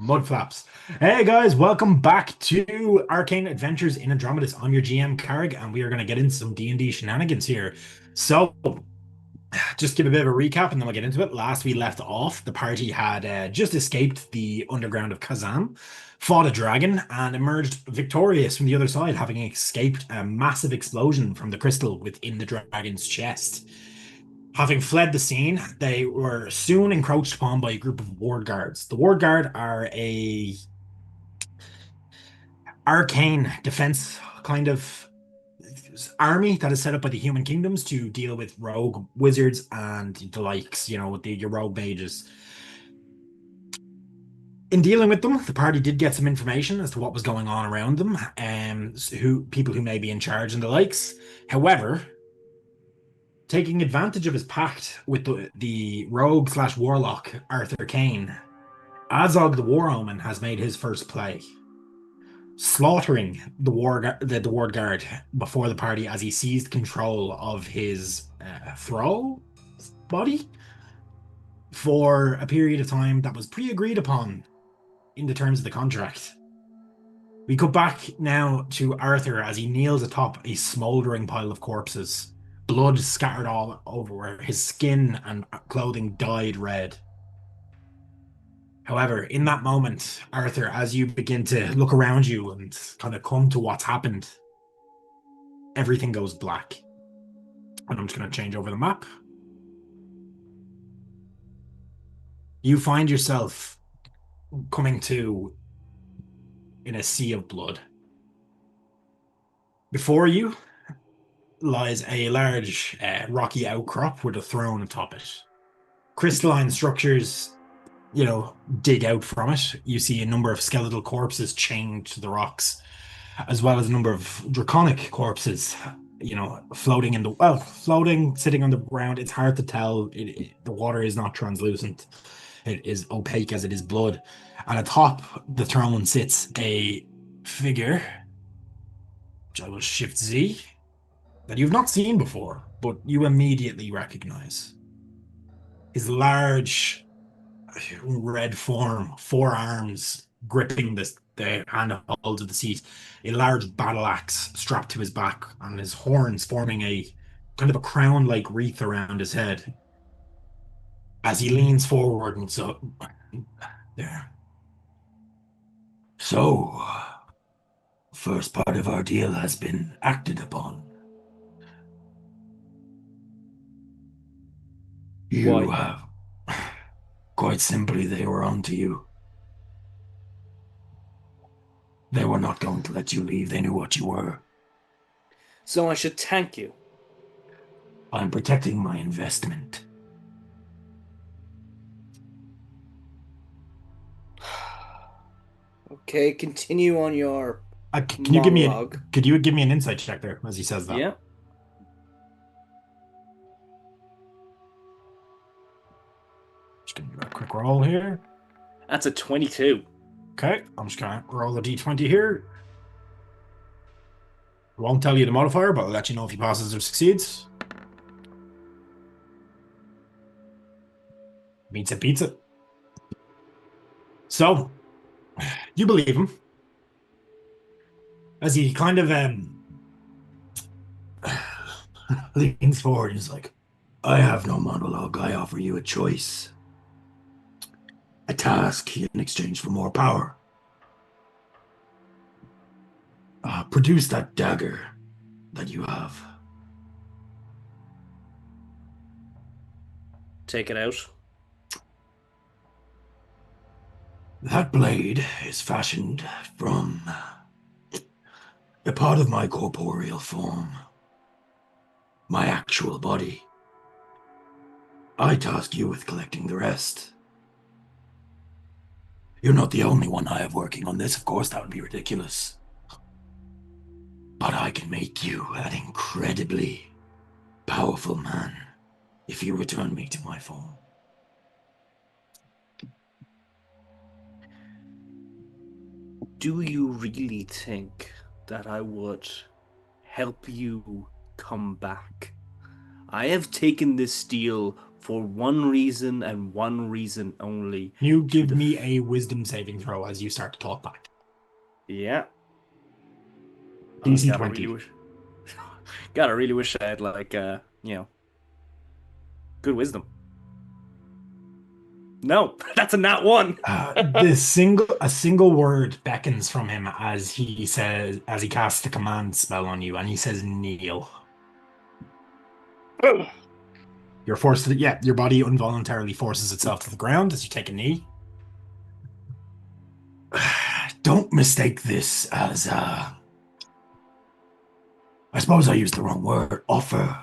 Mudflaps. Hey guys, welcome back to Arcane Adventures in Andromedus. I'm your GM Carrig, and we are going to get into some D&D shenanigans here. So, just give a bit of a recap, and then we'll get into it. Last we left off, the party had just escaped the underground of Kazan, fought a dragon, and emerged victorious from the other side, having escaped a massive explosion from the crystal within the dragon's chest. Having fled the scene, they were soon encroached upon by a group of ward guards. The ward guard are a arcane defense kind of army that is set up by the human kingdoms to deal with rogue wizards and the likes, your rogue mages. In dealing with them, the party did get some information as to what was going on around them, who people who may be in charge and the likes. However, taking advantage of his pact with the rogue slash warlock Arthur Kane, Azog the War Omen has made his first play, slaughtering the ward guard before the party as he seized control of his thrall body for a period of time that was pre-agreed upon in the terms of the contract. We cut back now to Arthur as he kneels atop a smouldering pile of corpses, blood scattered all over, his skin and clothing dyed red. However, in that moment, Arthur, as you begin to look around you and kind of come to what's happened, everything goes black. And I'm just going to change over the map. You find yourself coming to in a sea of blood. Before you lies a large rocky outcrop with a throne atop it. Crystalline structures dig out from it. You see a number of skeletal corpses chained to the rocks, as well as a number of draconic corpses, floating, sitting on the ground. It's hard to tell. The water is not translucent. It is opaque as it is blood. And atop the throne sits a figure, which I will shift Z, that you've not seen before, but you immediately recognize. His large red form, four arms gripping the handholds of the seat, a large battle axe strapped to his back, and his horns forming a kind of a crown-like wreath around his head. As he leans forward and so there. So, first part of our deal has been acted upon. You have quite simply, they were on to you. They were not going to let you leave. They knew what you were. So I should thank you. I'm protecting my investment. Okay, continue on your Can you give me monologue. could you give me an insight check there as he says that? Yeah, Just gonna do a quick roll here. that's a 22. Okay, I'm just gonna roll the d20 here. I won't tell you the modifier, but I'll let you know if he passes or succeeds. Meets it, beats it. So, you believe him. As he kind of leans forward, he's like, I have no monologue. I offer you a choice. A task in exchange for more power. Produce that dagger that you have. Take it out. That blade is fashioned from a part of my corporeal form, my actual body. I task you with collecting the rest. You're not the only one I have working on this, of course, that would be ridiculous. But I can make you an incredibly powerful man if you return me to my form. Do you really think that I would help you come back? I have taken this deal for one reason and one reason only. You give me a wisdom saving throw as you start to talk back. Yeah. DC gotta 20. really wish I had good wisdom. No, that's a nat one. A single word beckons from him as he casts the command spell on you, and he says, "Kneel." You're forced to, your body involuntarily forces itself to the ground as you take a knee. Don't mistake this as, I suppose I used the wrong word, offer.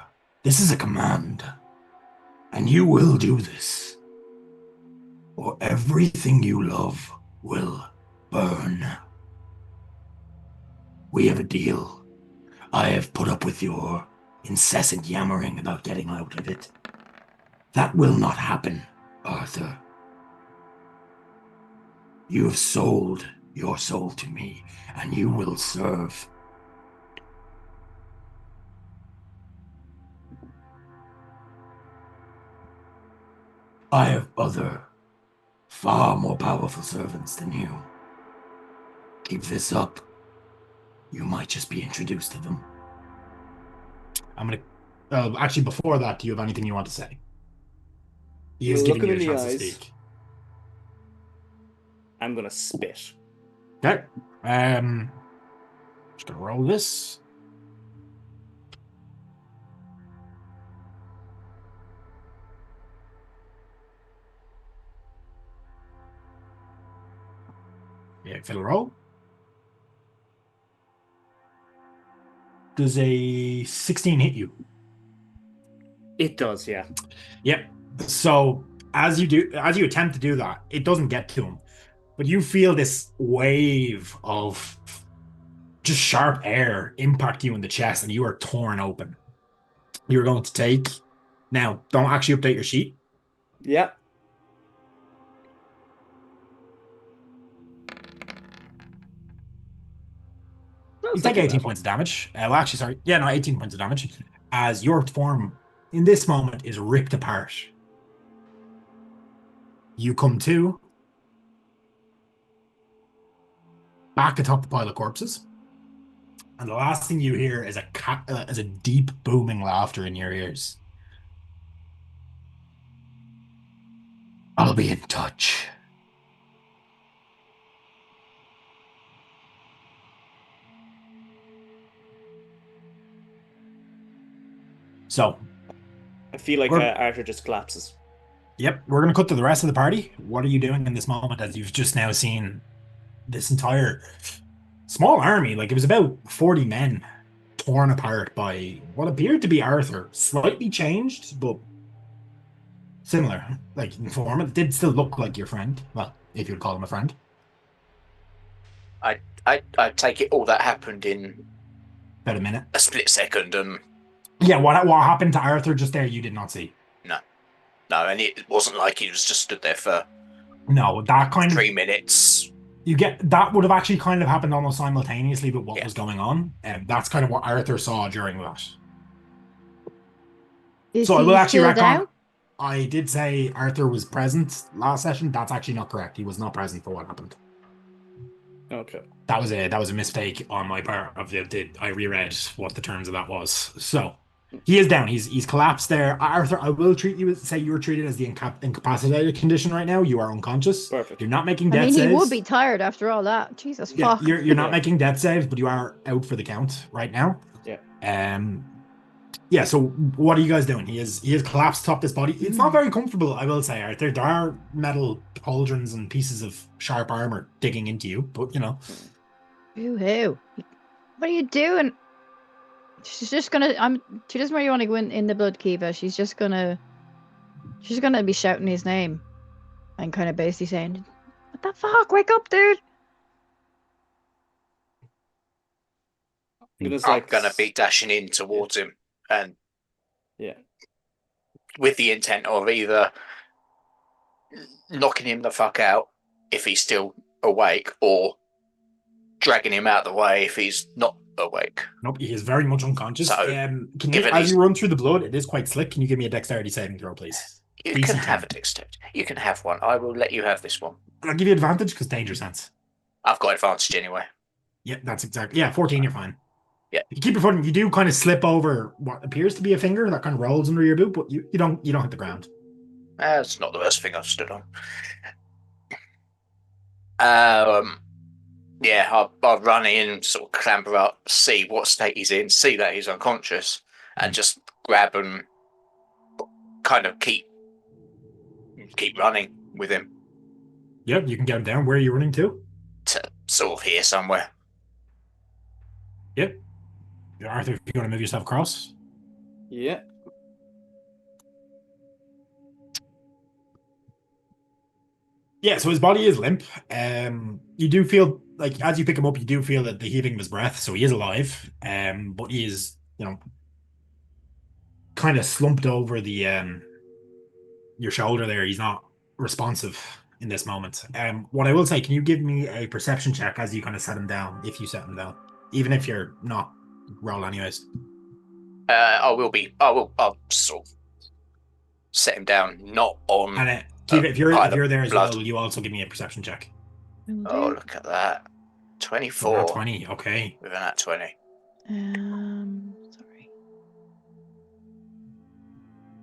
This is a command. And you will do this. Or everything you love will burn. We have a deal. I have put up with your incessant yammering about getting out of it. That will not happen, Arthur. You have sold your soul to me, and you will serve. I have other, far more powerful servants than you. Keep this up. You might just be introduced to them. Actually, before that, do you have anything you want to say? He is giving you a chance to speak. I'm gonna spit. Okay. Just gonna roll this. Yeah, fiddle roll. Does a 16 hit you? It does, yeah. Yep. So as you attempt to do that, it doesn't get to him. But you feel this wave of just sharp air impact you in the chest, and you are torn open. You're going to take... Now, don't actually update your sheet. Yeah. You take 18 points of damage. Well, actually, sorry. Yeah, no, 18 points of damage. As your form, in this moment, is ripped apart. You come to back atop the pile of corpses. And the last thing you hear is a deep booming laughter in your ears. I'll be in touch. So, I feel like Arthur just collapses. Yep, we're going to cut to the rest of the party. What are you doing in this moment as you've just now seen this entire small army? Like, it was about 40 men torn apart by what appeared to be Arthur. Slightly changed, but similar. Like, in form. It did still look like your friend. Well, if you would call him a friend. I take it all that happened in about a minute. A split second. Yeah, what happened to Arthur just there, you did not see. No, and it wasn't like he was just stood there for that kind 3 minutes. You get that would have actually kind of happened almost simultaneously with what was going on, and that's kind of what Arthur saw during that. So I will actually reckon. I did say Arthur was present last session. That's actually not correct. He was not present for what happened. Okay. That was a mistake on my part. I reread what the terms of that was. So he is down. He's collapsed there. Arthur, I will say you were treated as the incapacitated condition right now. You are unconscious. Perfect. You're not making death saves. He would be tired after all that. Jesus fuck. You're not making death saves, but you are out for the count right now. Yeah. So what are you guys doing? He has collapsed atop this body. It's not very comfortable, I will say, Arthur. There are metal pauldrons and pieces of sharp armor digging into you, but you know. Boo-hoo. What are you doing? She's just gonna she doesn't really want to go in the blood keeper. She's gonna be shouting his name and kind of basically saying, "What the fuck? Wake up, dude!" I'm gonna be dashing in towards him, and with the intent of either knocking him the fuck out if he's still awake, or dragging him out of the way if he's not awake. Nope, he is very much unconscious. So, as you run through the blood, it is quite slick. Can you give me a dexterity saving throw, please? You can Decent have a 10. dexterity. You can have one. I will let you have this one. I'll give you advantage because danger sense. I've got advantage anyway. Yeah, that's exactly. Yeah, 14, you're fine. Yeah. You keep your foot, you do kind of slip over what appears to be a finger that kind of rolls under your boot, but you don't hit the ground. That's not the worst thing I've stood on. Yeah, I'll run in, sort of clamber up, see what state he's in, see that he's unconscious, and just grab and kind of keep running with him Yep, you can get him down. Where are you running to? to sort of here somewhere. Yep. Arthur, if you want to move yourself across. Yeah. Yeah, so his body is limp. You do feel like as you pick him up, you do feel that the heaving of his breath, so he is alive. But he is, kind of slumped over the your shoulder there. He's not responsive in this moment. What I will say, can you give me a perception check as you kind of set him down, if you set him down, even if you're not roll anyways. I'll sort of set him down, not on. And if you're there as well, will you also give me a perception check? Oh, look at that. 24. Nat 20, okay. With a nat 20. Sorry.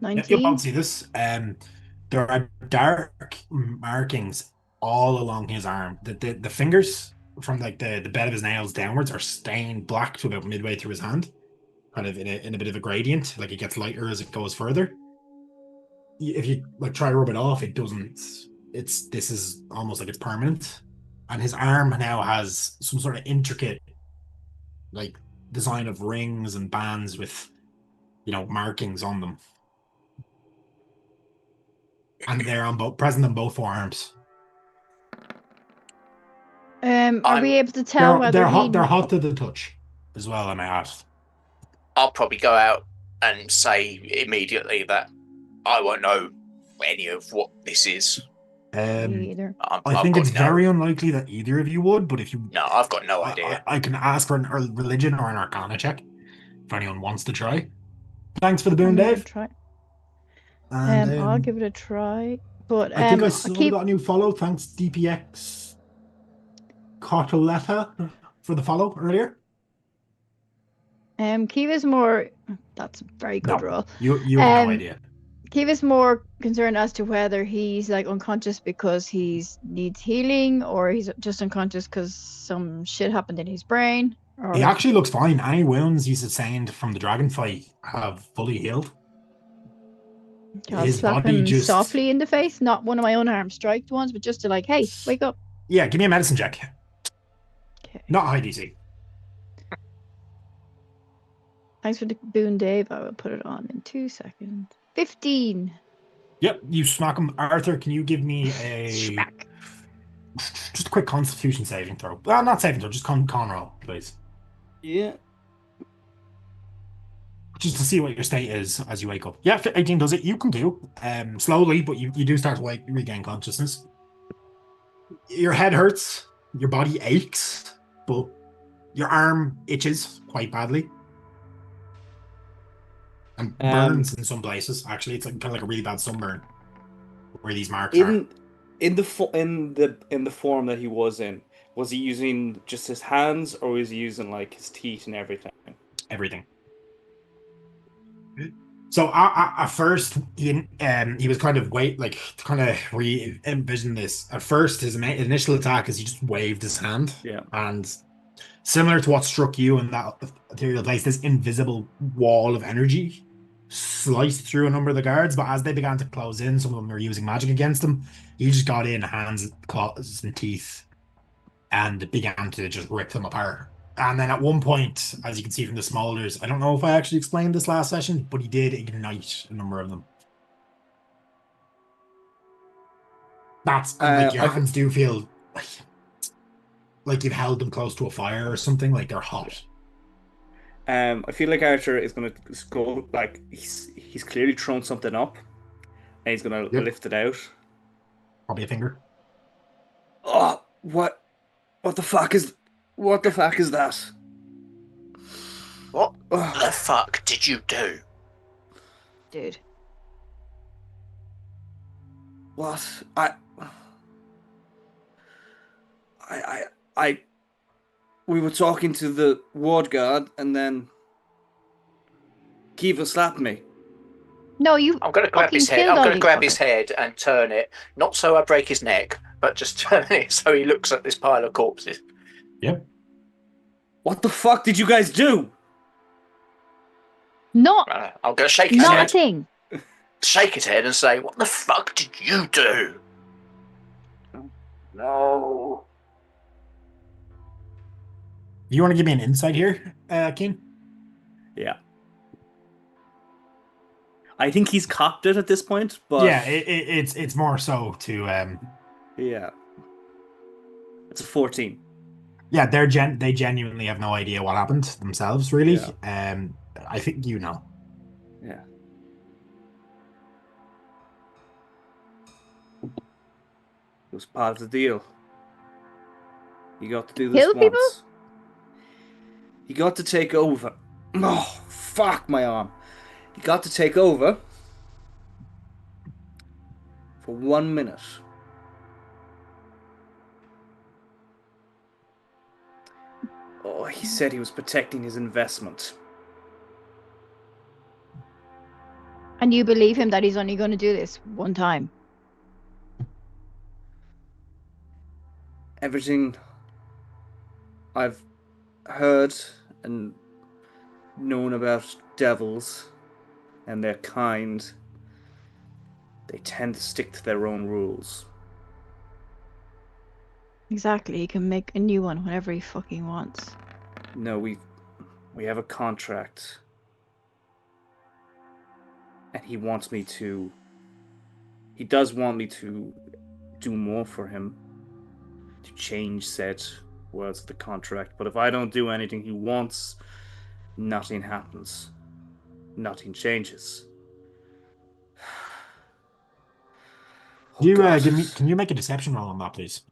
You'll 19. both see this. There are dark markings all along his arm. The fingers from like the bed of his nails downwards are stained black to about midway through his hand, kind of in a bit of a gradient. Like it gets lighter as it goes further. If you like try to rub it off, it doesn't. This is almost like it's permanent. And his arm now has some sort of intricate, like design of rings and bands with, markings on them. And they're present on both forearms. Are we able to tell whether they're hot to the touch as well, I may add. I'll probably go out and say immediately that I won't know any of what this is. Me either. I think it's very unlikely that either of you would, but if you... No, I've got no idea. I can ask for a religion or an arcana check if anyone wants to try. Thanks for the boon, Dave. Try. And, I'll give it a try. But I think I saw got a new follow. Thanks, DPX Cotoletta, for the follow earlier. Kiva's more... That's a very good roll. You have no idea. Kiva's more concerned as to whether he's like unconscious because he needs healing, or he's just unconscious because some shit happened in his brain. Or... He actually looks fine. Any wounds he sustained from the dragon fight have fully healed. I'll slap him softly in the face, not one of my own arm strike ones, but just to like, hey, wake up. Yeah, give me a medicine check. Okay. Not high DC. Thanks for the boon, Dave. I will put it on in 2 seconds. 15. Yep, you smack him. Arthur, can you give me Smack. just a quick Constitution saving throw? Well, not saving throw, just con roll, please. Yeah. Just to see what your state is as you wake up. Yeah, 18 does it. You can do. Slowly, but you do start to regain consciousness. Your head hurts, your body aches, but your arm itches quite badly. And burns in some places. Actually, it's like kind of like a really bad sunburn where these marks are. In the form that he was in, was he using just his hands, or was he using like his teeth and everything? Everything. So at first, he was kind of re-envision this. At first, his initial attack is he just waved his hand. Yeah. And similar to what struck you in that ethereal place, this invisible wall of energy sliced through a number of the guards, but as they began to close in, some of them were using magic against him. He just got in, hands, claws, and teeth, and began to just rip them apart. And then at one point, as you can see from the smolders, I don't know if I actually explained this last session, but he did ignite a number of them. That's like your hands do feel like you've held them close to a fire or something, like they're hot. I feel like Archer is going to go, like, he's clearly thrown something up, and he's going to lift it out. Probably a finger. Oh, what the fuck is that? What the fuck did you do? Dude. What? I we were talking to the ward guard, and then Kiva slapped me. No, you I'm going to grab fucking his head. killed I'm all going to these grab his fuckers. head and turn it, not so I break his neck, but just turn it so he looks at this pile of corpses. Yep. What the fuck did you guys do? Not I'm going to shake his head, nothing. shake his head, and say, "What the fuck did you do?" No. You want to give me an insight here, Keen? Yeah. I think he's cocked it at this point, but Yeah, it's more so to yeah. It's a 14. yeah, they genuinely have no idea what happened themselves, really. I think you know. Yeah. It was part of the deal. You got to do this Kill people? once. You got to take over. Oh, fuck my arm. You got to take over for 1 minute. Oh, he said he was protecting his investment. And you believe him that he's only going to do this one time? Everything I've heard and known about devils and their kind, they tend to stick to their own rules. Exactly. He can make a new one whenever he fucking wants. No, we have a contract. And he does want me to do more for him, to change said words of the contract. But if I don't do anything he wants, nothing happens. Nothing changes. Oh, You God. can you make a deception roll on that, please?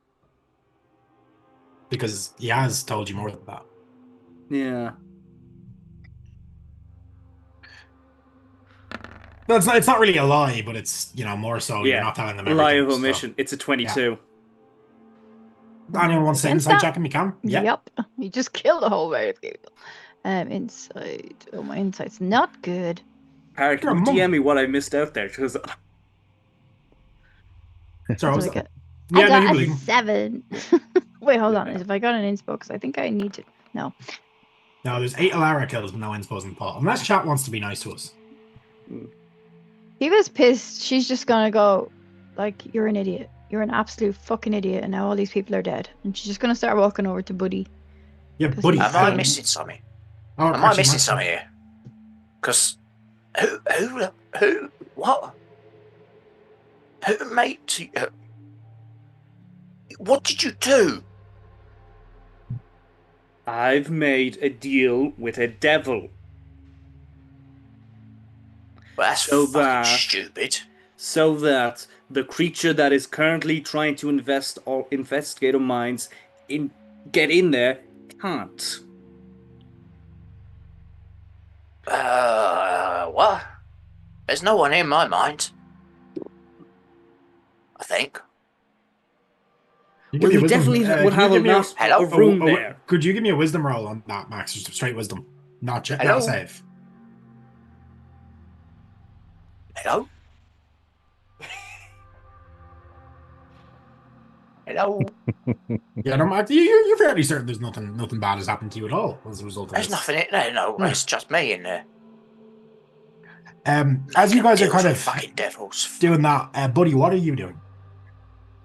Because he has told you more than that. Yeah. No, it's not really a lie, but it's more so you're Yeah. not telling them Lie everything. of omission. It's a 22. Anyone wants to Against insight that? check him? You can. Yeah. Yep. You just killed the whole way of people. Insight. Oh, my insight's not good. Harry, You're can a you monk. DM me what I missed out there? Because Sorry, What was did I that? get? Yeah, I no, you got a believe him. 7. Wait, hold on. Yeah. If I got an inspo, because I think I need to. No. No, there's 8 Alara kills, but no inspos in the pot. Unless chat wants to be nice to us. He was pissed. She's just gonna go, like, you're an idiot. You're an absolute fucking idiot, and now all these people are dead. And she's just gonna start walking over to Buddy. Yeah, 'Cause buddy. he's Am I saying- missing something? Oh, Am I actually, missing something here? Because what? Who made you? What did you do? I've made a deal with a devil. Well, that's So fucking that- stupid. So that the creature that is currently trying to investigate our minds get in there can't. What? There's no one in my mind. I think. You Well, give me a he wisdom. definitely Can would you have give me Hello? a room there. Could you give me a wisdom roll on that, Max? Just straight wisdom, not Hello? not save. Hello? Hello? Yeah, no, Max, you're fairly certain there's nothing bad has happened to you at all as a result of There's this. nothing in there. No, it's just me in there. As you guys are Deals kind with of fucking devils. doing that, buddy, what are you doing?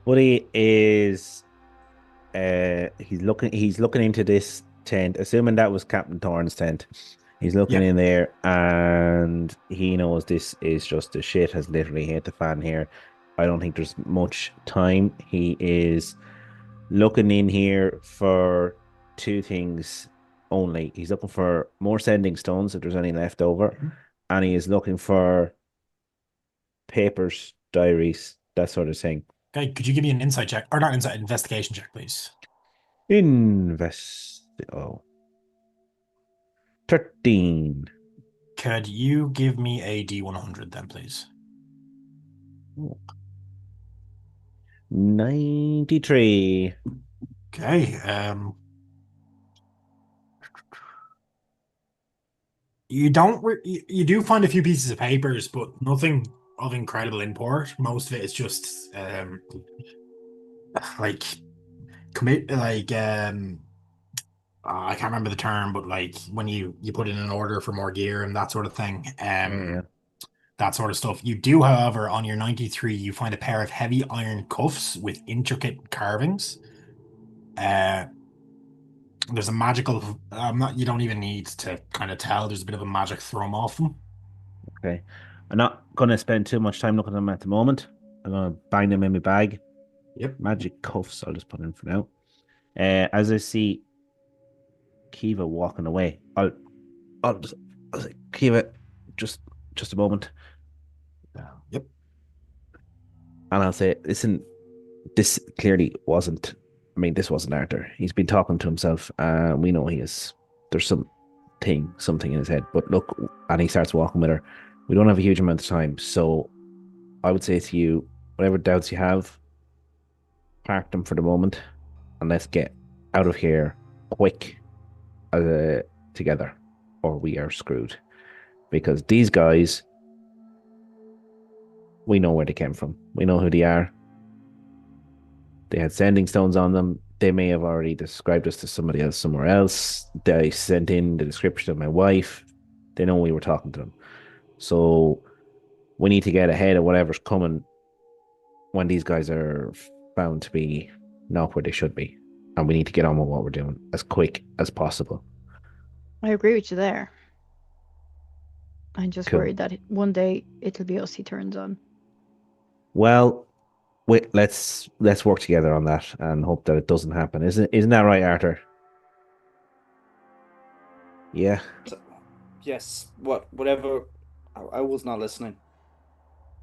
Buddy is he's looking into this tent, assuming that was Captain Thorne's tent. He's looking Yeah. in there and he knows this is just the shit has literally hit the fan here. I don't think there's much time. He is looking in here for two things only. He's looking for more sending stones if there's any left over, and he is looking for papers, diaries, that sort of thing. Okay, could you give me an insight check, or not insight, investigation check, please? 13. Could you give me a D100 then, please? 93. Okay. You don't. You do find a few pieces of papers, but nothing of incredible import. Most of it is just like commit like I can't remember the term, but like when you put in an order for more gear and that sort of thing. Yeah. That sort of stuff. You do, however, on your 93, you find a pair of heavy iron cuffs with intricate carvings. There's a magical. Not. You don't even need to kind of tell. There's a bit of a magic thrum off them. Okay. I'm not going to spend too much time looking at them at the moment. I'm going to bang them in my bag. Yep. Magic cuffs, I'll just put in for now. As I see Kiva walking away, I'll say, Kiva, just a moment. Yep. And I'll say, listen, this clearly wasn't, this wasn't Arthur. He's been talking to himself. We know there's something in his head. But look, and he starts walking with her. We don't have a huge amount of time. So I would say to you, whatever doubts you have, park them for the moment and let's get out of here quick together or we are screwed. Because these guys, we know where they came from. We know who they are. They had sending stones on them. They may have already described us to somebody else somewhere else. They sent in the description of my wife. They know we were talking to them. So we need to get ahead of whatever's coming when these guys are found to be not where they should be. And we need to get on with what we're doing as quick as possible. I agree with you there. I'm just Cool. worried that one day it'll be us he turns on. Well, let's work together on that and hope that it doesn't happen. Isn't that right, Arthur? Yeah. Yes. Whatever. I was not listening.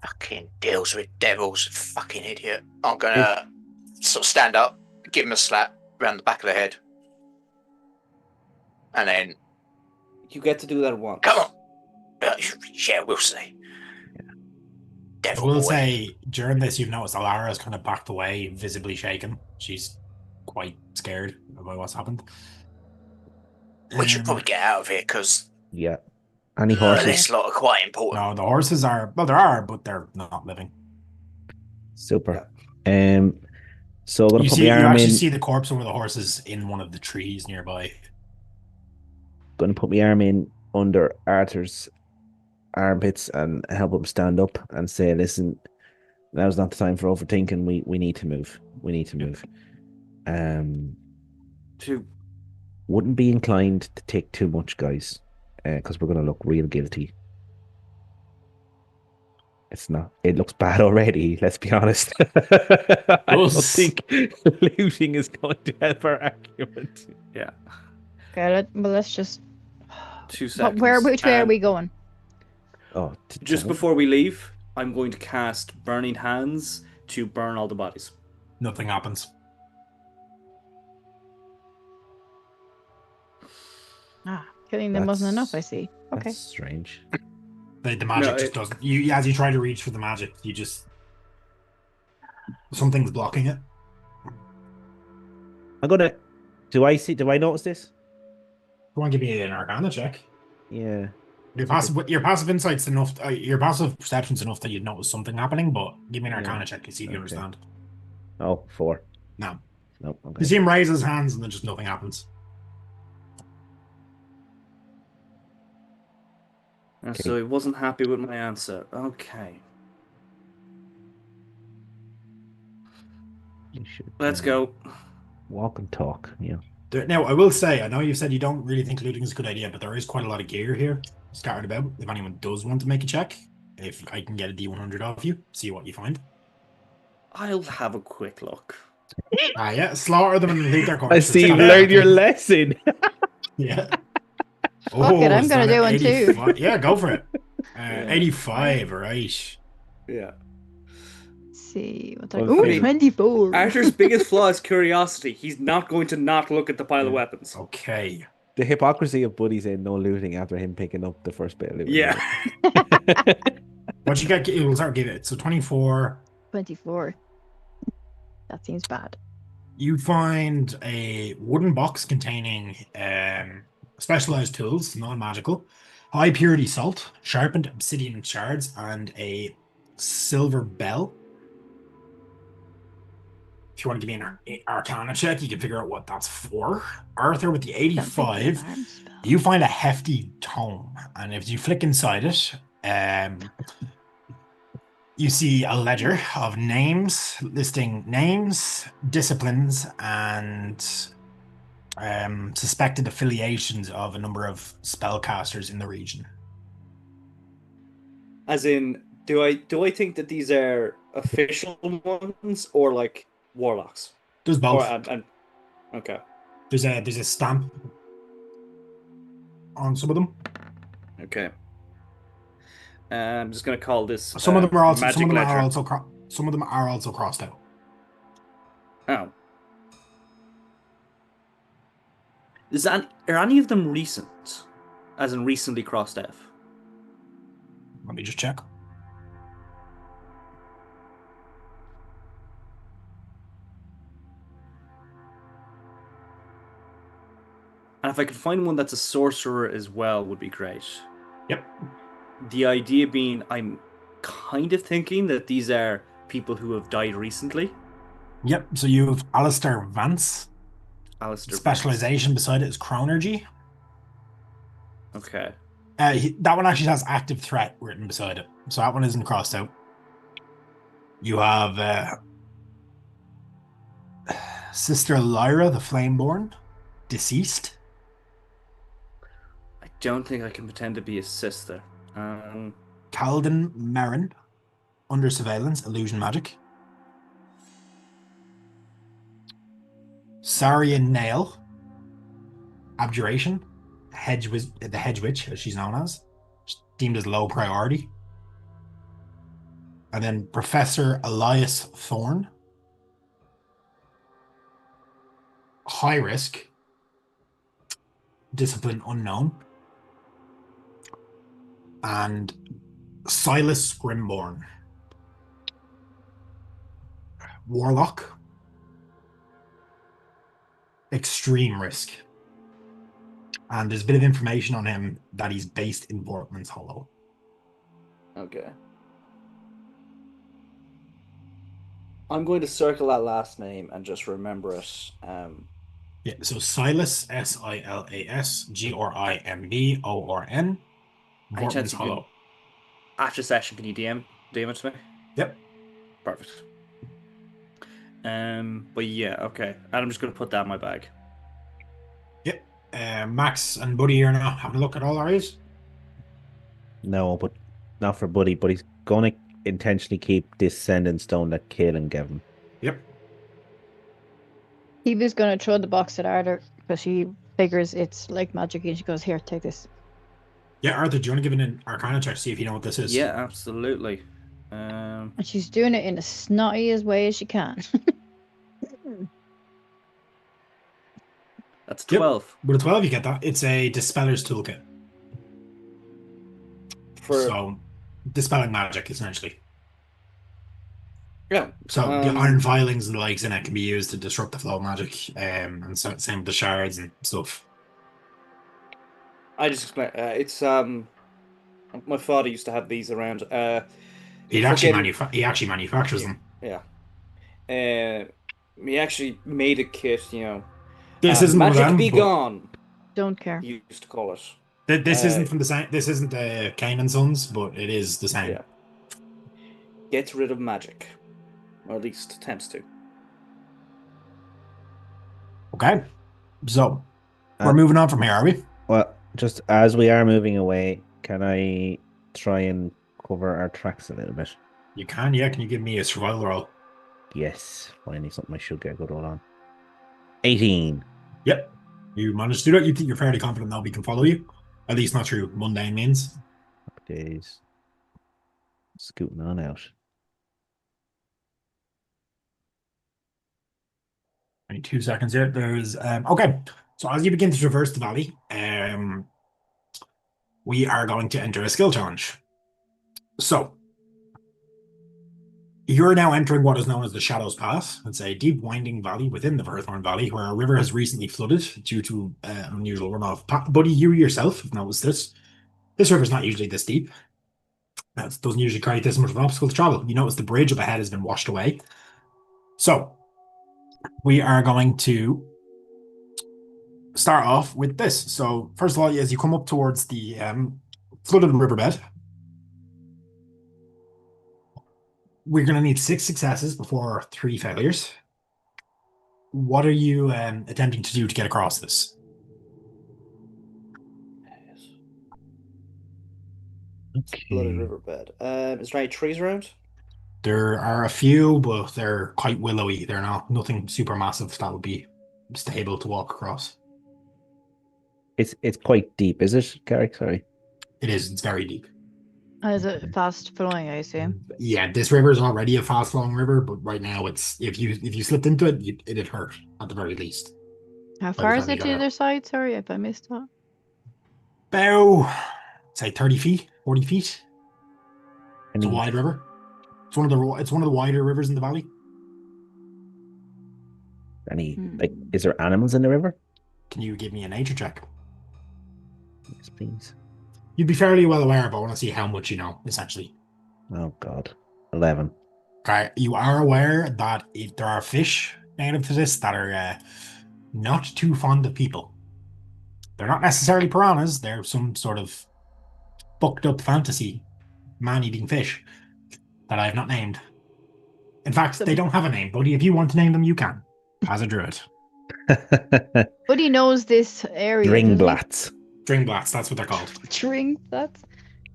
Fucking deals with devils, fucking idiot. I'm gonna sort of stand up, give him a slap around the back of the head, and then You get to do that once. come on. Yeah, we'll see. Yeah. I Devil will boy. say during this, you've noticed Alara has kind of backed away, visibly shaken. She's quite scared about what's happened. We should probably get out of here because Yeah. Any horses? this lot are quite important. No, the horses are. Well, there are, but they're not living. Super. So I'm gonna You put see, my you arm actually in. see the corpse of one of the horses in one of the trees nearby. Gonna put my arm in under Arthur's armpits and help him stand up and say, "Listen, now's not the time for overthinking. We need to move. We need to move." To Wouldn't be inclined to take too much, guys, because we're gonna look real guilty. It's not. It looks bad already. Let's be honest. I don't Us. think looting is going to help our argument. yeah. Okay, let's just. 2 seconds. Which way are we going? Oh, Just before we leave, I'm going to cast Burning Hands to burn all the bodies. Nothing happens. Killing them wasn't That's- enough, I see. Okay. That's strange. The magic No, just doesn't. You as you try to reach for the magic, you just something's blocking it. I'm gonna. Do I notice this? You want to give me an Arcana check? Yeah. Your passive insight's enough. Your passive perception's enough that you'd notice something happening. But give me an Arcana check to see if you Okay. understand. Oh, 4. No, Nope. Okay. you see him raise his hands and then just nothing happens. And so he wasn't happy with my answer. Okay. You should, Let's go. Walk and talk. Yeah. Now, I will say, I know you've said you don't really think looting is a good idea, but there is quite a lot of gear here scattered about. If anyone does want to make a check, if I can get a D100 off you, see what you find. I'll have a quick look. Yeah, slaughter them and loot their corpses. learn your lesson. Yeah. Fuck it, I'm it's gonna done do at one too. 85. Yeah, go for it. 85, right. Yeah. Let's see what Well, Ooh, I mean, 24. Arthur's biggest flaw is curiosity. He's not going to not look at the pile of weapons. Okay. The hypocrisy of Buddy saying no looting after him picking up the first bit of looting. Yeah. What you got? We'll start give it. So 24. 24. That seems bad. You find a wooden box containing specialized tools, non-magical, high purity salt, sharpened obsidian shards, and a silver bell. If you want to give me an Arcana check, you can figure out what that's for. Arthur, with the Don't think the 85, alarm spell. you find a hefty tome, and if you flick inside it, you see a ledger of names, listing names, disciplines, and suspected affiliations of a number of spellcasters in the region. As in, do I think that these are official ones or like warlocks? There's both. And okay. There's a stamp on some of them. Okay. I'm just gonna call this Some of them are also magic some of them ledger. are also some of them are also crossed out. Oh. Are any of them recent? As in recently crossed out? Let me just check. And if I could find one that's a sorcerer as well, would be great. Yep. The idea being, I'm kind of thinking that these are people who have died recently. Yep. So you have Alistair Vance. Alistair Specialization beside it is chronergy. Vance. Okay. That one actually has active threat written beside it, so that one isn't crossed out. You have Sister Lyra, the Flameborn, deceased. I don't think I can pretend to be a sister. Calden Merrin, under surveillance, illusion magic. Sarian Nail, abjuration, the hedge witch, as she's known as, deemed as low priority. And then Professor Elias Thorne, high risk, discipline unknown. And Silas Grimborn, warlock, extreme risk. And there's a bit of information on him that he's based in Vortman's Hollow. Okay. I'm going to circle that last name and just remember it. Yeah, so Silas, Silas, Grimborn, Any chance Vortman's you Hollow. After session, can you DM it to me? Yep. Perfect. But yeah, okay. And I'm just going to put that in my bag. Yep. Max and Buddy are not having a look at all our eyes. No, but not for Buddy. But he's going to intentionally keep this sending stone that Kaelin gave him. Yep. Eva's gonna throw the box at Arthur because she figures it's like magic, and she goes, "Here, take this." Yeah, Arthur, do you want to give it an Arcana check, see if you know what this is? Yeah, absolutely. And she's doing it in the snottiest way as she can. That's Yep. 12. With a 12, you get that. It's a Dispeller's Toolkit. So, dispelling magic, essentially. Yeah. So, the iron filings and the likes in it can be used to disrupt the flow of magic, and so, same with the shards and stuff. I just explain. It's my father used to have these around. He actually manufactures them. Yeah. He actually made a kit. This isn't magic one of them, be but gone. Don't care. He used to call it. This isn't from the same. This isn't Kane and Sons, but it is the same. Yeah. Gets rid of magic, or at least attempts to. Okay, so we're moving on from here, are we? Well, just as we are moving away, can I try and cover our tracks a little bit? You can, yeah. Can you give me a survival roll? Yes, finally something I should get a good roll on. 18. Yep. You managed to do that. You think you're fairly confident that we can follow you, at least not through mundane means. Days. Scooting on out. 22 seconds here. There's okay. So as you begin to traverse the valley, we are going to enter a skill challenge. So You're now entering what is known as the Shadows Pass. It's a deep winding valley within the Verthorn Valley where a river has recently flooded due to an unusual runoff. Buddy, you yourself have noticed this. This river's not usually this deep. It doesn't usually create this much of an obstacle to travel. You notice the bridge up ahead has been washed away. So, we are going to start off with this. So, first of all, as you come up towards the flooded riverbed, we're going to need 6 successes before 3 failures. What are you attempting to do to get across this? Flooded Okay. riverbed. Is there any trees around? There are a few, but they're quite willowy. They're nothing super massive that would be stable to walk across. It's quite deep, is it, Garrick? Sorry. It is. It's very deep. Is it fast flowing, I assume? Yeah, this river is already a fast flowing river, but right now it's if you slipped into it, it'd hurt at the very least. How the far is time you it to got the out. other side? Sorry if I missed that. About say 30 feet, 40 feet. It's a Any, wide river. It's one of the wider rivers in the valley. like, is there animals in the river? Can you give me a nature check? Yes, please. You'd be fairly well aware, but I want to see how much you know, essentially. Oh God. 11. Okay, you are aware that if there are fish native to this that are not too fond of people. They're not necessarily piranhas. They're some sort of fucked up fantasy man-eating fish that I have not named. In fact, they don't have a name, buddy. If you want to name them, you can. As a druid. Buddy knows this area. doesn't he? Dringblats. Dringblats, that's what they're called. Dringblats?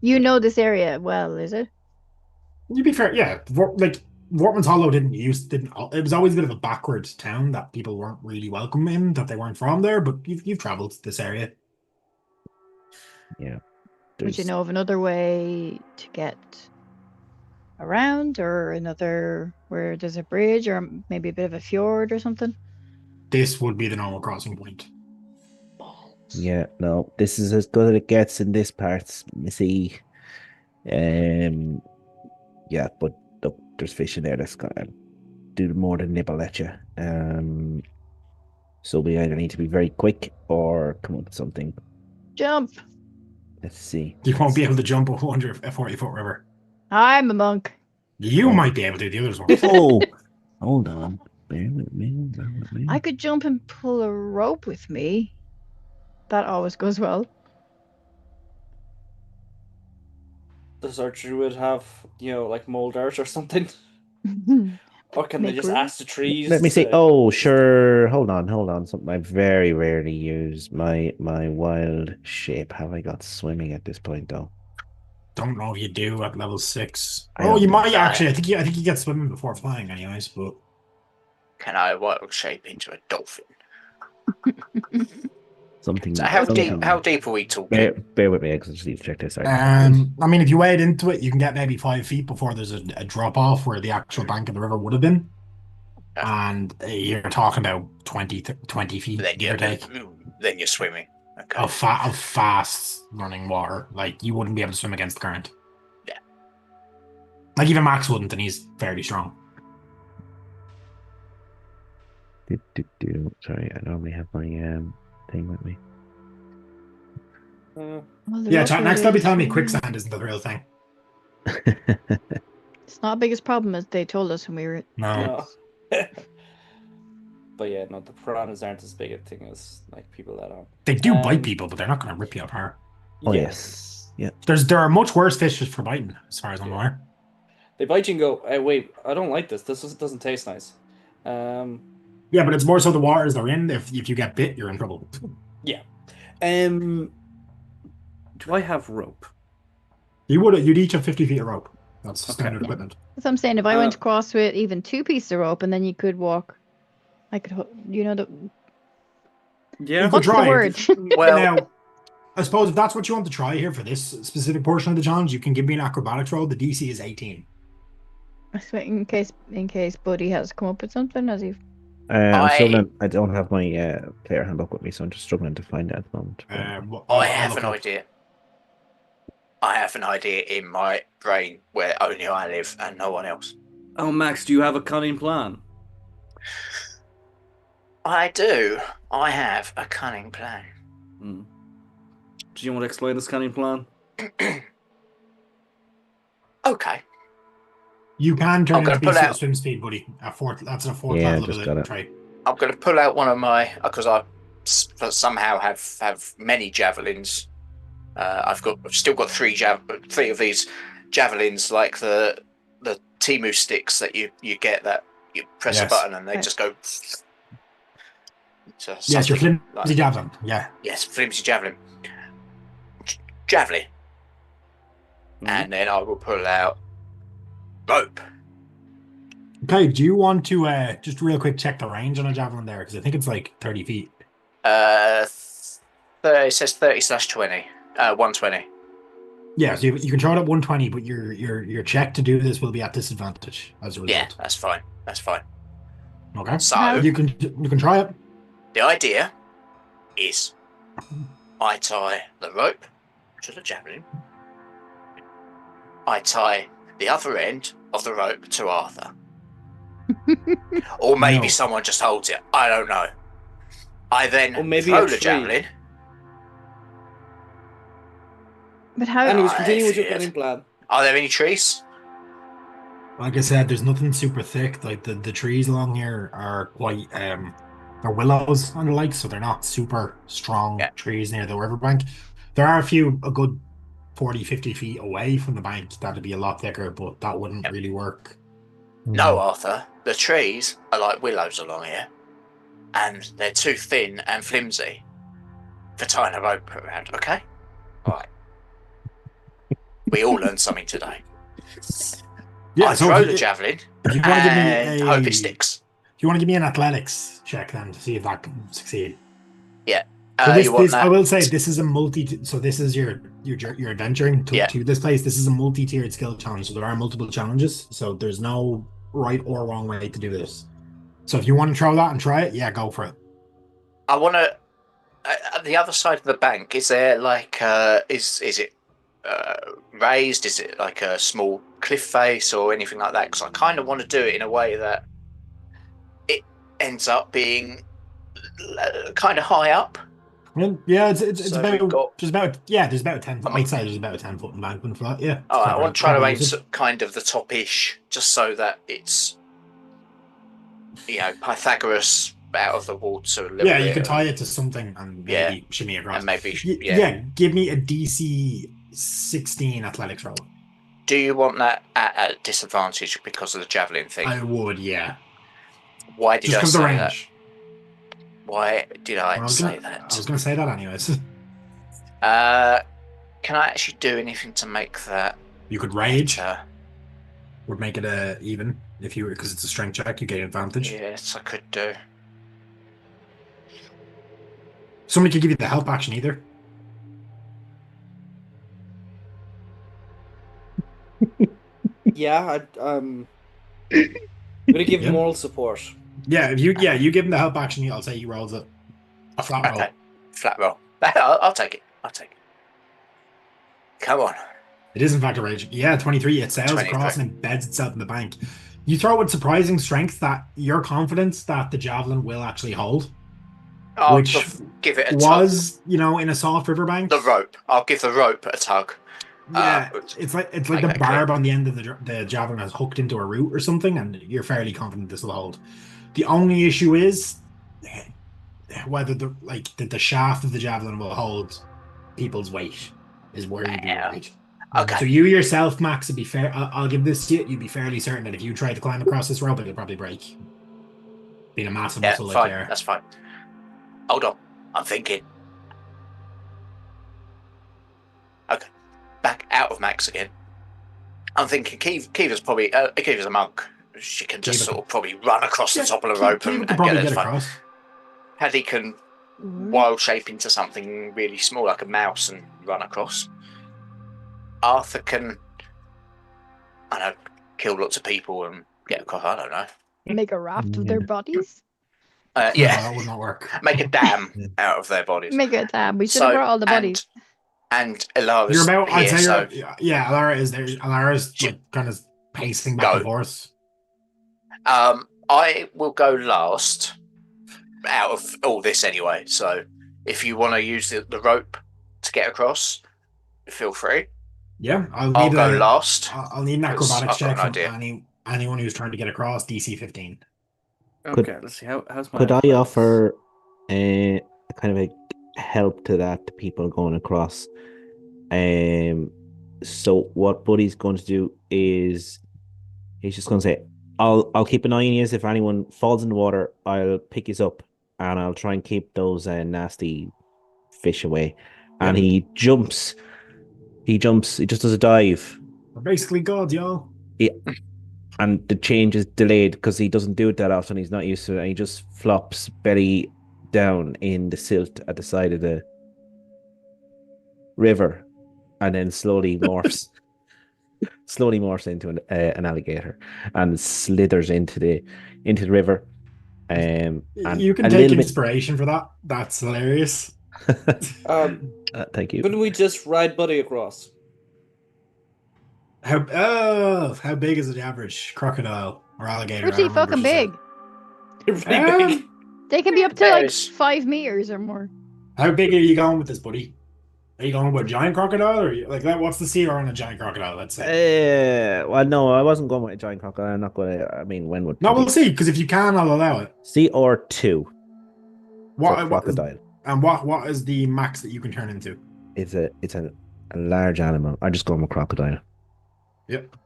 You know this area well, is it? You'd be fair, yeah. Like Wortman's Hollow didn't. It was always a bit of a backward town that people weren't really welcome in, that they weren't from there. But you've travelled this area. Yeah. Would you There's- know of another way to get around, or another where there's a bridge, or maybe a bit of a fjord or something? This would be the normal crossing point. Yeah, no, this is as good as it gets in this part, you see. Yeah, but look, there's fish in there that's gonna do more than nibble at you. So we either need to be very quick or come up with something. Jump! Let's see. You won't be able to jump under a 40-foot river. I'm a monk. You might be able to. The others won't. Oh, hold on. Bear with me. Bear with me. I could jump and pull a rope with me. That always goes well. Does our druid have, like mold art or something? Or can they Make just room. ask the trees? Let me see. to- Oh, sure. Hold on. Something I very rarely use. My wild shape. Have I got swimming at this point though? Don't know if you do at level 6. I Oh, don't you think might so. actually. I think you get swimming before flying, anyways. But Can I wild shape into a dolphin? Something. So how something- deep are we talking? Bear with me. I just need to check this. Sorry. I mean, if you wade into it, you can get maybe 5 feet before there's a drop off where the actual bank of the river would have been, and you're talking about 20 feet, Then give or take, you're swimming. Okay. of fast running water. Like you wouldn't be able to swim against the current. Yeah. Like even Max wouldn't, and he's fairly strong. Sorry, I normally have my thing with me. Uh, Well, the Yeah, rope chat. Next, they'll be is- telling me quicksand isn't the real thing. It's not the biggest problem as they told us when we were. No. no. But yeah, no, the piranhas aren't as big a thing as like people that are. They do bite Um, people, but they're not going to rip you apart. Oh yes. Yeah. There are much worse fishes for biting, as far as I'm Yeah. aware. They bite you and go, hey, wait, I don't like this. Doesn't taste nice. Yeah, but it's more so the waters they're in. If you get bit, you're in trouble. Do I have rope? You'd each have 50 feet of rope. That's Okay. standard equipment. That's what I'm saying. If I went Uh, across with even 2 pieces of rope, and then you could walk, I could. The Yeah. You could what's the try. word? Well, Now, I suppose if that's what you want to try here for this specific portion of the challenge, you can give me an acrobatics roll. The DC is 18. So in case Buddy has come up with something, as he. I'm struggling. I don't have my player handbook with me, so I'm just struggling to find it at the moment. I'll I have look an up. idea. I have an idea in my brain where only I live and no one else. Oh, Max, do you have a cunning plan? I do. I have a cunning plan. Hmm. Do you want to explain this cunning plan? Okay. You can turn I'm gonna into pull beast at out- swim speed, buddy. That's a fourth Yeah, level just ability got it. trait. I'm going to pull out one of my because I somehow have many javelins. I've still got three of these javelins, like the Timu sticks that you get that you press a Yes. button and they Right. just go. Yes, your flimsy like, javelin. Yeah. yes, flimsy javelin. Javelin. Mhm. And then I will pull out rope. Okay, do you want to just real quick check the range on a javelin there? Because I think it's like 30 feet. It says 30/20. 120. Yeah, so you can throw it at 120, but your check to do this will be at disadvantage as a result. Yeah, that's fine. That's fine. Okay. So You can try it. the idea is I tie the rope to the javelin. I tie the other end of the rope to Arthur. Or maybe No. someone just holds it. I don't know. I then Or maybe throw a the tree. javelin. But how? Anyways, I continue with your feared. cunning plan. Are there any trees? Like I said, there's nothing super thick. Like the trees along here are quite they're willows and the like, so they're not super strong Yeah. trees near the riverbank. There are a good 40, 50 feet away from the bank that'd be a lot thicker, but that wouldn't Yep. really work. No, Arthur. The trees are like willows along here. And they're too thin and flimsy for tying a rope around, okay? Alright. We all learned something today. Yeah, I so throw if the you, javelin if you want to give me and hope it sticks. if you want to give me an athletics check then to see if that can succeed. So You want that? I will say this is a so this is your adventuring to this place. This is a multi-tiered skill challenge, so there are multiple challenges. So there's no right or wrong way to do this. So if you want to throw that and try it, yeah, go for it. I want to. At the other side of the bank, is there like is it raised? Is it like a small cliff face or anything like that? Because I kind of want to do it in a way that it ends up being kind of high up. Well, yeah, it's So about we've got- there's about a 10 foot. I'd say there's about a 10-foot embankment for that. Yeah. Oh, I want to try to aim it. kind of the top-ish, just so that it's Pythagoras out of the water a little Yeah, bit. you can tie it to something and maybe shimmy across. And maybe Yeah, give me a DC 16 athletics roll. Do you want that at a disadvantage because of the javelin thing? I would, yeah. Why did Just I because the say range. that? Why did I Well, say I that? was going to say that anyways. Can I actually do anything to make that You could rage. better? Would make it even if you because it's a strength check. You get advantage. Yes, I could do. Somebody could give you the help action either. Yeah, I'm gonna give Yeah. moral support. Yeah, if you you give him the help action. I'll say he rolls it a flat roll. Okay, flat roll. I'll take it. I'll take it. Come on. It is in fact a rage. Yeah, 23. It sails 23. across and embeds itself in the bank. You throw it with surprising strength that you're confident that the javelin will actually hold. I'll Which give it a tug. Was, in a soft riverbank. The rope. I'll give the rope a tug. Yeah, it's like the okay, barb on the end of the javelin has hooked into a root or something, and you're fairly confident this will hold. The only issue is whether the shaft of the javelin will hold people's weight is where you'd be worried. Okay. So you yourself, Max, would be fair. I'll give this to you. You'd be fairly certain that if you tried to climb across this rope, it'll probably break. Being a massive Yeah, muscle like fine. there. That's fine. Hold on. I'm thinking. Okay. Back out of Max again. I'm thinking Kiva's probably Kiva's a monk. She can just Kiva sort of probably run across the top of the rope and could probably get get it fine. across. Paddy can wild shape into something really small, like a mouse, and run across. Arthur can, I don't know, kill lots of people and get across. I don't know. Make a raft of their bodies. No, Yeah, that would not work. make a dam out of their bodies. Make it time. We should have brought all the bodies. And Elara's You're about. I'd here, say so Alara is there. Alara's like kind of pacing back Go. and forth. I will go last out of all this anyway. So if you want to use the rope to get across, feel free. Yeah, I'll go last. I'll need an 'cause acrobatics I've got check an from idea. anyone who's trying to get across. DC 15. Okay, let's see. How's my Could I athletics? offer a kind of a help to that to people going across? So what Buddy's going to do is he's just going to say, I'll keep an eye on you. If anyone falls in the water, I'll pick you up and I'll try and keep those nasty fish away." And Yep. he jumps. He just does a dive. We're basically gods, y'all. And the change is delayed because he doesn't do it that often. He's not used to it. And he just flops belly down in the silt at the side of the river, and then slowly morphs into an alligator and slithers into the river. And You can a take little bit- inspiration for that. That's hilarious. Thank you. Couldn't we just ride Buddy across? How big is the average crocodile or alligator? I Pretty don't remember fucking what you big. said. Um, They can be up to like Yes. 5 meters or more. How big are you going with this, buddy? Are you going with a giant crocodile, or like that? What's the CR on a giant crocodile? Let's say. Well, no, I wasn't going with a giant crocodile. I'm not going to. I mean, when would No, we'll see. Because if you can, I'll allow it. CR2 for What? crocodile? And what is the max that you can turn into? It's a large animal. I'm just going with crocodile. Yep.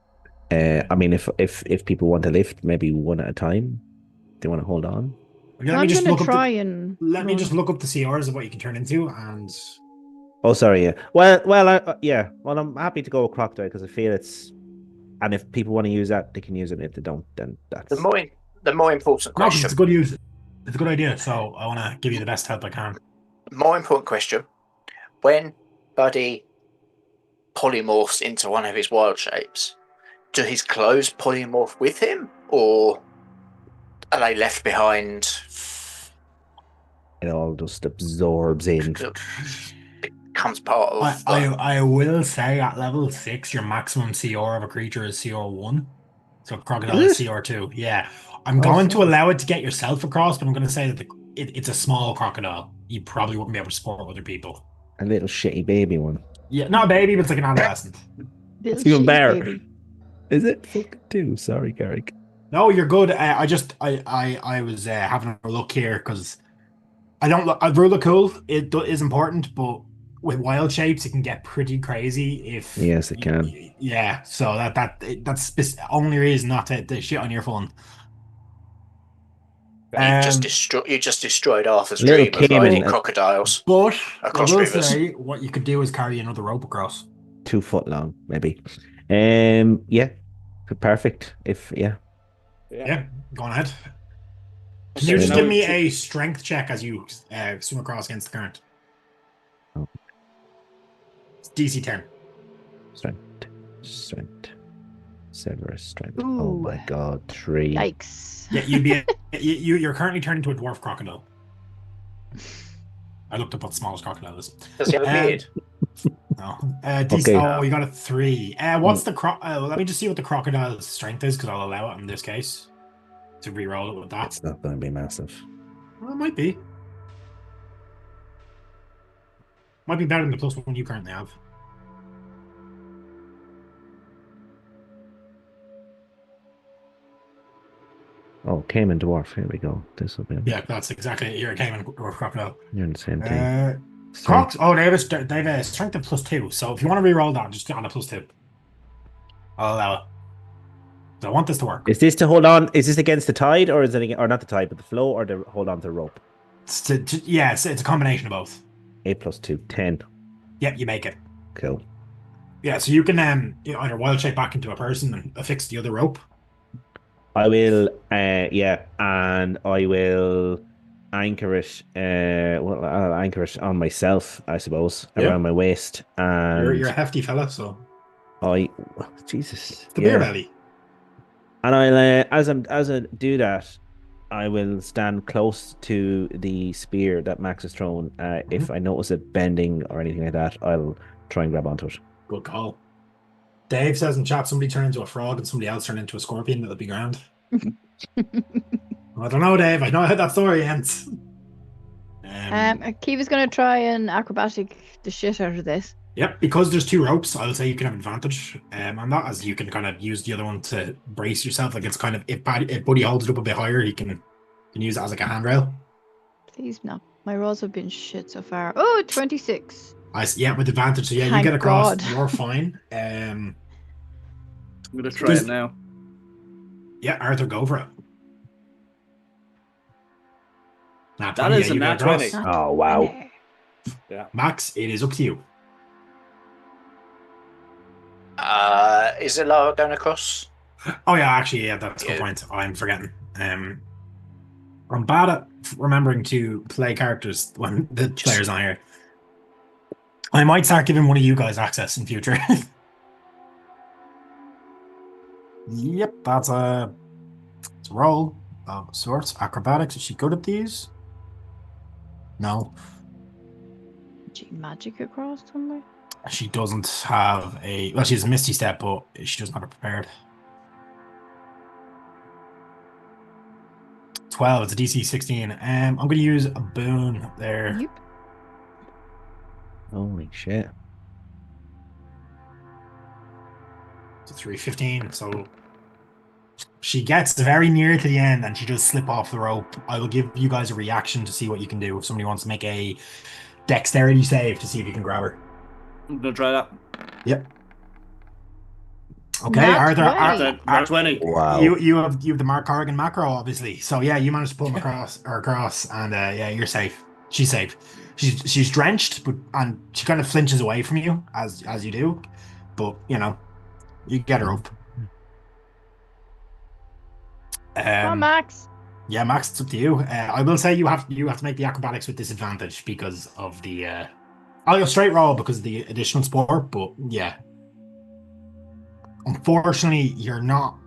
I mean, if people want to lift, maybe one at a time. They want to hold on. Okay, I'm gonna try and. Let me run. just look up the CRs of what you can turn into, and Oh, sorry. Yeah. Well, yeah. Well, I'm happy to go with crocodile because I feel it's, and if people want to use that, they can use it. If they don't, then that's The more important no, 'cause question. it's a good use. It's a good idea. So I want to give you the best help I can. More important question: when Buddy polymorphs into one of his wild shapes, do his clothes polymorph with him, or are they left behind? it all just absorbs in. Becomes part of. I will say at level 6, your maximum CR of a creature is CR1. So crocodile is CR2. Yeah. I'm going to allow it to get yourself across, but I'm going to say that it's a small crocodile. You probably wouldn't be able to support other people. A little shitty baby one. Yeah, not a baby, but it's like an adolescent. It's even better. Is it? Fuck too. Sorry, Carrick. No, you're good. I was having a look here because I don't look. A rule of cool is important, but with wild shapes, it can get pretty crazy. If Yes, it can. Yeah, so that's the only reason not to shit on your fun. You just destroyed Arthur's Little dream of Cayman, riding crocodiles But across I will rivers. say what you could do is carry another rope across. 2 foot long, maybe. Yeah, perfect. Yeah, go on ahead. Can you Okay, just now give we me should- a strength check as you swim across against the current? Oh. It's DC 10. Strength. Severus strength. Oh Ooh. my god, 3. Yikes. Yeah, you'd be you're currently turned into a dwarf crocodile. I looked up what the smallest crocodile is. Does he have a beard? No. DC, Okay. Oh, you got a 3. What's the let me just see what the crocodile's strength is, because I'll allow it in this case to re-roll it with that. It's not going to be massive. Well, it might be. Might be better than the +1 you currently have. Oh, Cayman dwarf. Here we go. This will be. Yeah, that's exactly it. You're a Cayman or crocodile. You're in the same thing. Crocs. Oh, they have a strength of +2. So if you want to re-roll that, just on a +2. I'll allow it. So I want this to work. Is this to hold on? Is this against the tide, or is it, or not the tide, but the flow, or to hold on to the rope? It's a combination of both. 8 + 2, 10. Yep, you make it. Cool. Yeah, so you can either wild shape back into a person and affix the other rope. I will, yeah, and I will anchor it. Well, I'll anchor it on myself, I suppose, Yeah. around my waist, and You're a hefty fella, so Jesus, it's the beer belly. And I'll, as I do that, I will stand close to the spear that Max has thrown. If I notice it bending or anything like that, I'll try and grab onto it. Good call. Dave says in chat, somebody turn into a frog and somebody else turn into a scorpion. That'll be grand. I don't know, Dave. I know how that story ends. Kiva's gonna try and acrobatic the shit out of this. Yep, because there's 2 ropes, I'll say you can have advantage on that, as you can kind of use the other one to brace yourself. Like it's kind of if Buddy holds it up a bit higher, he can use it as like a handrail. Please no. My rolls have been shit so far. Oh, 26. Yeah, with advantage. So yeah, Thank you get across. God. You're fine. I'm gonna try it now. Yeah, Arthur, go for it. Nat That 20, is yeah, a you get nat across. 20. Not Oh, wow. 20. Max, it is up to you. Is it lower going across? Oh yeah, actually, yeah, that's a good point. I'm forgetting. I'm bad at remembering to play characters when the player's not here. I might start giving one of you guys access in future. Yep, that's a roll of sorts. Acrobatics. Is she good at these? No, Gee, magic across somewhere. she doesn't have a. Well, she has a Misty Step, but she doesn't have it prepared. 12. It's a DC 16. I'm going to use a boon there. Yep. Holy shit. It's a 315. So she gets very near to the end and she does slip off the rope. I will give you guys a reaction to see what you can do if somebody wants to make a dexterity save to see if you can grab her. I'm gonna try that. Yep. Okay, Nat Arthur. 20. Nat 20. Wow. You have the Mark Corrigan macro, obviously. So yeah, you managed to pull him across, and yeah, you're safe. She's safe. She's drenched, and she kind of flinches away from you as you do, but you know, you get her up. Come on, Max. Yeah, Max, it's up to you. I will say you have to make the acrobatics with disadvantage because of the. I'll go straight roll because of the additional sport, but yeah. Unfortunately, you're not.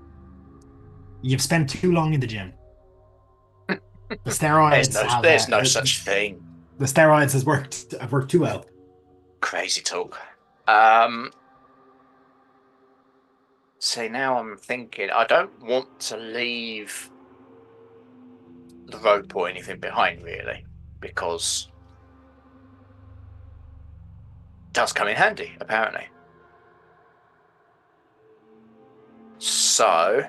You've spent too long in the gym. The steroids. There's no such thing. The steroids have worked too well. Crazy talk. See, now I'm thinking I don't want to leave the rope or anything behind, really, because it does come in handy, apparently. So,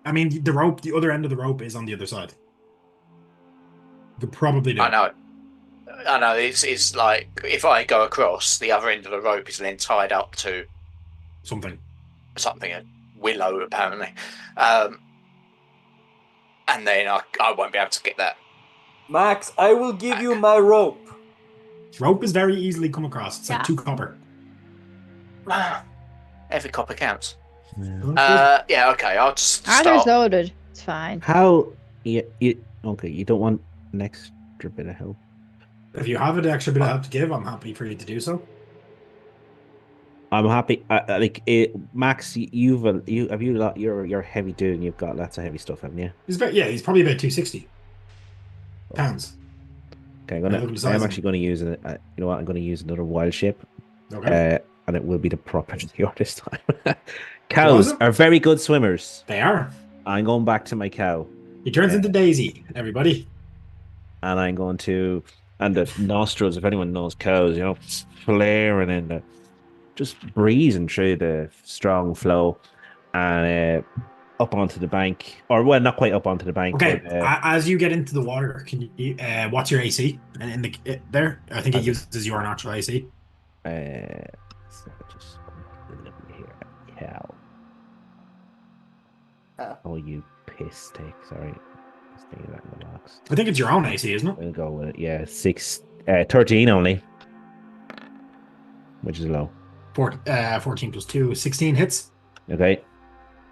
I mean, the other end of the rope is on the other side. You could probably do. I know. It's like if I go across, the other end of the rope is then tied up to something, a willow, apparently, and then I won't be able to get that. Max, I will give you my rope. Rope is very easily come across. It's like 2 copper. Every copper counts. Yeah. Yeah, okay. I'll just Arthur's start. loaded. It's fine. How? Okay, you don't want an extra bit of help. If you have an extra bit of help to give, I'm happy for you to do so. I'm happy. Max, you're heavy dude. And you've got lots of heavy stuff, haven't you? He's probably about 260 pounds. Okay, I'm actually going to use it. You know what? I'm going to use another wild shape. Okay. And it will be the proper this time. Cows are very good swimmers. They are. I'm going back to my cow. He turns into Daisy, everybody. And I'm going to, and the nostrils, if anyone knows cows, you know, flaring in just breezing through the strong flow and up onto the bank, or well, not quite up onto the bank. Okay, but, as you get into the water, can you? What's your AC? In the there, I think it uses your natural AC. So just look here. Cow. Oh, you piss take. Sorry. Just thinking that in the box. I think it's your own AC, isn't it? We'll go with it. Yeah, 13 only, which is low. 14 plus 2, 16 hits. Okay.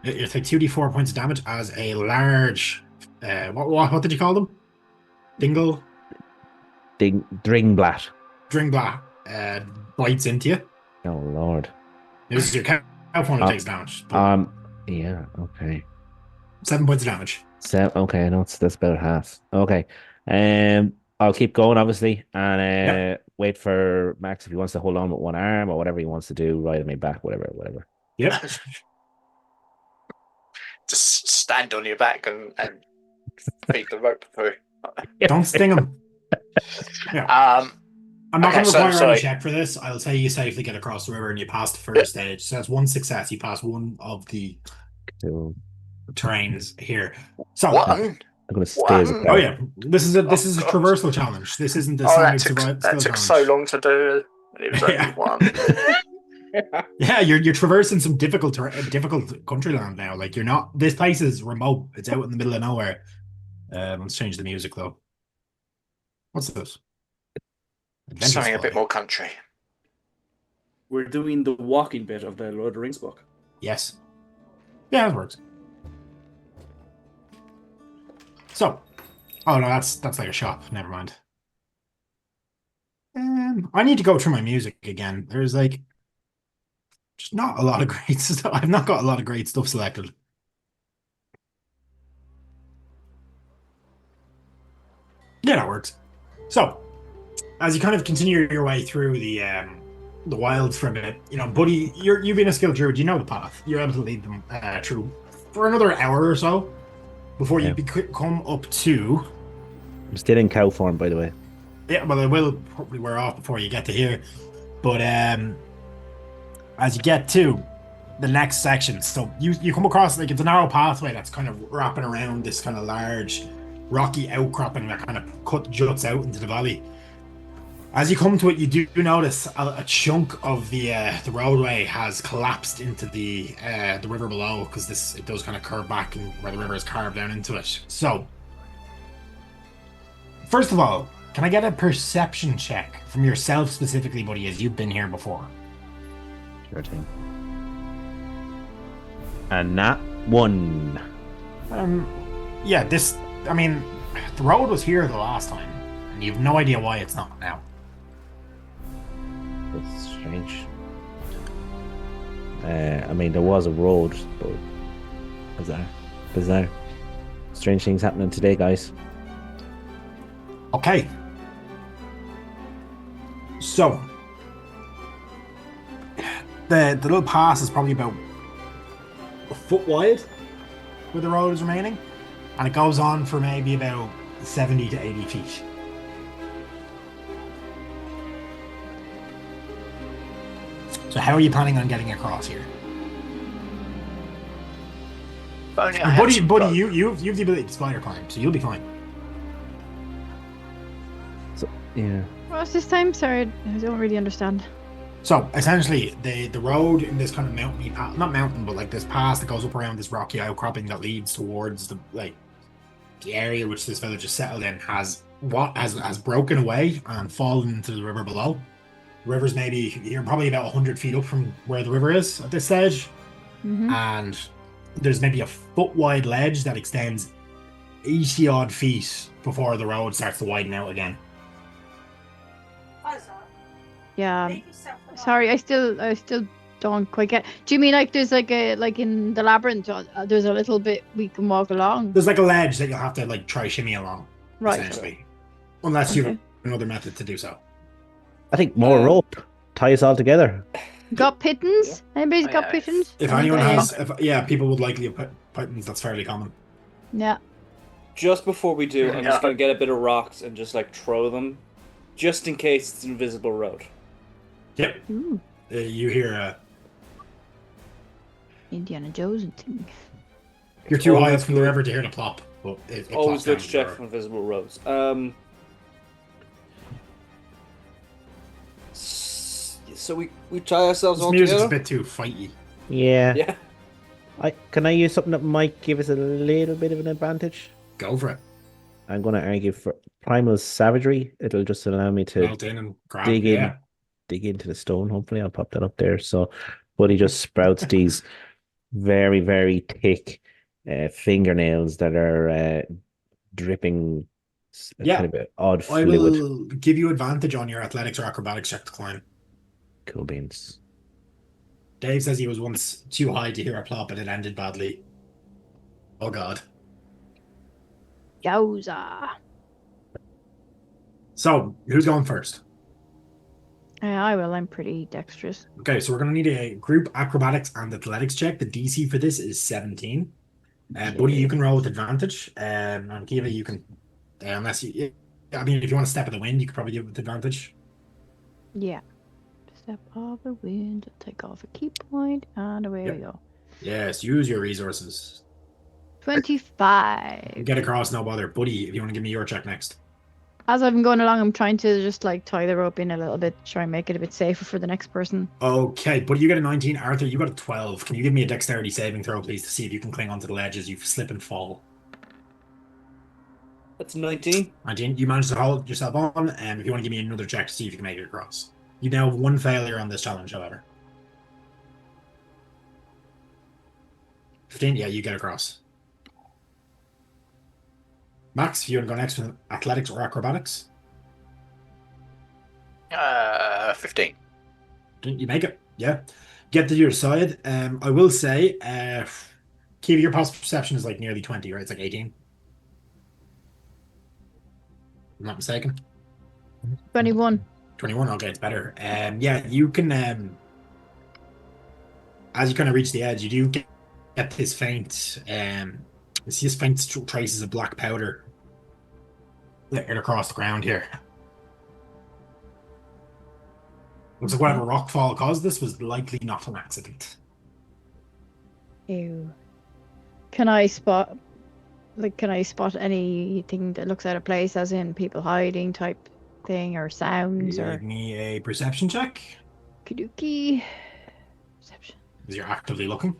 You take 2d4 points of damage as a large. What did you call them? Dingle? Dringblat. Dringblat bites into you. Oh Lord. This is your cow form that takes damage. But Yeah. Okay. 7 points of damage. Okay. I know that's about half. Okay. I'll keep going, obviously, and wait for Max if he wants to hold on with one arm or whatever he wants to do. Ride me back, whatever. Yep. Just stand on your back and feed the rope through. Don't sting him. Yeah. I'm not Okay, going to require sorry. any check for this. I'll say you safely get across the river and you pass the first stage. So that's one success. You pass one of the So terrains here. So One. I'm going to stay as a One. oh guard. yeah, this is a God. traversal challenge. This isn't the Oh, standard that skill took challenge. so long to do. It was only Yeah. one. Yeah, you're traversing some difficult country land now. Like you're not. This place is remote. It's out in the middle of nowhere. Let's change the music though. What's this? Adventure Something a Spy. bit more country. We're doing the walking bit of the Lord of the Rings book. Yes. Yeah, that works. So, oh no, that's like a shop. Never mind. I need to go through my music again. There's like just not a lot of great stuff. I've not got a lot of great stuff selected. Yeah, that works. So, as you kind of continue your way through the wilds for a bit, you know, buddy, you've been a skilled druid. You know the path. You're able to lead them through for another hour or so before you come up to. I'm still in cow form, by the way. Yeah, well, it will probably wear off before you get to here. But as you get to the next section, so you come across, like, it's a narrow pathway that's kind of wrapping around this kind of large rocky outcropping that kind of juts out into the valley. As you come to it, you do notice a chunk of the roadway has collapsed into the river below, because it does kind of curve back and where the river is carved down into it. So, first of all, can I get a perception check from yourself specifically, buddy, as you've been here before? Sure thing. And that one. Yeah, I mean, the road was here the last time, and you have no idea why it's not now. That's strange. I mean, there was a road, but bizarre. Strange things happening today, guys. Okay. So, the little pass is probably about a foot wide where the road is remaining, and it goes on for maybe about 70 to 80 feet. So how are you planning on getting across here? Buddy, you've the ability to spider climb, so you'll be fine. So yeah. What's this time? Sorry, I don't really understand. So essentially, the road in this kind of mountainy path, not mountain, but like this pass that goes up around this rocky outcropping that leads towards the area which this village is settled in has broken away and fallen into the river below. The river's maybe, you're probably about 100 feet up from where the river is at this stage, and there's maybe a foot wide ledge that extends 80 odd feet before the road starts to widen out again. Yeah. Sorry, I still don't quite get. Do you mean like there's like in the labyrinth? There's a little bit we can walk along. There's like a ledge that you'll have to like try shimmy along, Right. essentially, unless you have another method to do so. I think more rope. Tie us all together. Got pittons? Anybody's got pittons? If anyone has, people would likely have pittons. That's fairly common. Yeah. Just before we do, I'm just going to get a bit of rocks and just like throw them, just in case it's an invisible road. Yep. You hear Indiana Jones thing. You're too high up from the river to hear the plop, but it Always plops look down to check the for river. invisible roads. So we tie ourselves This all music's a together. bit too fighty. Yeah. Yeah. Can I use something that might give us a little bit of an advantage? Go for it. I'm going to argue for primal savagery. It'll just allow me to Melt in and grab. dig into the stone. Hopefully, I'll pop that up there. So, but he just sprouts these very, very thick fingernails that are dripping. Kind of an odd I fluid. will give you advantage on your athletics or acrobatics check to climb. Cool beans. Dave says he was once too high to hear a plop and it ended badly. Oh god. Yowza. So, who's going first? I will. I'm pretty dexterous. Okay, so we're going to need a group acrobatics and athletics check. The DC for this is 17. Buddy, you can roll with advantage. And Kiva, you can, unless you, I mean, if you want to step in the wind, you could probably do it with advantage. Yeah. Step of the wind, take off a key point, and away Yep. we go. Yes, use your resources. 25. Get across, no bother. Buddy, if you want to give me your check next. As I've been going along, I'm trying to just like tie the rope in a little bit, try and make it a bit safer for the next person. Okay, Buddy, you get a 19. Arthur, you got a 12. Can you give me a dexterity saving throw, please, to see if you can cling onto the ledge as you slip and fall? That's 19. 19, you managed to hold yourself on, and if you want to give me another check to see if you can make it across. You now have one failure on this challenge, however. 15, yeah, you get across. Max, if you want to go next with athletics or acrobatics, 15. you make it. Yeah, get to your side. I will say, Kiva, your passive perception is like nearly 20, right? It's like 18. I'm not mistaken. 21. 21. Okay, it's better. Yeah, you can. As you kind of reach the edge, you do get this faint. You see this faint traces of black powder littered across the ground here. Looks like whatever rockfall caused this was likely not an accident. Ew. Can I spot anything that looks out of place, as in people hiding type thing, or sounds, or Give me a perception check, kiduki? Perception. as you're actively looking.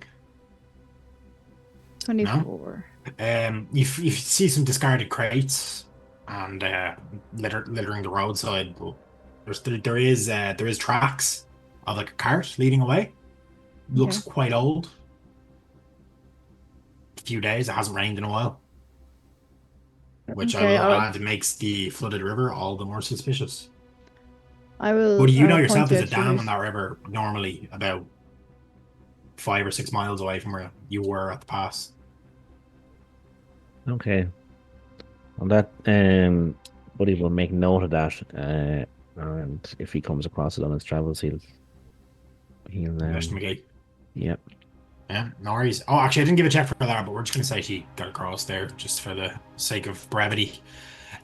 24. You see some discarded crates and littering the roadside. There is tracks of like a cart leading away. Looks quite old. A few days. It hasn't rained in a while. Which I will add makes the flooded river all the more suspicious. I will. But you know I'll yourself, point there's a out to dam you. on that river normally about 5 or 6 miles away from where you were at the pass. Okay. Well, that Buddy will make note of that, and if he comes across it on his travels, he'll McGee. Yep. Yeah, no worries. Oh, actually, I didn't give a check for that, but we're just going to say she got across there just for the sake of brevity.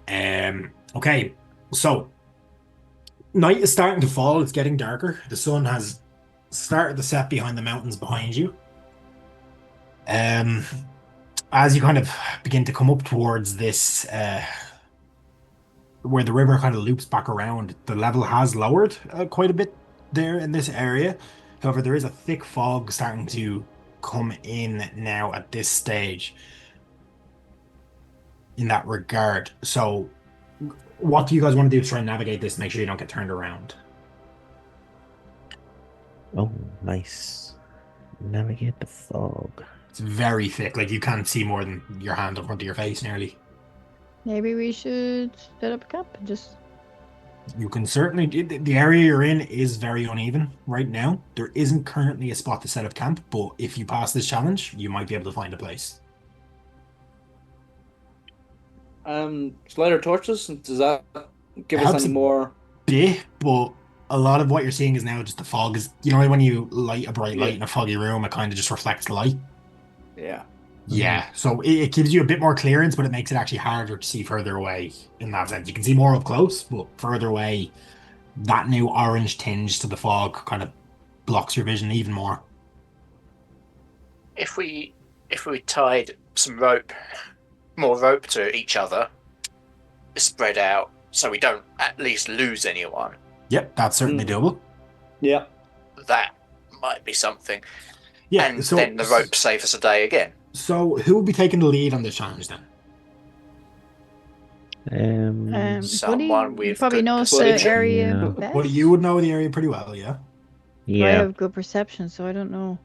Okay, so night is starting to fall. It's getting darker. The sun has started to set behind the mountains behind you. As you kind of begin to come up towards this, where the river kind of loops back around, the level has lowered quite a bit there in this area. However, there is a thick fog starting to come in now at this stage in that regard. So what do you guys want to do to try and navigate this, make sure you don't get turned around? Oh, nice. Navigate the fog. It's very thick, like you can't see more than your hand in front of your face nearly. Maybe we should set up a camp and just. You can certainly, the area you're in is very uneven right now. There isn't currently a spot to set up camp, but if you pass this challenge, you might be able to find a place. Lighter torches, does that give us Helps any a more? bit, but a lot of what you're seeing is now just the fog. Is, you know, when you light a bright light in a foggy room, it kind of just reflects light. Yeah. Yeah, so it gives you a bit more clearance, but it makes it actually harder to see further away in that sense. You can see more up close, but further away, that new orange tinge to the fog kind of blocks your vision even more. If we tied some more rope to each other, spread out, so we don't at least lose anyone. Yep, that's certainly doable. Yeah. That might be something. Yeah, and so then the rope save us a day again. So who will be taking the lead on this challenge then? Someone Buddy with probably good knows the perception. area Yeah. best. Well, you would know the area pretty well, yeah? I Yeah, have good perception, so I don't know.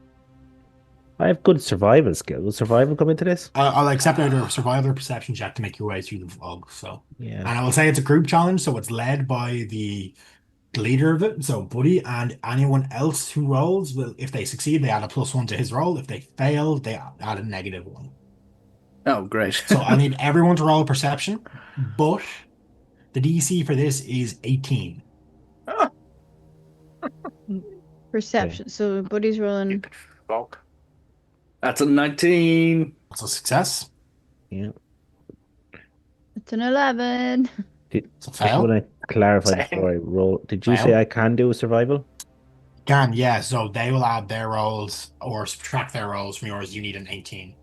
I have good survival skill. Will survival come into this? I'll accept a survival perception check to make your way through the fog. So, Yeah. and I will say it's a group challenge, so it's led by the leader of it, so Buddy, and anyone else who rolls will, if they succeed, they add a +1 to his roll. If they fail, they add a -1. Oh, great. So I need everyone to roll a perception, but the DC for this is 18. Perception. So Buddy's rolling. Stupid fog. That's a 19. That's a success. Yeah. It's an 11. Did, It's a just fail. want to clarify Same. before I roll. Did you say Fail. I can do a survival? Can, yeah. So they will add their rolls or subtract their rolls from yours. You need an 18.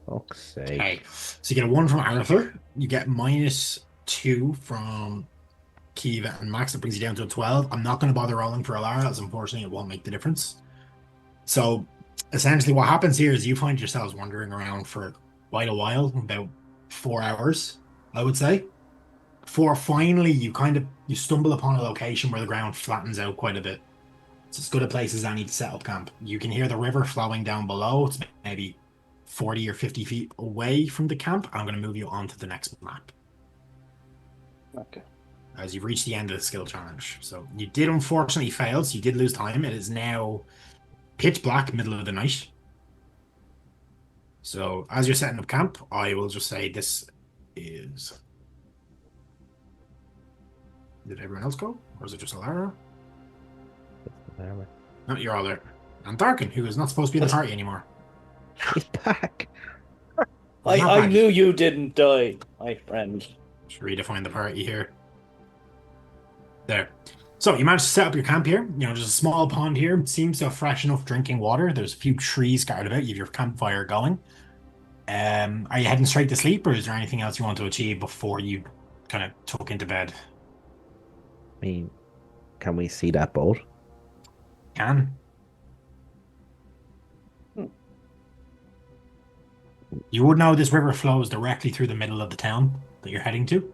Fuck's sake. Okay. So you get a 1 from Arthur. You get -2 from Kiva and Max. That brings you down to a 12. I'm not going to bother rolling for Alara, as unfortunately it won't make the difference. So essentially what happens here is you find yourselves wandering around for quite a while, about 4 hours, I would say. For finally you stumble upon a location where the ground flattens out quite a bit. It's as good a place as any to set up camp. You can hear the river flowing down below. It's maybe 40 or 50 feet away from the camp. I'm going to move you on to the next map Okay. as you've reached the end of the skill challenge. So you did unfortunately fail, so you did lose time. It is now pitch black, middle of the night. So as you're setting up camp, I will just say this is... Did everyone else go? Or is it just Alara? No, you're all there. And Darkin, who is not supposed to be in the party anymore. He's back. He's not I back. knew you didn't die, my friend. Just redefine the party here. There. So you managed to set up your camp here. You know, there's a small pond here. It seems to have fresh enough drinking water. There's a few trees scattered about. You have your campfire going. Are you heading straight to sleep, or is there anything else you want to achieve before you kind of tuck into bed? I mean, can we see that boat? Can. You would know this river flows directly through the middle of the town that you're heading to.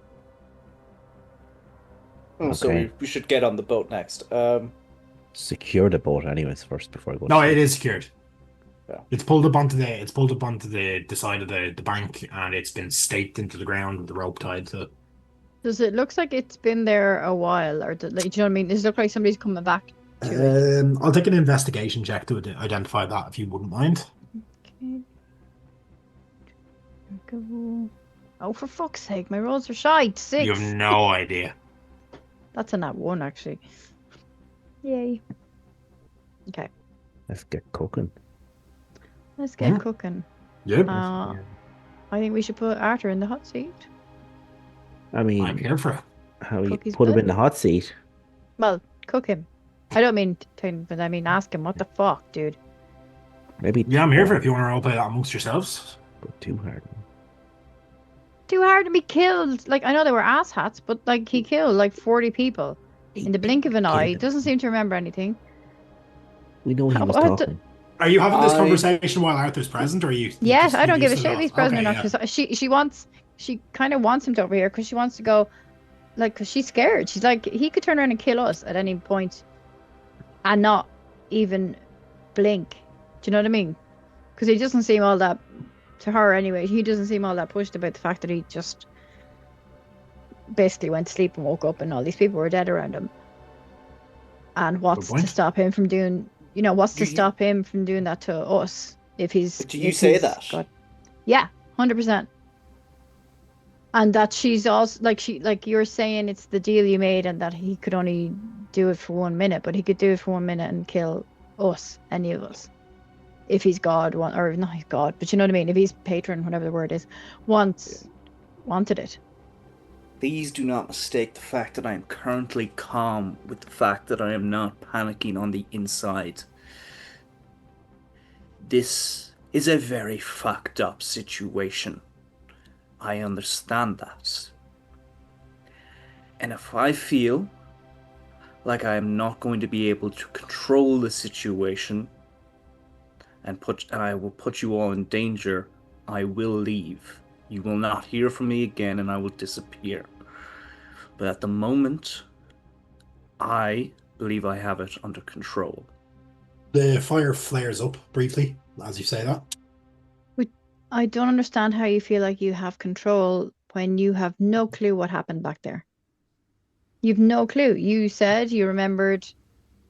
So Okay. we should get on the boat next. Secure the boat anyways first before I go. No, to it sleep. is secured. Yeah. It's pulled up onto the side of the bank, and it's been staked into the ground with the rope tied to it. Does it look like it's been there a while, or do you know what I mean? Does it look like somebody's coming back to it? I'll take an investigation check to identify that, if you wouldn't mind. Okay. Go. Oh, for fuck's sake, my rolls are shite. 6. You have no idea. That's a nat 1, actually. Yay. Okay, Let's get cooking. let's get Mhm. cooking. Yep. I think we should put Arthur in the hot seat. I mean, I'm here for it. how you Cook his put him blood. in the hot seat? Well, cook him. I don't mean but I mean ask him. What the fuck, dude? Maybe. Yeah, I'm here for it if you want to roleplay that amongst yourselves. But too hard. Too hard to be killed. Like, I know they were asshats, but like he killed like 40 people in the blink of an eye. He doesn't seem to remember anything. We know he was What the- talking. Are you having this I- conversation while Arthur's present, or are you? Yes, just- I don't you give a just shit if not- he's present okay, or not, because she kind of wants him to over here because she wants to go, like, because she's scared. She's like, he could turn around and kill us at any point and not even blink. Do you know what I mean? Because he doesn't seem all that, to her anyway, he doesn't seem all that pushed about the fact that he just basically went to sleep and woke up and all these people were dead around him. And what's to point. stop him from doing, what's to Do you- stop him from doing that to us if he's. Do you if say he's that? got- Yeah, 100%. And that she's also like you're saying it's the deal you made, and that he could only do it for 1 minute, but he could do it for 1 minute and kill us, any of us, if he's God, or not he's God, but you know what I mean. If he's patron, whatever the word is, wanted it. Please do not mistake the fact that I am currently calm with the fact that I am not panicking on the inside. This is a very fucked up situation. I understand that. And if I feel like I am not going to be able to control the situation and I will put you all in danger, I will leave. You will not hear from me again and I will disappear. But at the moment, I believe I have it under control. The fire flares up briefly as you say that. I don't understand how you feel like you have control when you have no clue what happened back there. You've no clue. You said you remembered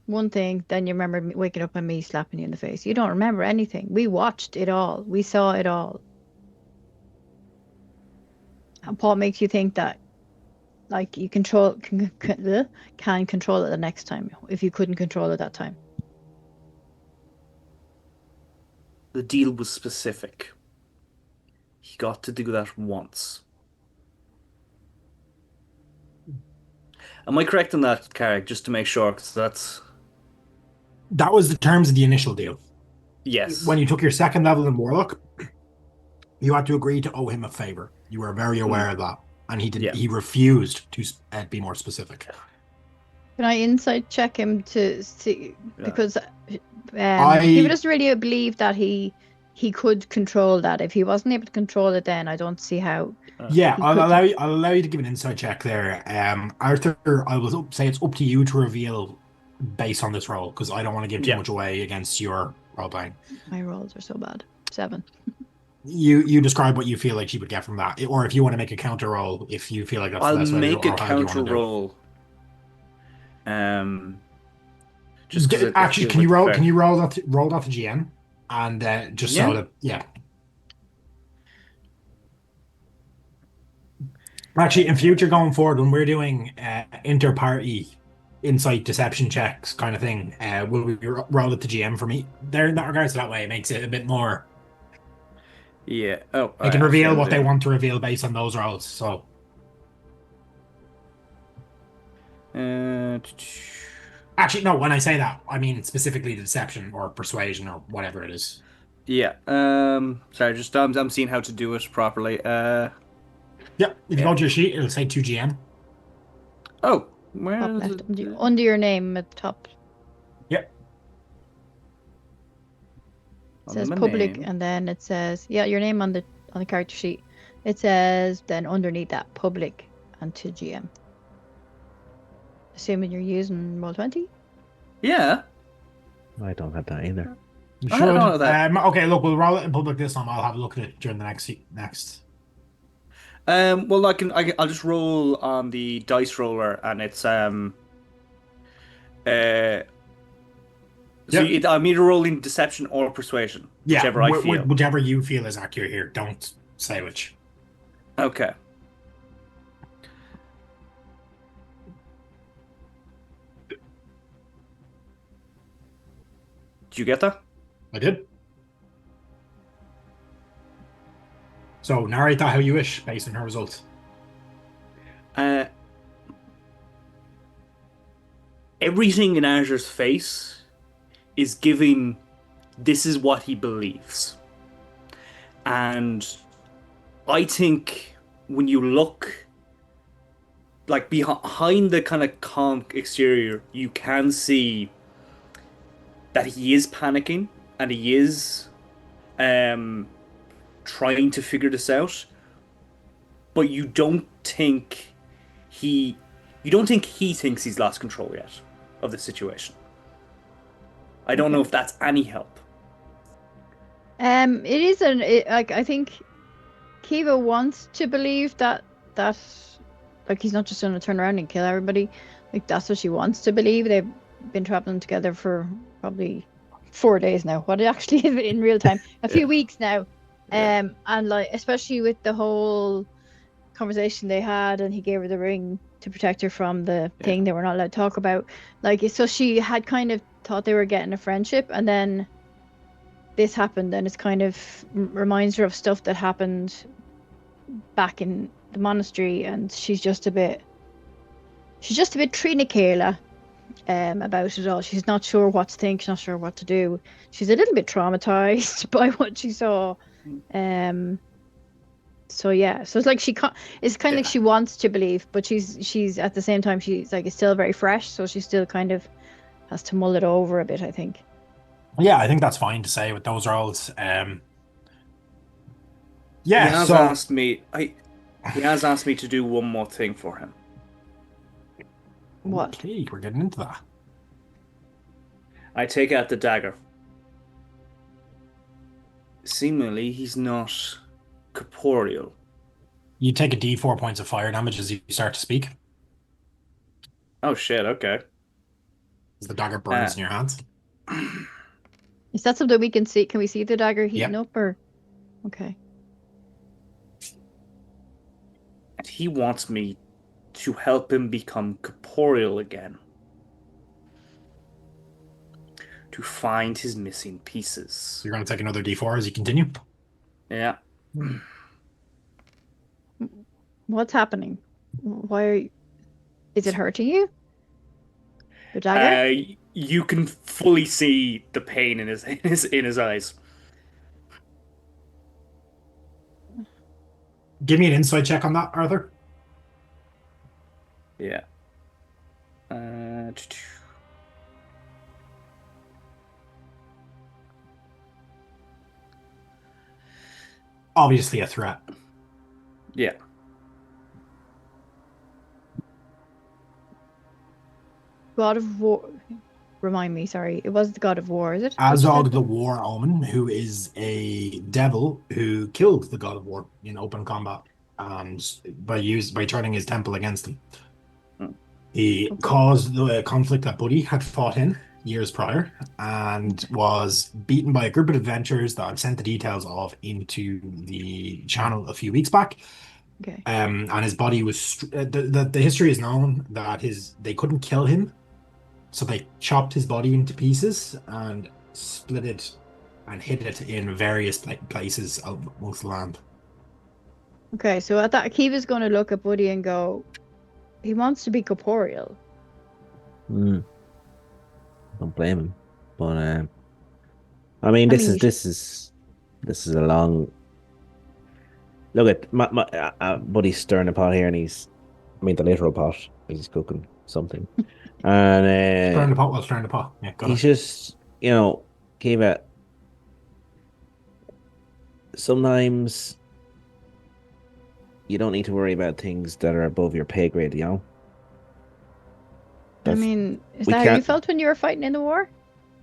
one thing, then you remembered waking up and me slapping you in the face. You don't remember anything. We watched it all. We saw it all. And what makes you think that, like, you can control it the next time if you couldn't control it that time? The deal was specific. He got to do that once. Am I correct in that, Carrick? Just to make sure, because That was the terms of the initial deal. yes. When you took your second level in Warlock, you had to agree to owe him a favor. You were very aware of that, and he did. Yeah. He refused to be more specific. Can I insight check him to see Yeah. because he I- doesn't really believe that he could control that. If he wasn't able to control it, then I don't see how. Yeah, He I'll could- allow you to give an inside check there. Arthur, I will say it's up to you to reveal based on this roll because I don't want to give too Yeah. much away against your role playing. My rolls are so bad. 7. You describe what you feel like she would get from that, or if you want to make a counter roll, if you feel like that's the I'll best way to do make it, a or how do you want counter to do it. roll. Just 'cause it Actually, feels can you like roll? fair. Can you roll that to GM, and just so Yeah. that yeah. Actually, in future going forward, when we're doing inter-party insight deception checks kind of thing, will we roll it to GM for me? There, in that regards, that way it makes it a bit more. Yeah. Oh, They can actually, reveal I'm what they doing- want to reveal based on those rolls. So Uh, actually, no. When I say that, I mean specifically the deception or persuasion or whatever it is. yeah. Sorry, just I'm seeing how to do it properly. Yep. If you Yeah. go to your sheet, it'll say 2 GM. Oh, where Top is left, it? under your name at the top. Yep. It On says my public, name. and then it says your name on the character sheet. It says then underneath that public and to GM. Assuming you're using Roll20. Yeah. I don't have that either. You I should. don't know that. Okay, look, we'll roll it in public this time. I'll have a look at it during the next. Well, I'll just roll on the dice roller, and it's So Yep. I'm either rolling deception or persuasion, Yeah, whichever I feel. whichever you feel is accurate here. Don't say which. Okay. Did you get that? I did. So narrate that how you wish, based on her results. Everything in Azur's face is giving this is what he believes. And I think when you look like behind the kind of calm exterior, you can see that he is panicking and he is trying to figure this out. But you don't think he thinks he's lost control yet of the situation. I don't know if that's any help. It is like I think Kiva wants to believe that like he's not just going to turn around and kill everybody. Like that's what she wants to believe. They've been traveling together for probably 4 days now. What it actually is in real time, a few weeks now. And like especially with the whole conversation they had, and he gave her the ring to protect her from the thing they were not allowed to talk about. Like so, she had kind of thought they were getting a friendship, and then this happened, and it's kind of reminds her of stuff that happened back in the monastery, and she's just a bit Trina Kayla about it all. She's not sure what to think, she's not sure what to do. She's a little bit traumatized by what she saw. So yeah, so it's like it's kind of like she wants to believe, but she's at the same time she's like it's still very fresh, so she still kind of has to mull it over a bit, I think. Yeah, I think that's fine to say with those roles. He Yeah, has so asked me. He has asked me to do one more thing for him. What? Okay, we're getting into that. I take out the dagger. Seemingly, he's not corporeal. You take a D4 points of fire damage as you start to speak, Oh shit! Okay. as the dagger burns in your hands. Is that something we can see? Can we see the dagger heating Yep. up, or okay? And he wants me to help him become corporeal again. To find his missing pieces. So you're going to take another D4 as you continue. Yeah. What's happening? Why are you... Is it hurting you? The dagger? You can fully see the pain in his eyes. Give me an insight check on that, Arthur. Yeah. Obviously a threat. Yeah. God of War. Remind me, sorry. It was the God of War, is it? Azog the War Omen, who is a devil who killed the God of War in open combat, and by turning his temple against him. He caused the conflict that Buddy had fought in years prior, and was beaten by a group of adventurers that I've sent the details of into the channel a few weeks back. Okay. And his body was the history is known that they couldn't kill him, so they chopped his body into pieces and split it and hid it in various places amongst the land. Okay, so at that, Kiva's going to look at Buddy and go, he wants to be corporeal. Don't blame him, but I mean, this is a long. Look at my Buddy's stirring a pot here, and the literal pot is he's cooking something, and Stirring the pot while stirring the pot. Yeah, got he's it. just Kiva. Sometimes you don't need to worry about things that are above your pay grade, I mean, is that how you felt when you were fighting in the war?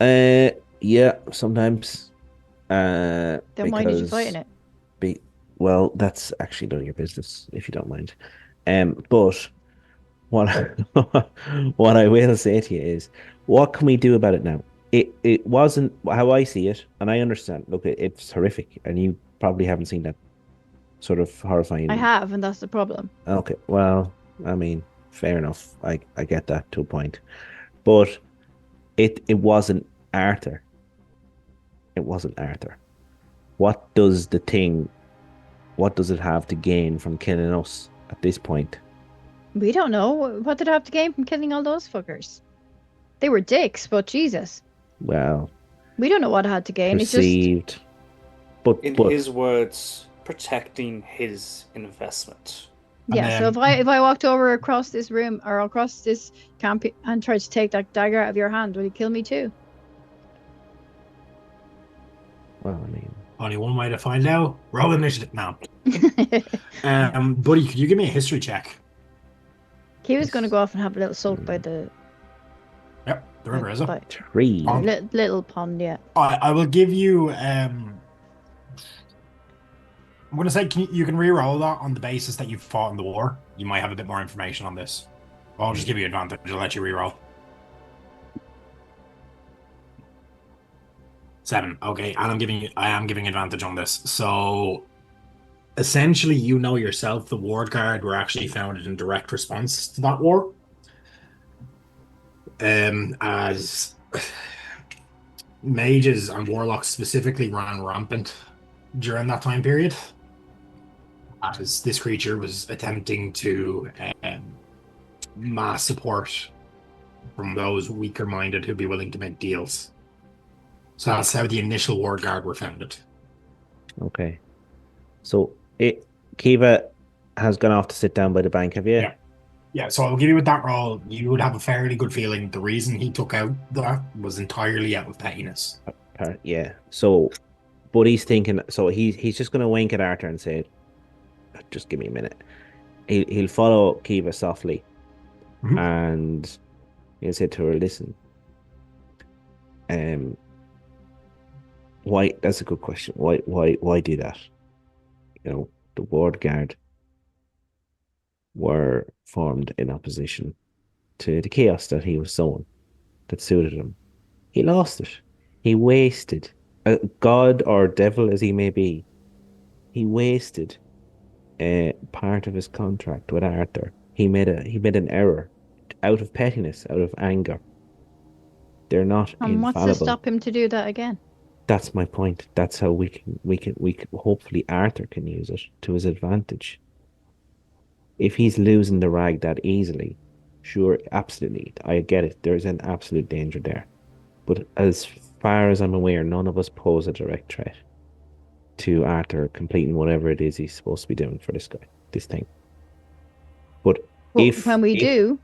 Yeah, sometimes. Then why did you fight in it? Well, that's actually none of your business, if you don't mind. But what what I will say to you is, what can we do about it now? It wasn't how I see it, and I understand. Look, it's horrific, and you probably haven't seen that sort of horrifying. I have, and that's the problem. Okay, well, I mean, fair enough. I get that to a point, but it wasn't Arthur. It wasn't Arthur. What does it have to gain from killing us at this point? We don't know. What did it have to gain from killing all those fuckers? They were dicks, but Jesus. Well, we don't know what it had to gain. Perceived. It's just... But in his words, protecting his investment. Yeah, so if I walked over across this room or across this camp and tried to take that dagger out of your hand, would you kill me too? Well, I mean, only one way to find out. Roll initiative now. Buddy, could you give me a history check? Kiva's going to go off and have a little soak by the... Yep, the river is it? Tree. Little pond, yeah. I will give you... I'm going to say you can re-roll that on the basis that you've fought in the war. You might have a bit more information on this. I'll just give you advantage. I'll let you re-roll. 7. Okay, and I am giving advantage on this. So essentially, you know yourself, the Ward Guard were actually founded in direct response to that war. As mages and warlocks specifically ran rampant during that time period, as this creature was attempting to mass support from those weaker minded who'd be willing to make deals. So that's how the initial Ward Guard were founded. Okay. So Kiva has gone off to sit down by the bank, have you? Yeah. Yeah, so I'll give you with that roll, you would have a fairly good feeling the reason he took out that was entirely out of pettiness. Yeah. So, but he's thinking, so he's just going to wink at Arthur and say, just give me a minute. He'll follow Kiva softly, and he'll say to her, listen, why? That's a good question. Why do that? The Ward Guard were formed in opposition to the chaos that he was sowing, that suited him. He lost it. He wasted, god or devil as he may be, he wasted part of his contract with Arthur. He made an error out of pettiness, out of anger. They're not infallible. What's to stop him to do that again? That's my point. That's how we can hopefully Arthur can use it to his advantage. if he's losing the rag that easily, sure, absolutely, I get it. There's an absolute danger there. But as far as I'm aware, none of us pose a direct threat to Arthur completing whatever it is he's supposed to be doing for this thing. But Well, when we do,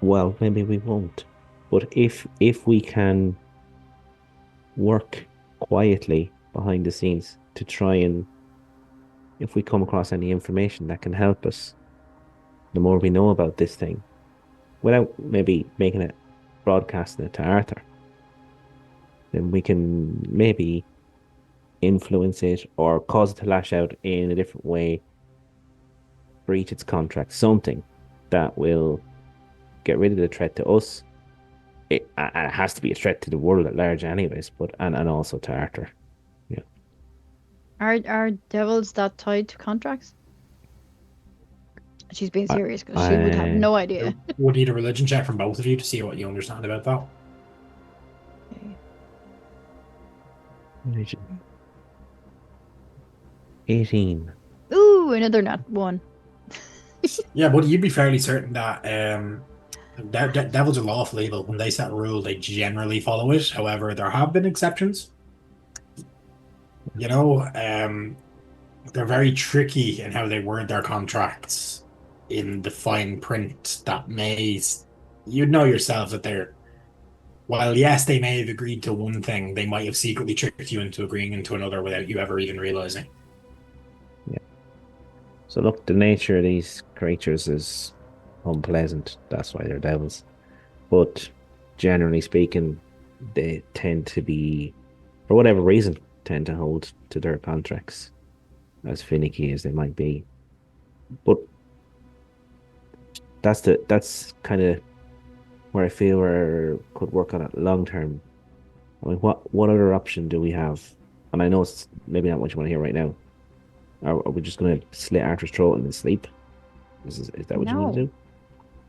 well, maybe we won't. But if we can work quietly behind the scenes to try and, if we come across any information that can help us, the more we know about this thing, without maybe making it, broadcasting it to Arthur, then we can maybe influence it or cause it to lash out in a different way, breach its contract, something that will get rid of the threat to us. It has to be a threat to the world at large, anyways, but and also to Arthur. Yeah. are devils that tied to contracts? She's being serious because she would have no idea. Would need a religion check from both of you to see what you understand about that. Religion. 18. Ooh, another nat one. Yeah, but you'd be fairly certain that devils are lawful evil. When they set a rule, they generally follow it. However, there have been exceptions. You know, they're very tricky in how they word their contracts in the fine print that may... You'd know yourself that they're... While, yes, they may have agreed to one thing, they might have secretly tricked you into agreeing into another without you ever even realizing. Yeah. So look, the nature of these creatures is unpleasant. That's why they're devils. But generally speaking, they tend to be, for whatever reason, tend to hold to their contracts, as finicky as they might be. But that's kind of where I feel we could work on it long term. I mean, what other option do we have? And I know it's maybe not what you want to hear right now. Are we just going to slit Arthur's throat and then sleep? Is that what you want to do?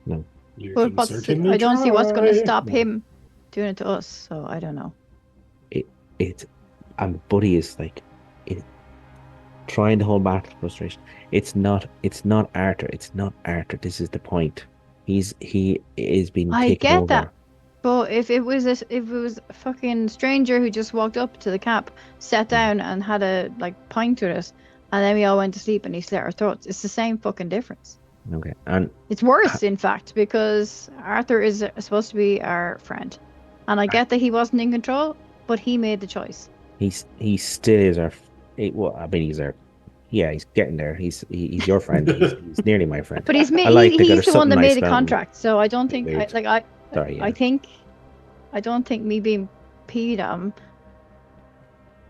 No. But I don't see what's going to stop him doing it to us. So I don't know. And Buddy is like, trying to hold back the frustration. It's not Arthur. It's not Arthur. This is the point. He is being taken over. I get that. But if it was a fucking stranger who just walked up to the camp, sat down and had a pint with us, and then we all went to sleep and he slit our throats, it's the same fucking difference. Okay. And it's worse, in fact, because Arthur is supposed to be our friend. And I get that he wasn't in control, but he made the choice. He still is our... Well, I mean, he's our... Yeah, he's getting there. He's your friend. He's nearly my friend. But he's the one that made the contract, so I don't think... I don't think me being peed at him...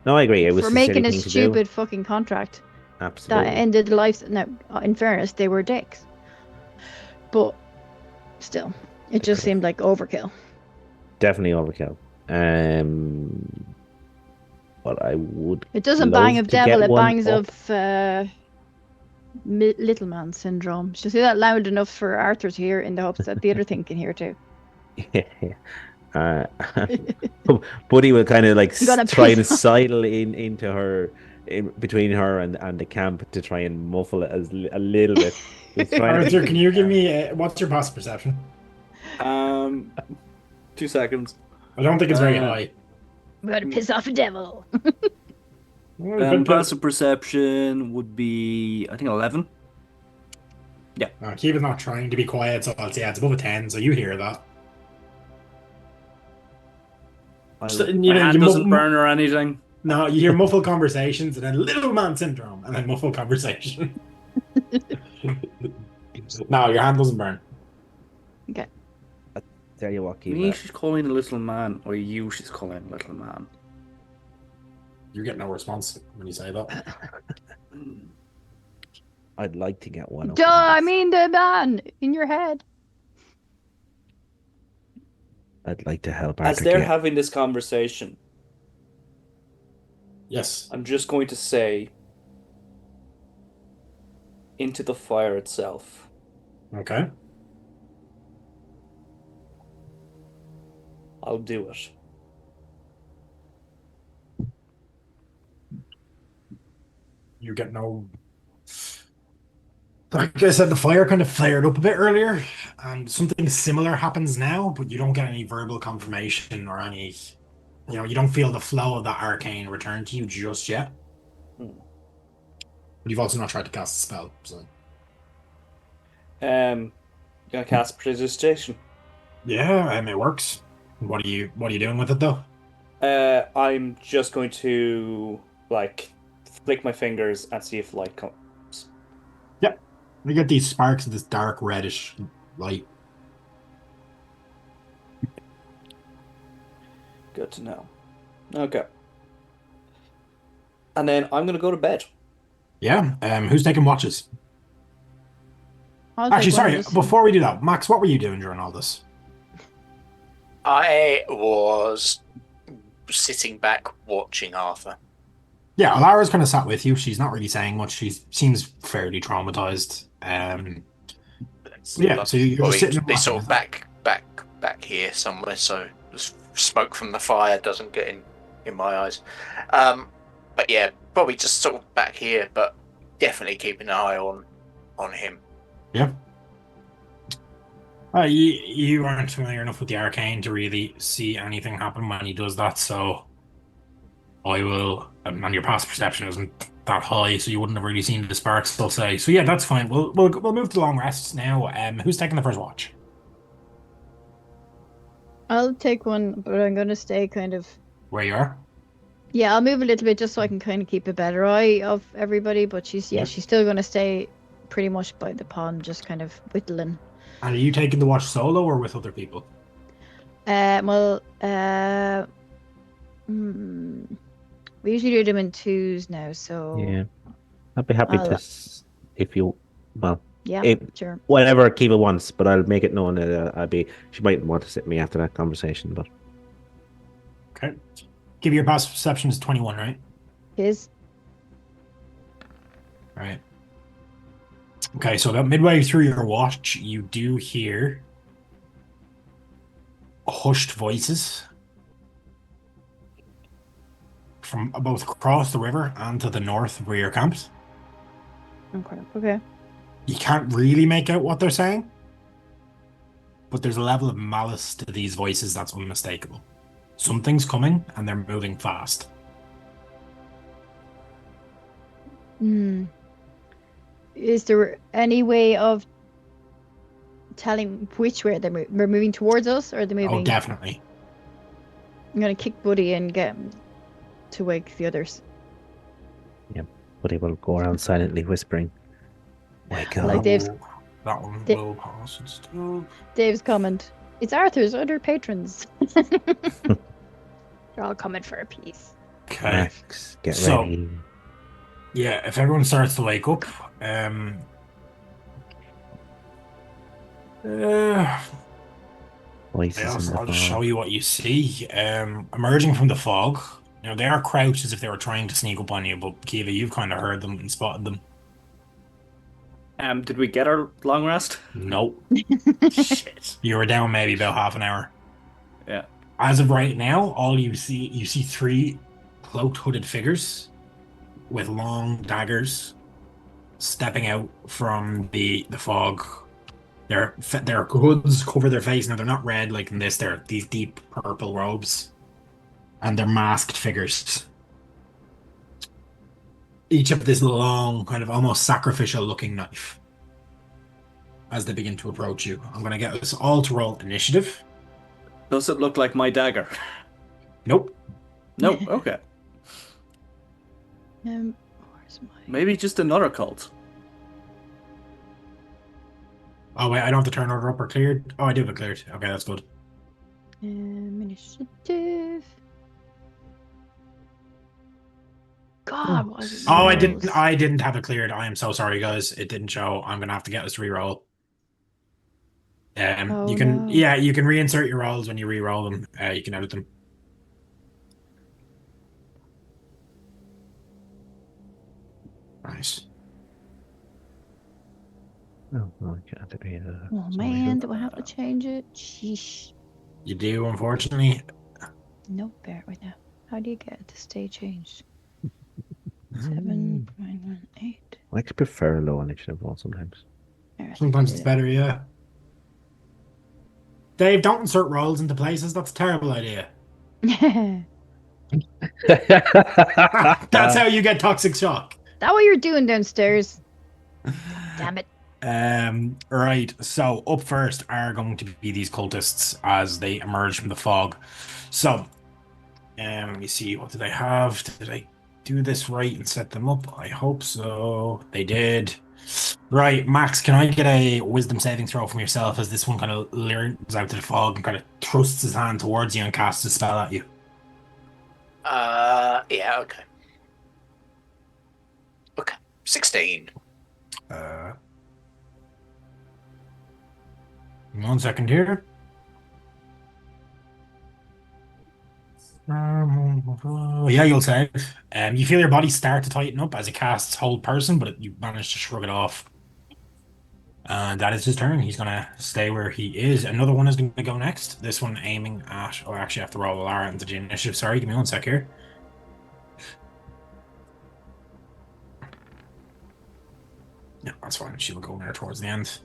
No, I agree. It was for making a stupid fucking contract. Absolutely. That ended the lives... Now, in fairness, they were dicks. But still, it just seemed like overkill. Definitely overkill. But I would... It doesn't bang of devil, it bangs of little man syndrome. She'll say that loud enough for Arthur to hear in the hopes that the other thing can hear too. Buddy will kind of try and sidle into her, between her and the camp to try and muffle it a little bit. Arthur, can you give me what's your passive perception? 2 seconds. I don't think it's very high. We're gonna piss off a devil. Passive perception would be, I think, 11. Yeah. Keevan's not trying to be quiet, so I'll say it's above a 10, so you hear that. My hand doesn't burn or anything. No, you hear muffled conversations, and then little man syndrome, and then muffled conversation. No, your hand doesn't burn. Okay. I'll tell you what, Kiva. Me, she's calling a little man, or you, she's calling a little man. You get no response when you say that. I'd like to get one. Duh, I mean the man in your head. I'd like to help Arthur. As they're having this conversation, yes, I'm just going to say, into the fire itself. Okay. I'll do it. You get no... Like I said, the fire kind of flared up a bit earlier, and something similar happens now, but you don't get any verbal confirmation or any, you don't feel the flow of that arcane return to you just yet. Hmm. But you've also not tried to cast a spell, so. Gonna cast prestidigitation. Yeah, it works. What are you doing with it though? I'm just going to like flick my fingers and see if light comes. Yep. You get these sparks of this dark reddish light. Good to know. Okay. And then I'm gonna go to bed. Yeah. Who's taking watches? I'll Actually, take one sorry, of us. before we do that, Max, what were you doing during all this? I was sitting back watching Arthur. Yeah, Alara's kind of sat with you. She's not really saying much. She seems fairly traumatized. Yeah, so you're just sitting and They watching. sort of back here somewhere, so the smoke from the fire doesn't get in my eyes. But yeah, probably just sort of back here, but definitely keeping an eye on him. Yeah. You aren't familiar enough with the arcane to really see anything happen when he does that, so I will. And your past perception isn't that high, so you wouldn't have really seen the sparks. I'll say. So yeah, that's fine. We'll move to the long rests now. Who's taking the first watch? I'll take one, but I'm gonna stay kind of. Where you are? Yeah, I'll move a little bit just so I can kind of keep a better eye of everybody. But she's still gonna stay pretty much by the pond, just kind of whittling. And are you taking the watch solo or with other people? We usually do them in twos now, so Yeah, I'd be happy to if you. Well, yeah, sure. whatever Kiva wants, but I'll make it known that she might want to sit with me after that conversation. But okay, give your past perception is 21, right? His. Right. Okay, so about midway through your watch, you do hear hushed voices from both across the river and to the north of where you're camped. Okay. You can't really make out what they're saying, but there's a level of malice to these voices that's unmistakable. Something's coming, and they're moving fast. Is there any way of telling which way they're moving towards us, or they're moving? Oh, definitely. I'm gonna kick Buddy and get him to wake the others. yeah, Buddy will go around silently whispering, "Wake up!" Like Dave's. That one will pass. It's still... Dave's comment. It's Arthur's other patrons. They're all coming for a piece. Okay. Max, get So- ready. Yeah, if everyone starts to wake up, Voices in the I'll just show fog. you what you see. Emerging from the fog, they are crouched as if they were trying to sneak up on you, but Kiva, you've kind of heard them and spotted them. Did we get our long rest? Nope. Shit. You were down maybe about half an hour. Yeah. As of right now, all you see three cloaked hooded figures with long daggers stepping out from the fog. Their hoods cover their face. Now they're not red like in this. They're these deep purple robes, and they're masked figures. Each of this long, kind of almost sacrificial-looking knife. As they begin to approach you, I'm going to get us all to roll initiative. Does it look like my dagger? Nope. No. Okay. Where's my... Maybe just another cult. Oh wait, I don't have to turn order up or cleared. Oh, I do have it cleared. Okay, that's good. Initiative. God, what was it? Oh, I didn't have it cleared. I am so sorry, guys. It didn't show. I'm gonna have to get us to re-roll. Oh, you can no. you can reinsert your rolls when you re-roll them. You can edit them. Nice. Oh, I can't be Oh man, do I have to change it? Sheesh. You do, unfortunately. No, bear with now. How do you get it to stay changed? 7.18. I could prefer a low initiative roll sometimes. Sometimes it's better, yeah. Dave, don't insert rolls into places. That's a terrible idea. That's how you get toxic shock. That what you're doing downstairs? Damn it. Right, so up first are going to be these cultists as they emerge from the fog. So, let me see, what did I have? Did I do this right and set them up? I hope so. They did. Right, Max, can I get a wisdom saving throw from yourself as this one kind of leans out to the fog and kind of thrusts his hand towards you and casts a spell at you? Yeah, okay. Okay, 16. 1 second here. Yeah, you'll save. You feel your body start to tighten up as it casts hold person, but you manage to shrug it off. And that is his turn. He's gonna stay where he is. Another one is gonna go next. This one aiming at. Oh, actually, I have to roll Lara into the initiative. Sorry, give me 1 sec here. Yeah, that's fine. She'll go there towards the end.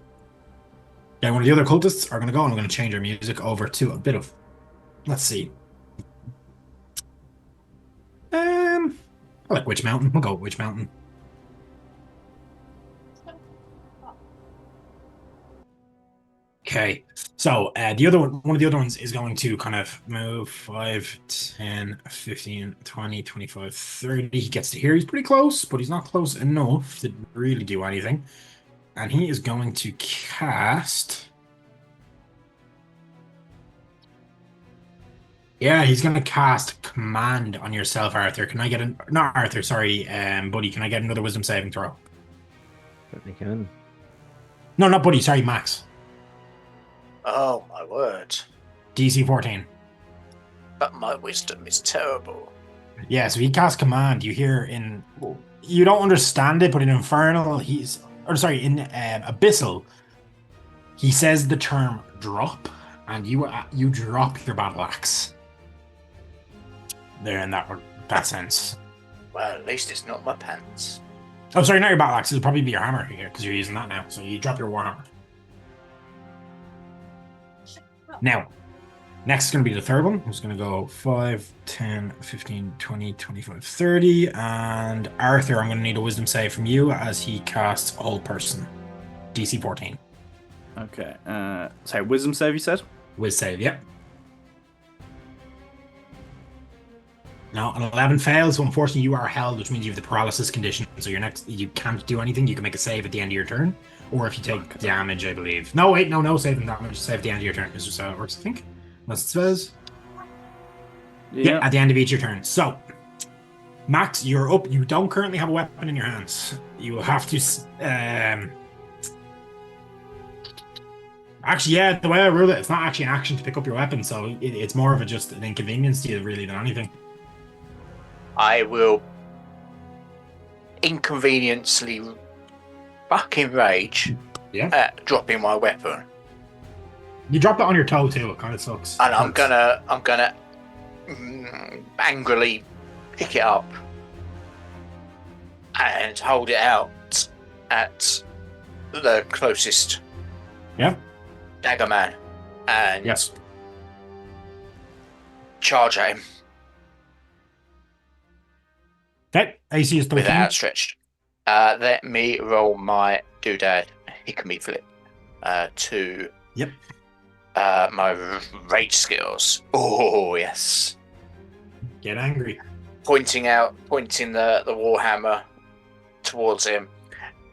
Yeah, one of the other cultists are going to go, and I'm going to change our music over to a bit of. Let's see. I like Witch Mountain. We'll go with Witch Mountain. Okay, so the other one of the other ones is going to kind of move 5, 10, 15, 20, 25, 30. He gets to here. He's pretty close, but he's not close enough to really do anything. And he is going to cast. Yeah, he's going to cast Command on yourself, Arthur. Can I get an. Not Arthur, sorry, Buddy. Can I get another wisdom saving throw? Certainly can. No, not Buddy. Sorry, Max. Oh, my word. DC 14. But my wisdom is terrible. Yeah, so he casts Command. You hear in. You don't understand it, but in Infernal, he's. Or sorry, in Abyssal, he says the term drop, and you drop your battle axe. There in that sense. Well, at least it's not my pants. Oh, sorry, not your battle axe. It'll probably be your hammer here because you're using that now. So you drop your warhammer. Now, next is going to be the third one. Who's going to go 5, 10, 15, 20, 25, 30. And Arthur, I'm going to need a wisdom save from you as he casts Hold Person. DC 14. Okay. Sorry, wisdom save, you said? Wiz save, yep. Now, an 11 fails, so unfortunately you are held, which means you have the paralysis condition. So you can't do anything. You can make a save at the end of your turn. Or if you take damage, I believe. No, wait, no saving damage. Save at the end of your turn. Is just how it works, I think. Unless it says. Yeah, at the end of each your turn. So, Max, you're up. You don't currently have a weapon in your hands. You will have to. Actually, yeah, the way I rule it, it's not actually an action to pick up your weapon, so it's more of just an inconvenience to you, really, than anything. I will inconveniently fucking rage at dropping my weapon. You dropped it on your toe too. It kind of sucks. And I'm gonna angrily pick it up and hold it out at the closest dagger man and charge at him. Okay, AC is 13. With it outstretched. Let me roll my doodad hickory flip to my rage skills. Oh, yes. Get angry. Pointing the warhammer towards him,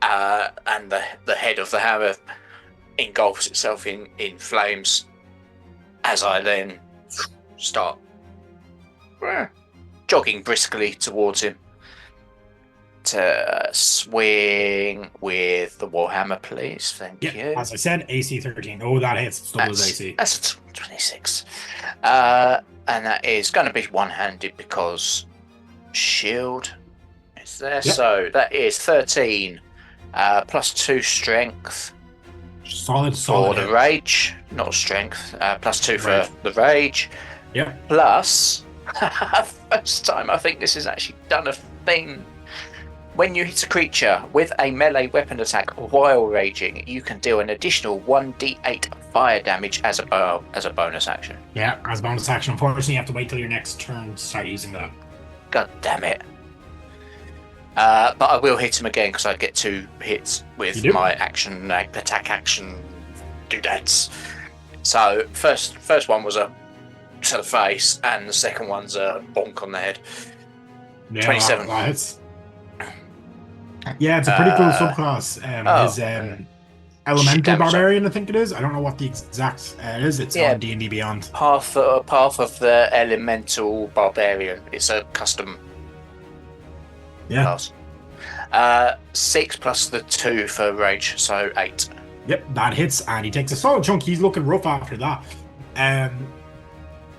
and the head of the hammer engulfs itself in flames as I then start jogging briskly towards him to swing with the warhammer, please. Thank you. As I said, AC 13. Oh, that hits. Double his AC. That's 26. And that is going to be one-handed because shield is there. So that is 13 plus 2 strength. Solid. For the rage, not strength. Plus 2 for the rage. Yep. Plus, first time I think this has actually done a thing. When you hit a creature with a melee weapon attack while raging, you can deal an additional 1d8 fire damage as a bonus action. Yeah, as a bonus action. Unfortunately, you have to wait till your next turn to start using that. God damn it. But I will hit him again because I get 2 hits with my action, attack action doodads. So first one was a to the face, and the second one's a bonk on the head. Yeah, 27. Yeah, it's a pretty cool subclass. His elemental barbarian, I think it is. I don't know what the exact is. It's on D&D Beyond. Path of the elemental barbarian. It's a custom class. 6 plus the 2 for rage, so 8. Yep, that hits, and he takes a solid chunk. He's looking rough after that.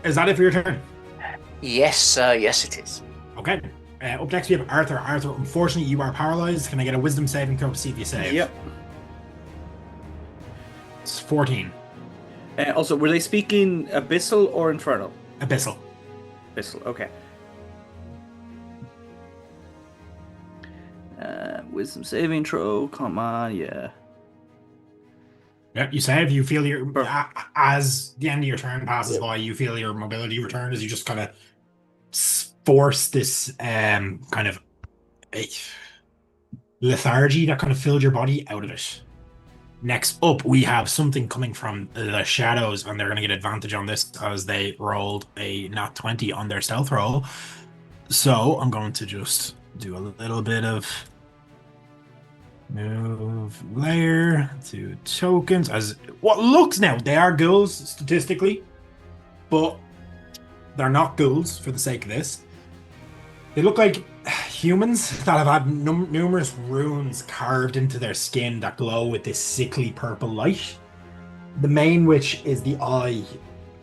Is that it for your turn? Yes, yes it is. Okay. Up next we have Arthur. Arthur, unfortunately you are paralyzed. Can I get a wisdom saving throw to see if you save? Yep. It's 14. Also, were they speaking Abyssal or Infernal? Abyssal. Abyssal, okay. Wisdom saving throw, come on, yeah. Yep, you save. You feel your as the end of your turn passes by, you feel your mobility return as you just kind of force this kind of lethargy that kind of filled your body out of it. Next up, we have something coming from the shadows, and they're going to get advantage on this as they rolled a nat 20 on their stealth roll. So I'm going to just do a little bit of move layer to tokens as what looks now. They are ghouls statistically, but they're not ghouls for the sake of this. They look like humans that have had numerous runes carved into their skin that glow with this sickly purple light. The main which is the eye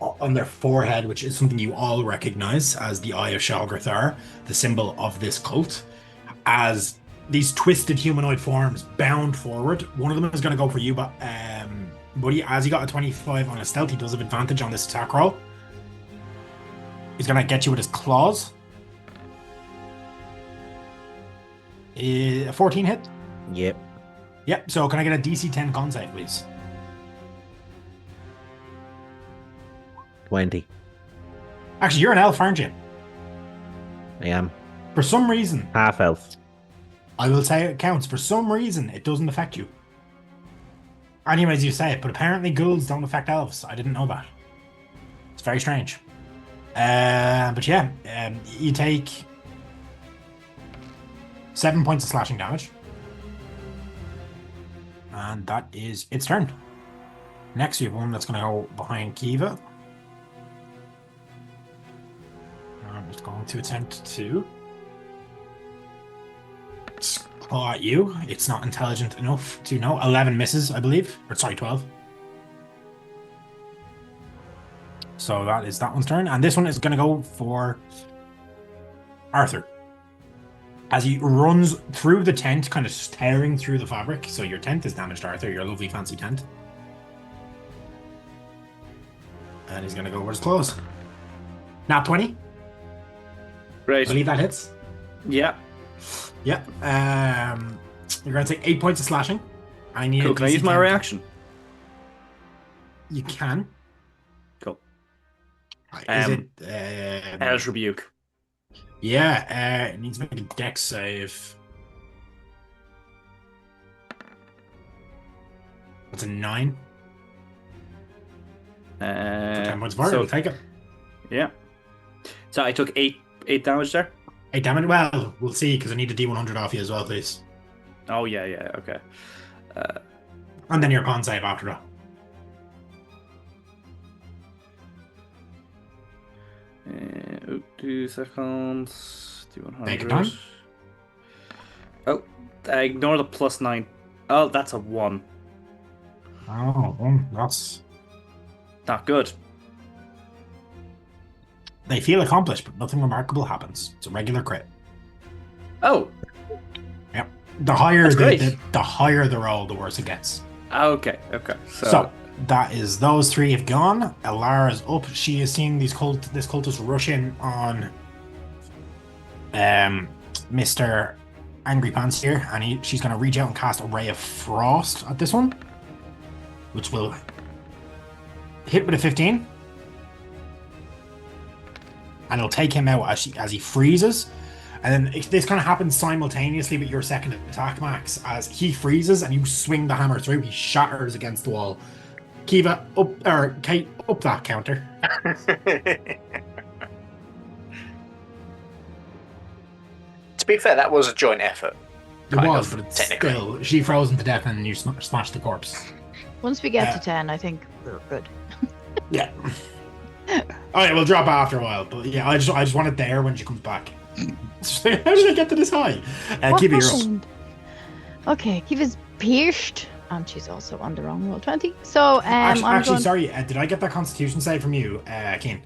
on their forehead, which is something you all recognize as the Eye of Shalgrathar, the symbol of this cult. As these twisted humanoid forms bound forward, one of them is going to go for you, but buddy, as he got a 25 on a stealth, he does have advantage on this attack roll. He's going to get you with his claws. A 14 hit? Yep. Yep, so can I get a DC 10 con save, please? 20. Actually, you're an elf, aren't you? I am. For some reason, Half elf. I will say it counts. For some reason, it doesn't affect you. Anyways, you say it, but apparently ghouls don't affect elves. I didn't know that. It's very strange. But yeah, you take 7 points of slashing damage. And that is its turn. Next, we have one that's going to go behind Kiva. I'm just going to attempt to claw at you. It's not intelligent enough to know. 11 misses, I believe. Or sorry, 12. So that is that one's turn. And this one is going to go for Arthur. As he runs through the tent, kind of tearing through the fabric. So your tent is damaged, Arthur. Your lovely fancy tent. And he's going to go over his claws. Nat 20. Right. I believe that hits. Yeah. Yeah. You're going to take 8 points of slashing. I need. Cool. Can I use my reaction? You can. Cool. Is it? Eldritch Rebuke. Yeah. It needs to make a dex save. That's a 9. For 10 points more. We'll take it. Yeah. So I took 8 damage there. 8 damage. Well, we'll see because I need a D100 off you as well, please. Oh yeah, okay. And then your con save after that. 2 seconds. D100. Take your time. Oh, ignore the +9. Oh, that's a 1. Oh, that's not good. They feel accomplished, but nothing remarkable happens. It's a regular crit. Oh. Yep. The higher the higher the roll, the worse it gets. Okay. So that is those three have gone. Elara's up. She is seeing this cultist rush in on Mr. Angry Pants here, and she's going to reach out and cast a Ray of Frost at this one, which will hit with a 15. And it'll take him out as he freezes. And then this kind of happens simultaneously with your second attack, Max. As he freezes and you swing the hammer through, he shatters against the wall. Kiva, Kate, up that counter. To be fair, that was a joint effort. It was, but it's still, she frozen to death and you smashed the corpse. Once we get to 10, I think we're good. Yeah. Oh yeah, we'll drop after a while, but yeah, I just want it there when she comes back. How did I get to this high? Kiva, you're up. Okay, Kiva's pierced, and she's also on the wrong roll 20. So, actually, sorry, did I get that Constitution save from you, Keen?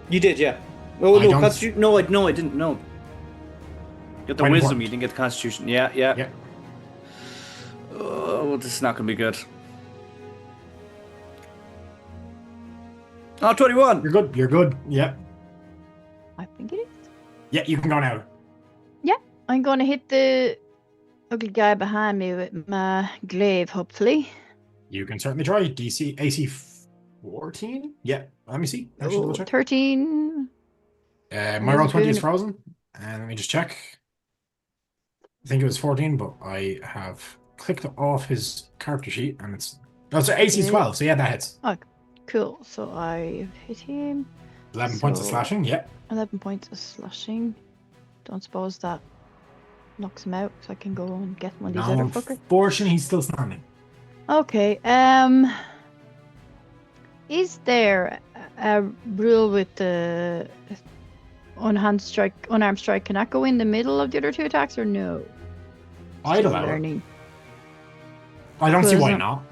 You did, yeah. Oh no, Constitution. No, I didn't. No. Get the wisdom. You didn't get the Constitution. Yeah. Oh, this is not gonna be good. Oh, 21. You're good. Yeah. I think it is. Yeah, you can go now. Yeah, I'm going to hit the ugly guy behind me with my glaive, hopefully. You can certainly try. AC 14? Yeah, let me see. 13. My roll 20 is frozen. And let me just check. I think it was 14, but I have clicked off his character sheet and it's... Oh, so AC is 12, so yeah, that hits. Oh, cool. So I hit him. 11 points of slashing, yeah. 11 points of slashing. Don't suppose that knocks him out, so I can go and get one of these other fuckers. Unfortunately, he's still standing. Okay. Is there a rule with the unarmed strike? Can that go in the middle of the other two attacks, or no? I'd allow it. I don't see why not.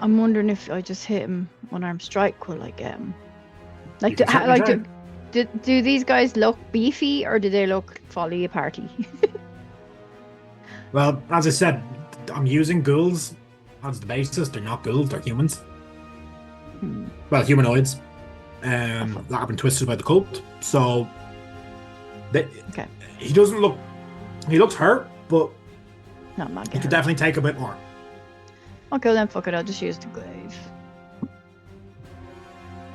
I'm wondering if I just hit him unarmed strike, will I get him? Do these guys look beefy or do they look folly a party? Well, as I said, I'm using ghouls as the basis. They're not ghouls, they're humans. Well, humanoids. That have been twisted by the cult. So, okay. He doesn't look... He looks hurt, but not mad. He could definitely take a bit more. Okay, then fuck it, I'll just use the glaive.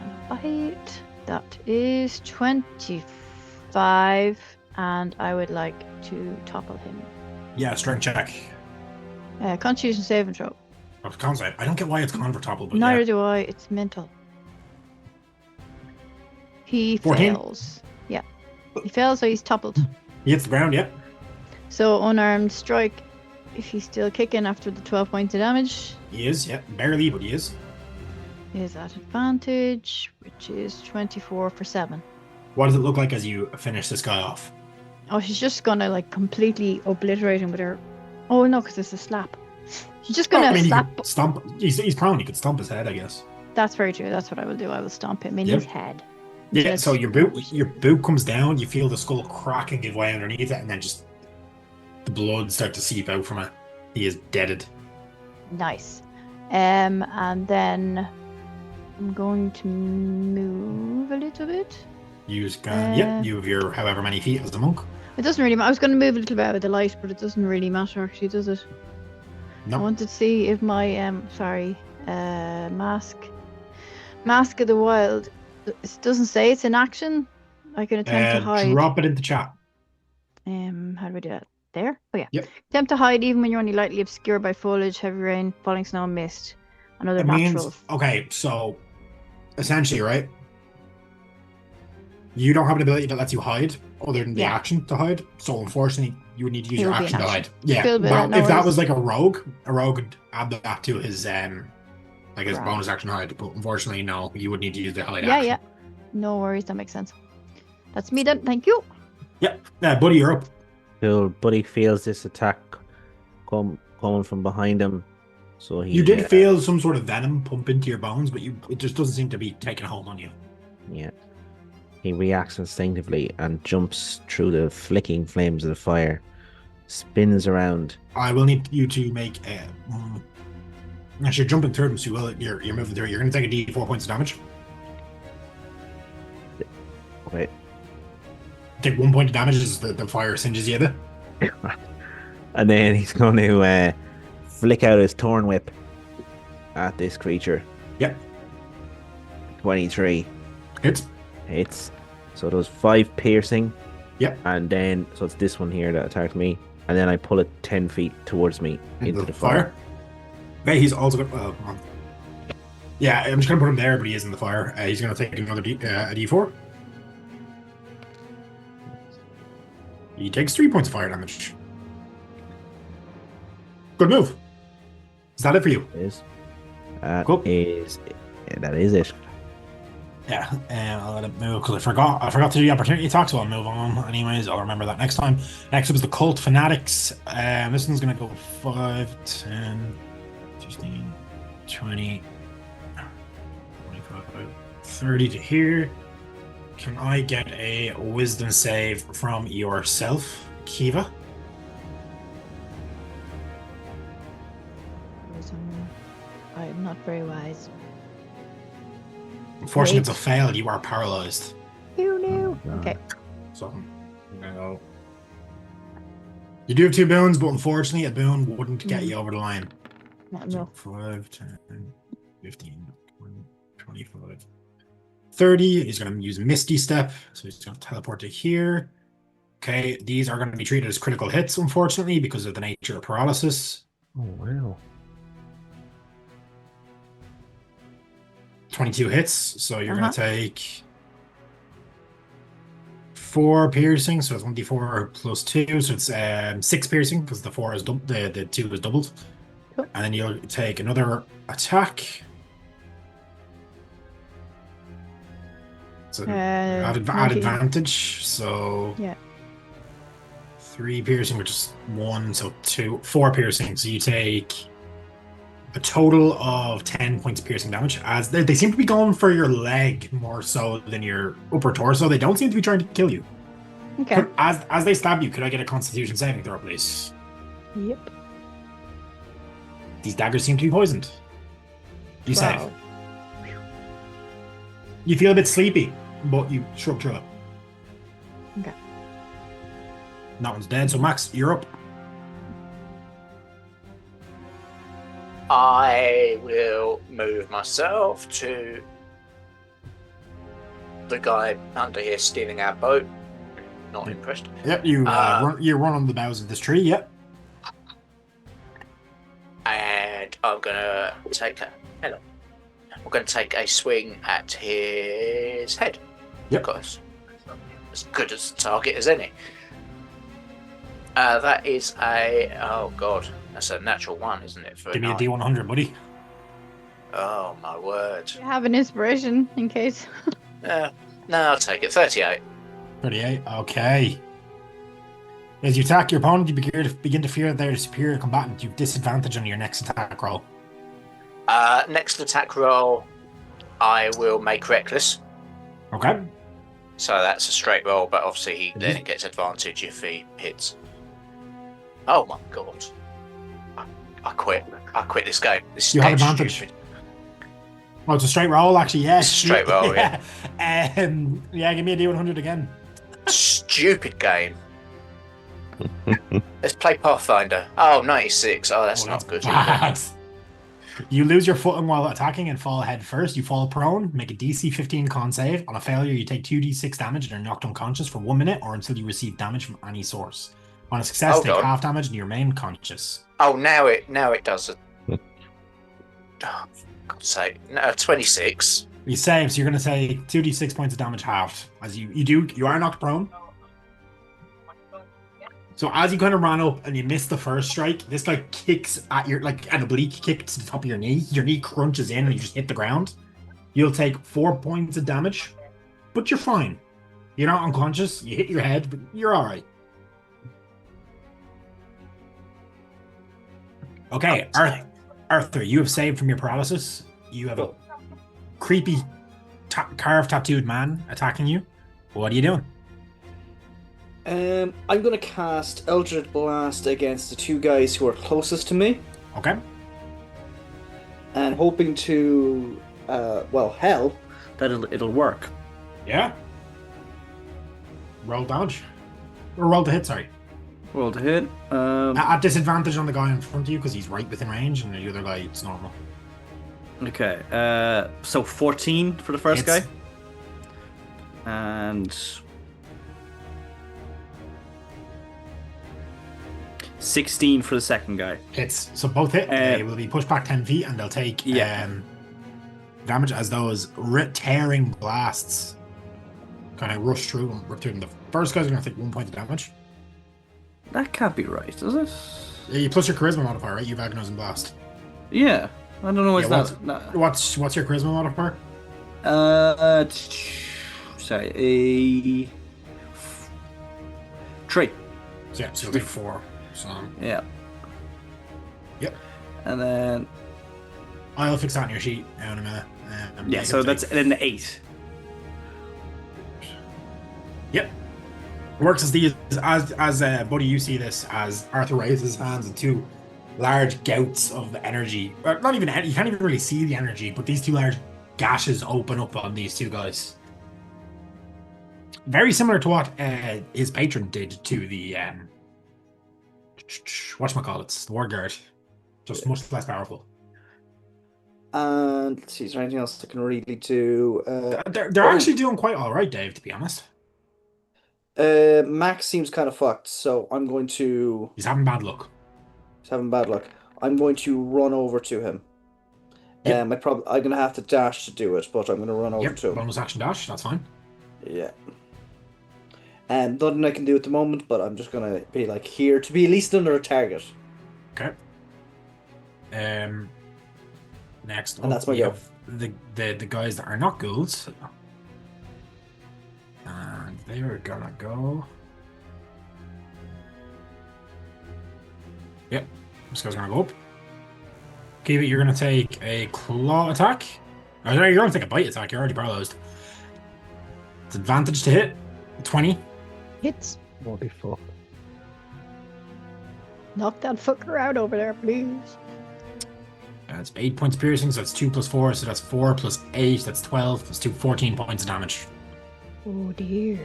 And a bite. That is 25, and I would like to topple him. Yeah, strength check. Constitution saving throw. Oh, con save. I don't get why it's con for topple, but neither do I. It's mental. He 14? fails. Yeah. He fails, so he's toppled. He hits the ground, yep. So unarmed strike, if he's still kicking after the 12 points of damage. He is, yeah. Barely, but he is. Is at advantage, which is 24 for 7. What does it look like as you finish this guy off? Oh, she's just gonna like completely obliterate him with her. Oh no, because it's a slap. She's just gonna slap. Stomp. He's prone. You could stomp his head, I guess. That's very true. That's what I will do. I will stomp him in his head. Yeah. So your boot comes down. You feel the skull crack and give way underneath it, and then just the blood start to seep out from it. He is deaded. Nice. And then I'm going to move a little bit. You have your however many feet as the monk. It doesn't really matter. I was going to move a little bit out of the light, but it doesn't really matter actually, does it? No. I wanted to see if my mask of the wild. It doesn't say it's in action. I can attempt to hide. Drop it into chat. How do we do that? There? Oh yeah. Yep. Attempt to hide even when you're only lightly obscured by foliage, heavy rain, falling snow, and mist, and other naturals. Okay, so essentially, right? You don't have an ability that lets you hide other than the action to hide. So unfortunately, you would need to use your action to hide. Yeah. Well, if that was like a rogue would add that to his his bonus action hide. But unfortunately, no, you would need to use the hide action. Yeah. No worries, that makes sense. That's me then. Thank you. Yeah. Buddy, you're up. Cool. Buddy feels this attack coming from behind him. So you did feel some sort of venom pump into your bones, but it just doesn't seem to be taking home on you. Yeah. He reacts instinctively and jumps through the flicking flames of the fire, spins around. I will need you to make a... As you're jumping through them, so you're moving through. You're going to take a D4 points of damage. Okay. take 1 point of damage as the fire singes you a bit. And then he's going to flick out his Thorn Whip at this creature. Yep. 23. Hits. So it does 5 piercing. Yep. And then, so it's this one here that attacked me. And then I pull it 10 feet towards me into the fire. Okay, he's also going to... yeah, I'm just going to put him there, but he is in the fire. He's going to take another a D4. He takes 3 points of fire damage. Good move. Is that it for you? It is. Cool. That is it. Yeah, I'll let it move because I forgot to do the opportunity attack, so I'll move on anyways. I'll remember that next time. Next up is the Cult Fanatics. This one's going to go 5, 10, 15, 20, 25, 30 to here. Can I get a wisdom save from yourself, Kiva? I'm not very wise. Unfortunately, Wait. it's a fail. You are paralyzed. Who knew? Oh, Okay. So, no. You do have 2 boons, but unfortunately, a boon wouldn't get you over the line. Not enough. 5, 10, 15, 20, 25, 30. He's going to use Misty Step, so he's going to teleport to here. Okay, these are going to be treated as critical hits, unfortunately, because of the nature of paralysis. Oh, wow. 22 hits, so you're going to take 4 piercing, so it's 1d4 plus 2, so it's 6 piercing because the 4 is the 2 is doubled. Cool. And then you'll take another attack. So add advantage, so yeah. 3 piercing, which is 1, so 4 piercing. So you take a total of 10 points of piercing damage. As they seem to be going for your leg more so than your upper torso. They don't seem to be trying to kill you. Okay. As they stab you, could I get a Constitution saving throw, please? Yep. These daggers seem to be poisoned. You save. Wow. You feel a bit sleepy, but you shrug through it. Okay. That one's dead. So Max, you're up. I will move myself to the guy under here stealing our boat. Not impressed. Yep, you run on the boughs of this tree. Yep. And I'm gonna take a swing at his head. Yep. Because as good as a target as any. That is that's a natural 1, isn't it? For Give me a 9? D100, buddy. Oh my word! You have an inspiration in case. No, I'll take it. 38. 38. Okay. As you attack your opponent, you begin to fear that they're a superior combatant. You have disadvantage on your next attack roll. Next attack roll, I will make reckless. Okay. So that's a straight roll, but obviously he then gets advantage if he hits. Oh my god! I quit. I quit this game. This You have game's advantage. stupid. Oh, it's a straight roll, actually. Yes. It's a straight roll, yeah. Yeah, give me a D100 again. Stupid game. Let's play Pathfinder. Oh, 96. Oh, that's not good. Bad. You lose your footing while attacking and fall head first. You fall prone, make a DC 15 con save. On a failure, you take 2d6 damage and are knocked unconscious for 1 minute or until you receive damage from any source. On a success, take half damage and you remain conscious. Oh, now it does it. Oh, for God's sake. No, 26. You save, so you're going to take 2d6 points of damage halved. As you are knocked prone. So as you kind of run up and you miss the first strike, this guy kicks at your, like an oblique kick to the top of your knee. Your knee crunches in and you just hit the ground. You'll take 4 points of damage, but you're fine. You're not unconscious. You hit your head, but you're all right. Okay, Arthur, you have saved from your paralysis. You have a creepy carved tattooed man attacking you. What are you doing? I'm gonna cast Eldritch Blast against the 2 guys who are closest to me. Okay. And hoping to, that it'll work. Yeah. Roll dodge. Or roll to hit, sorry. Roll to hit. At disadvantage on the guy in front of you because he's right within range, and the other guy, it's normal. Okay. So 14 for the first Hits. guy. And 16 for the second guy. Hits. So both hit. They will be pushed back 10 feet, and they'll take damage as those tearing blasts kind of rush through them. Rip through them. The first guy's going to take 1 point of damage. That can't be right, does it? Yeah, you plus your charisma modifier, right? You've Agonize and Blast. Yeah. I don't know what's Yeah, that. What's your charisma modifier? Sorry, a 3. So, yeah, so you'll take 4. So, Yeah. Yep. And then I'll fix that on your sheet now in a minute. yeah, so that's an 8. Yep. Works as these as Buddy, you see this as Arthur raises his hands and 2 large gouts of energy. Not even you can't even really see the energy, but these 2 large gashes open up on these 2 guys. Very similar to what his patron did to the whatchamacallits, the War Guard. Just much less powerful. And let's see, is there anything else I can really do? They're actually doing quite all right, Dave, to be honest. Max seems kind of fucked, so I'm going to... He's having bad luck. He's having bad luck. I'm going to run over to him. Yep. I'm going to have to dash to do it, but I'm going to run over to him. Bonus action dash, that's fine. Yeah. And nothing I can do at the moment, but I'm just going to be like here to be at least under a target. Okay. Next And that's my go. The guys that are not ghouls. And they are gonna go. Yep. This guy's gonna go up. Kiva, you're gonna take a claw attack. Oh, no, you're gonna take a bite attack, you're already paralyzed. It's advantage to hit. 20. Hits. Holy fuck. Knock that fucker out over there, please. It's 8 points piercing, so that's 2 plus 4, so that's 4 plus 8, that's 12 plus 2, 14 points of damage. Oh dear.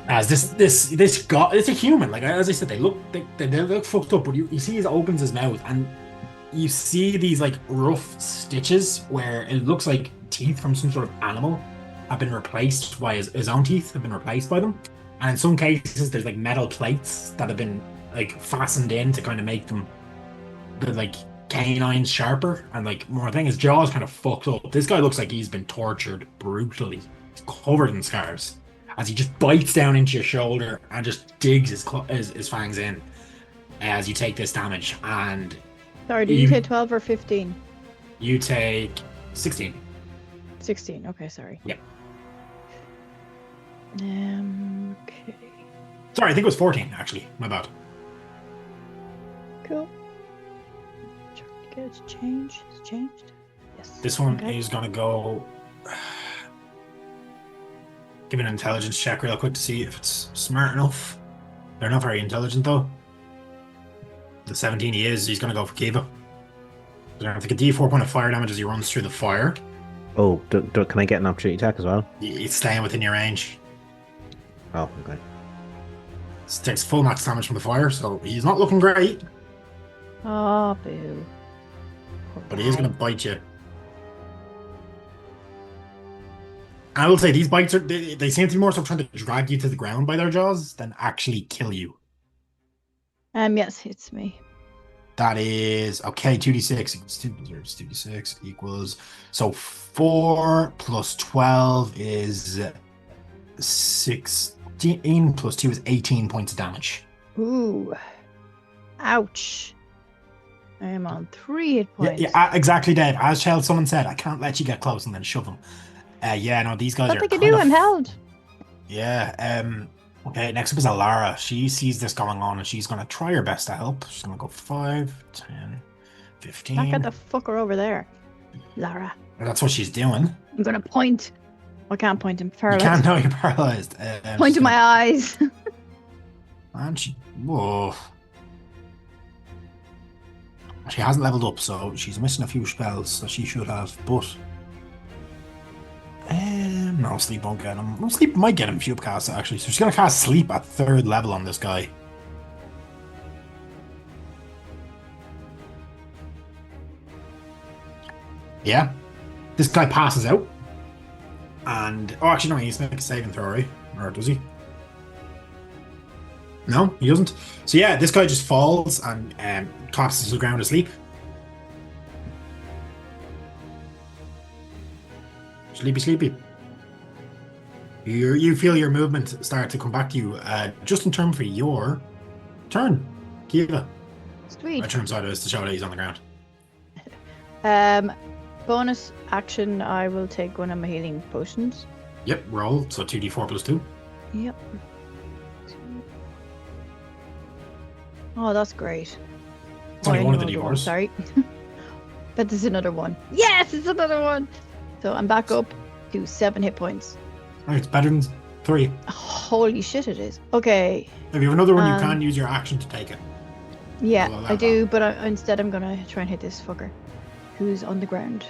As this guy, it's a human. Like as I said, they look fucked up. But you see, he opens his mouth, and you see these like rough stitches where it looks like teeth from some sort of animal have been replaced by his own teeth have been replaced by them. And in some cases, there's like metal plates that have been like fastened in to kind of make them the like canines sharper and like more thing. His jaw's kind of fucked up. This guy looks like he's been tortured brutally. He's covered in scars as he just bites down into your shoulder and just digs his fangs in as you take this damage. And Sorry, did you say 12 or 15? you take 16. 16. Okay, sorry. Yep. Okay. Sorry, I think it was 14 actually. My bad. Cool. Check to get it changed. It's changed. Yes. This one Okay. is gonna go. Give an intelligence check real quick to see if it's smart enough. They're not very intelligent though. The 17 he is, he's gonna go for Kiva. They're gonna take a D4 point of fire damage as he runs through the fire. Oh, can I get an opportunity attack as well? It's staying within your range. Oh, okay. This takes full max damage from the fire, so he's not looking great, Oh, boo. Poor but he is guy. gonna bite you. I will say these bites they seem to be more so trying to drag you to the ground by their jaws than actually kill you. Yes, it's me. That is okay. 2d6 equals 2d6 equals so 4 plus 12 is 16 plus 2 is 18 points of damage. Ooh. Ouch. I am on 3 hit points. Yeah, exactly, Dave. As someone said, I can't let you get close and then shove them. Yeah, no, these guys What are. they can kind do? of- I'm held. Yeah. Okay, next up is Alara. She sees this going on and she's going to try her best to help. She's going to go 5, 10, 15. Back at the fucker over there. Lara. That's what she's doing. I'm gonna point. I can't point. I'm You paralyzed. can't know you're paralyzed. Point to my eyes. And whoa. She hasn't leveled up, so she's missing a few spells that she should have, but no, No, sleep won't get him. Well, sleep might get him if you upcast it, actually. So she's going to cast sleep at 3rd level on this guy. Yeah. This guy passes out. And... Oh, actually, no, he needs to make a saving throw, right? Or does he? No, he doesn't. So yeah, this guy just falls and collapses to the ground asleep. Sleepy, sleepy. You feel your movement start to come back to you. Just in turn for your turn, Kiva. Sweet. I turn sideways to show that he's on the ground. Bonus action, I will take one of my healing potions. Yep, roll. So 2d4 plus 2. Yep. Oh, that's great. It's only one of the another D4s. one, sorry. But there's another one. Yes, it's another one. So I'm back up to 7 hit points. Right, it's better than 3. Holy shit, it is. Okay. If you have another one, you can use your action to take it. Yeah, I'll allow I do, that. but instead I'm gonna try and hit this fucker who's on the ground.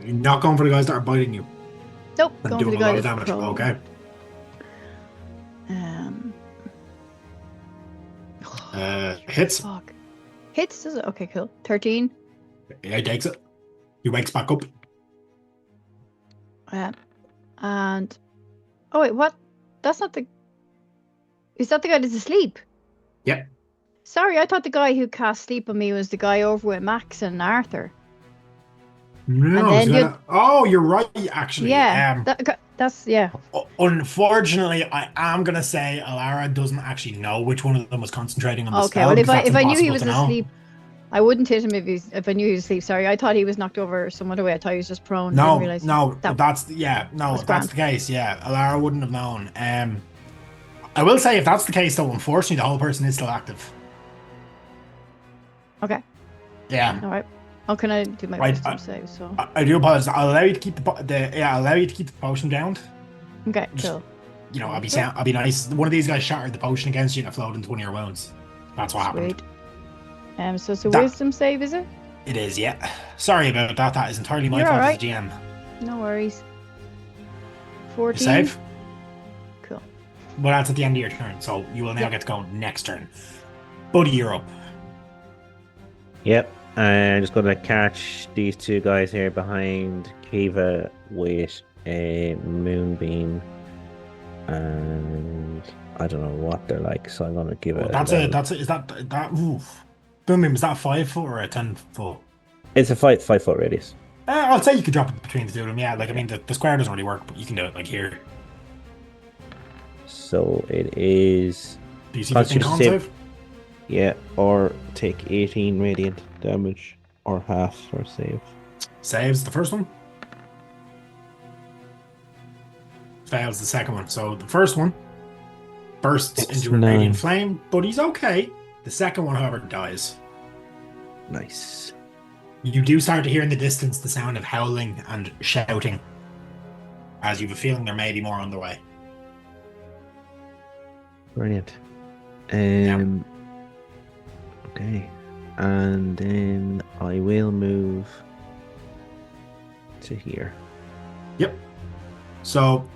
You're not going for the guys that are biting you. Nope, And going for doing the a guy lot of that's damage. prone. Okay. Hits. Fuck. Hits, does it? Okay, cool. 13. Yeah, he takes it. He wakes back up. And oh wait, what? That's not the. Is that the guy that's asleep? Yep. Sorry, I thought the guy who cast sleep on me was the guy over with Max and Arthur. No, then oh, you're right, actually. Yeah, that's yeah. Unfortunately, I am gonna say Alara doesn't actually know which one of them was concentrating on the Okay, spell. well because if that's I knew he impossible was to know. asleep, I wouldn't hit him if I knew he was asleep. Sorry, I thought he was knocked over some other way. I thought he was just prone. No, Didn't realize no, that that's if that's grand. the case, yeah, Alara wouldn't have known. I will say if that's the case, though, unfortunately, the whole person is still active. Okay. Yeah. All right. How can I do my Right, wisdom save? So I do apologize. I'll allow you to keep I'll allow you to keep the potion down. okay, just- cool. You know, I'll be nice. One of these guys shattered the potion against you and it flowed into one of your wounds. That's what happened. Sweet. So it's a That- wisdom save, is it? It is, yeah. Sorry about that. That is entirely my You're fault alright. as a GM. No worries. You 14. save? Cool. Well, that's at the end of your turn, so you will now get to go next turn. Buddy, you're up. Yep. I'm just going to catch these two guys here behind Kiva with a moonbeam. And I don't know what they're like, so I'm going to give it. Is that oof. Boom beam, is that a 5 foot or a 10 foot? It's a 5 foot radius. I'll say you could drop it between the two of them, yeah. Like, I mean, the square doesn't really work, but you can do it, like, here. So it is. DC 15 Constitution con save. save? Yeah, or take 18 radiant damage, or half for save. Saves the first one. Fails the second one. So the first one bursts It's into a 9. radiant flame, but he's okay. The second one, however, dies. Nice. You do start to hear in the distance the sound of howling and shouting, as you have a feeling there may be more on the way. Brilliant. Okay. And then I will move to here. Yep. So,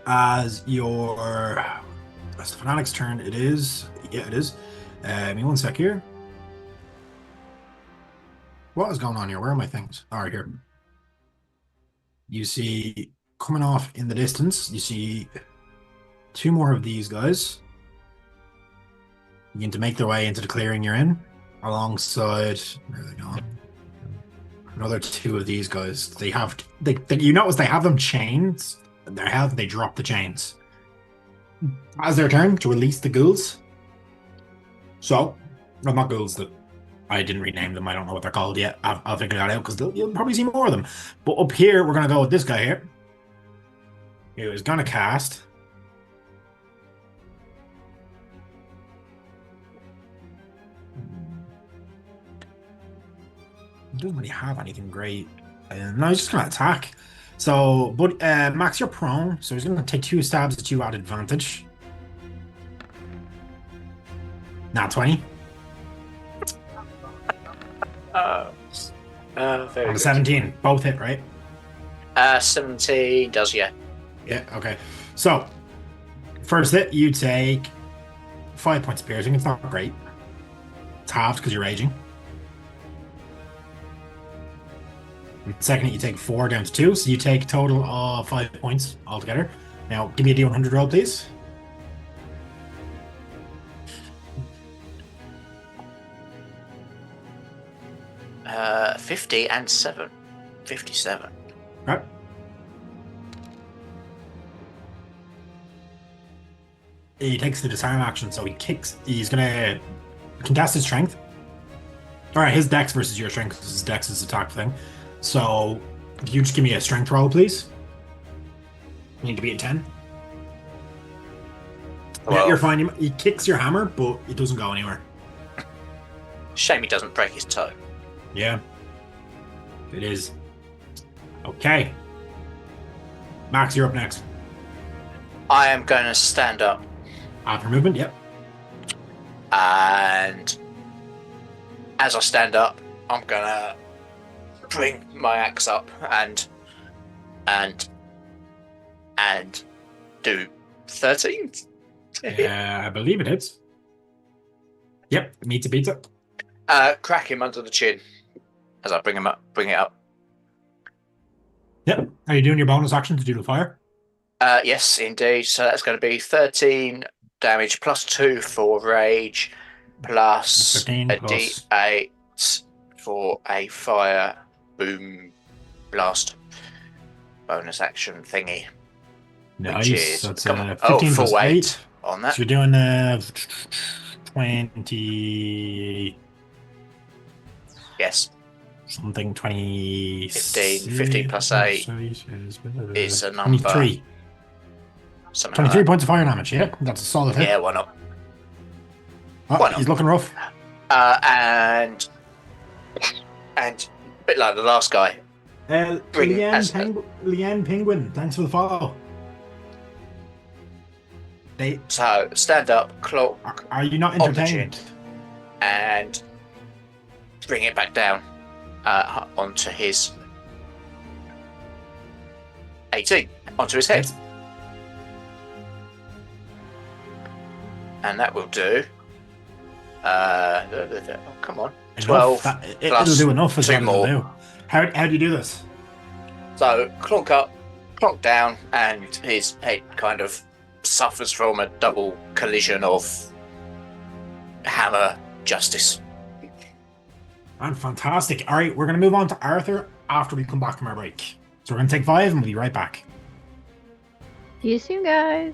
as the Fanatic's turn, it is. Yeah, it is. Give me one sec here. What is going on here? Where are my things? All right, here. You see, coming off in the distance, you see 2 more of these guys begin to make their way into the clearing you're in, alongside. Where are they going? Another 2 of these guys. You notice they have them chains. They drop the chains. As their turn to release the ghouls. So, well, not ghouls, I didn't rename them. I don't know what they're called yet. I'll figure that out because you'll probably see more of them. But up here, we're going to go with this guy here. Who is going to cast. He doesn't really have anything great. No, he's just going to attack. So, but Max, you're prone. So he's going to take 2 stabs at you at advantage. Not 20. Very On good. 17. Both hit, right? 17 does, yeah. Yeah, okay. So, first hit, you take 5 points of piercing. It's not great. It's halved because you're raging. Second hit, you take 4 down to 2, so you take a total of 5 points altogether. Now, give me a D100 roll, please. Uh, 50 and 7. 57. Right. He takes the disarm action, so he's gonna contest his strength. Alright, his dex versus your strength, because his dex is attack thing. So, can you just give me a strength roll, please? You need to be at 10. Well, Yeah, you're fine. He kicks your hammer, but it doesn't go anywhere. shame he doesn't break his toe. Yeah. It is. Okay. Max, you're up next. I am going to stand up After movement, yep. and as I stand up, I'm going to bring my axe up and do 13. I believe it hits. Yep, meets a pizza. Crack him under the chin as I bring it up. Yep. Are you doing your bonus action to do the fire? Yes, indeed. So that's going to be 13 damage plus 2 for rage, plus 13 a plus- D8 for a fire boom blast bonus action thingy. Nice. is- That's come on. 15 Oh, plus full 8. weight on that. So you're doing 20 Yes, something 20 15 plus 8 is a number. 23. something 23 like points of fire damage, yeah? That's a solid that. hit. Yeah, why not? Oh, why not? he's looking rough. And a bit like the last guy. Bring as- Leanne Penguin, thanks for the follow. So stand up, cloak Are you not On the entertained? chin. and bring it back down onto his 18 onto his head, and that will do. Oh, come on, 12 It'll plus do enough as 2 well. more. It'll do. How do you do this? So clonk up, clonk down, and his head kind of suffers from a double collision of hammer justice. Man, fantastic. All right, we're going to move on to Arthur after we come back from our break. So we're going to take 5 and we'll be right back. See you soon, guys.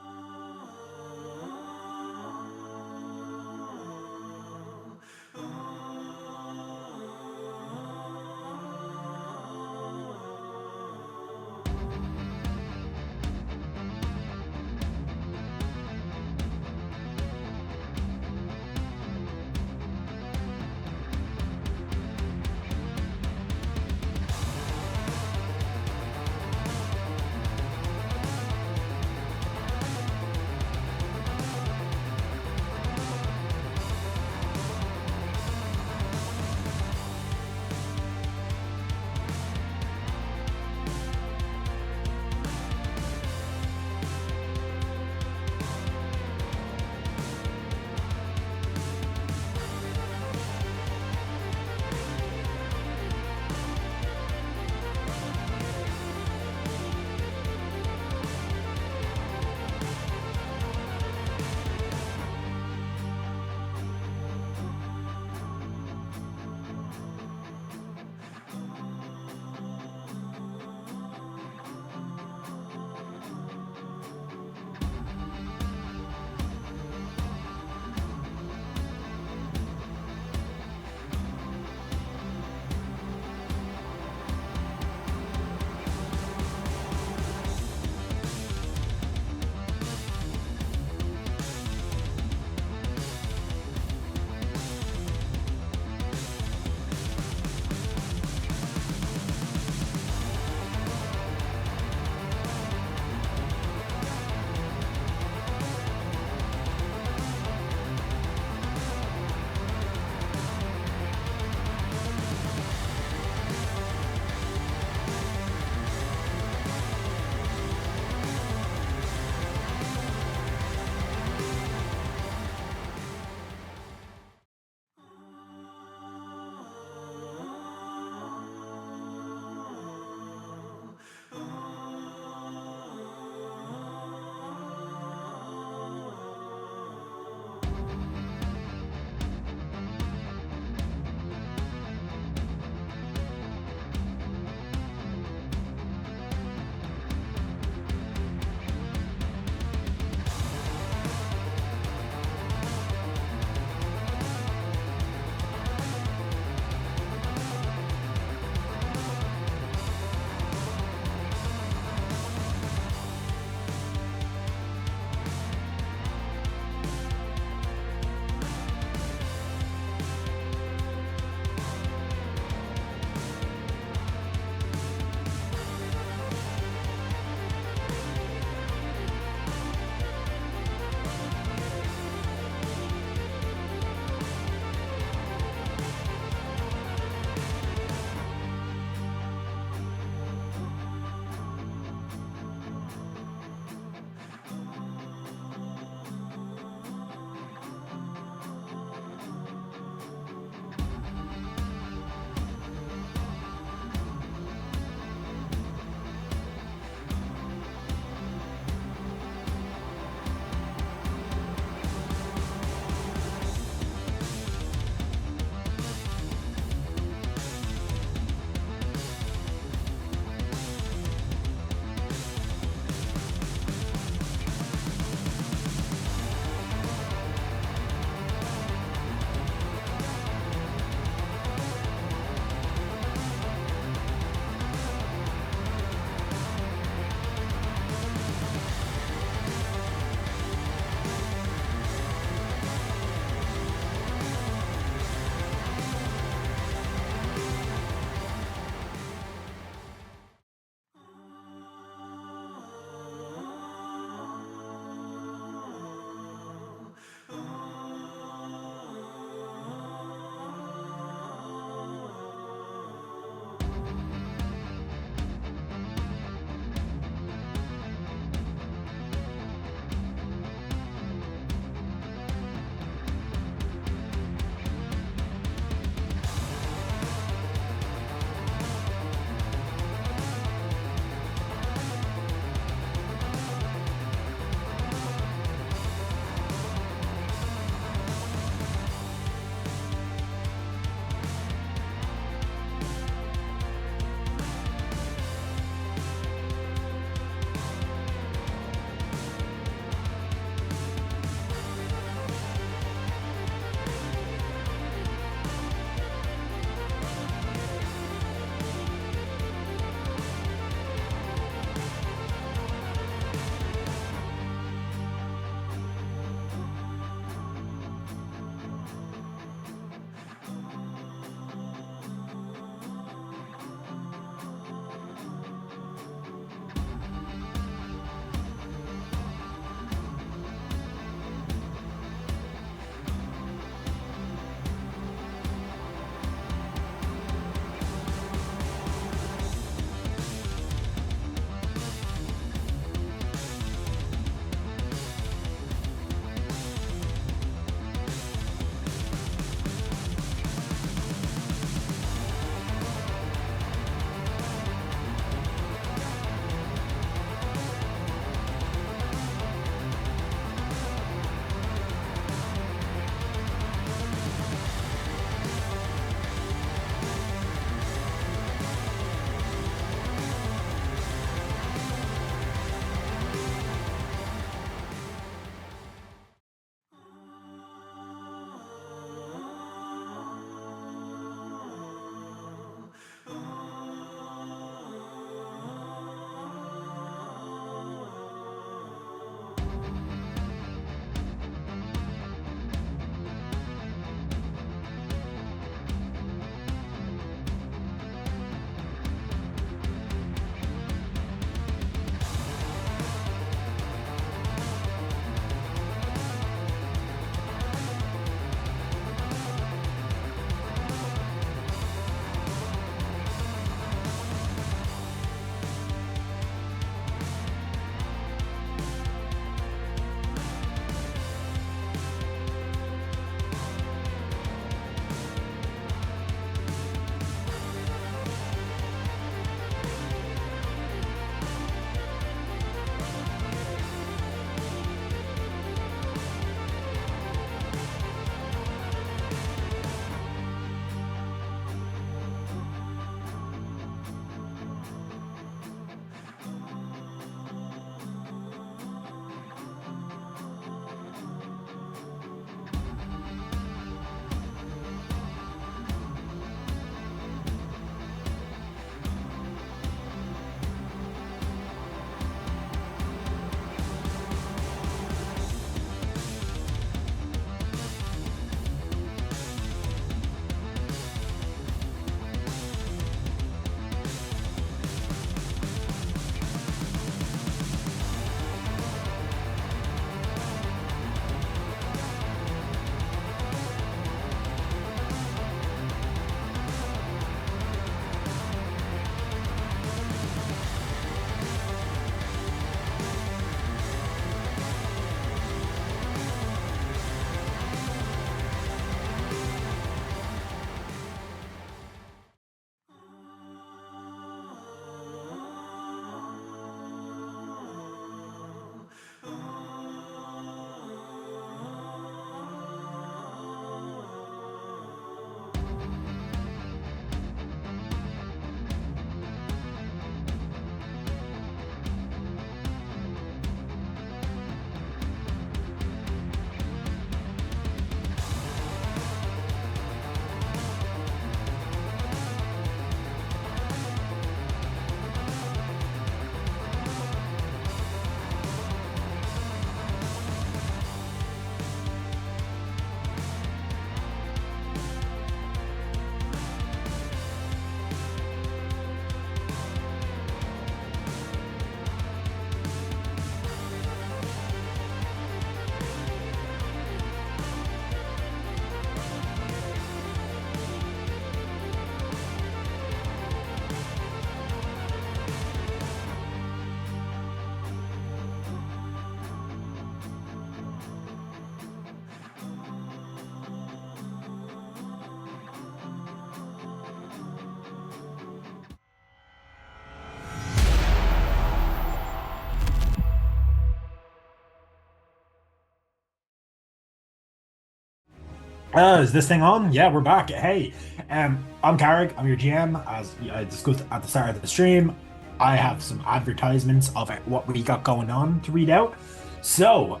Is this thing on? Yeah, we're back. Hey, I'm Carrick. I'm your GM. As I discussed at the start of the stream, I have some advertisements of what we got going on to read out. So,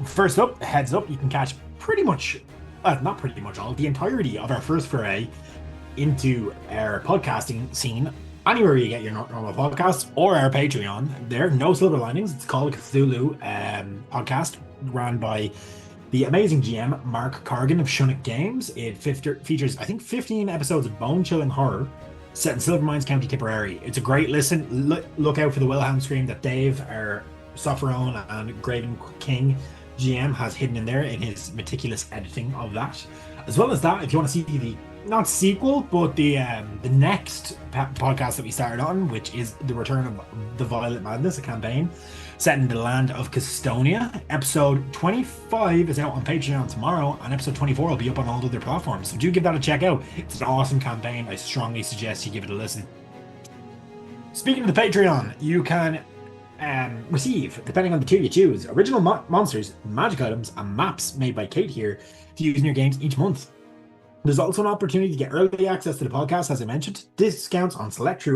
first up, heads up, you can catch pretty much, not pretty much all, the entirety of our first foray into our podcasting scene anywhere you get your normal podcasts or our Patreon. There, No Silver Linings. It's called a Cthulhu podcast run by the amazing GM Mark Corrigan of Shunnock Games. It features, I think, 15 episodes of bone-chilling horror set in Silvermines, County Tipperary. It's a great listen. Look out for the Wilhelm scream that Dave, our Sufferone and Graven King GM, has hidden in there in his meticulous editing of that. As well as that, if you want to see the not sequel, but the next podcast that we started on, which is the return of the Violet Madness, a campaign set in the land of Custonia. Episode 25 is out on Patreon tomorrow, and episode 24 will be up on all other platforms. So do give that a check out. It's an awesome campaign. I strongly suggest you give it a listen. Speaking of the Patreon, you can receive, depending on the tier you choose, original monsters, magic items, and maps made by Kate here to use in your games each month. There's also an opportunity to get early access to the podcast, as I mentioned, discounts on select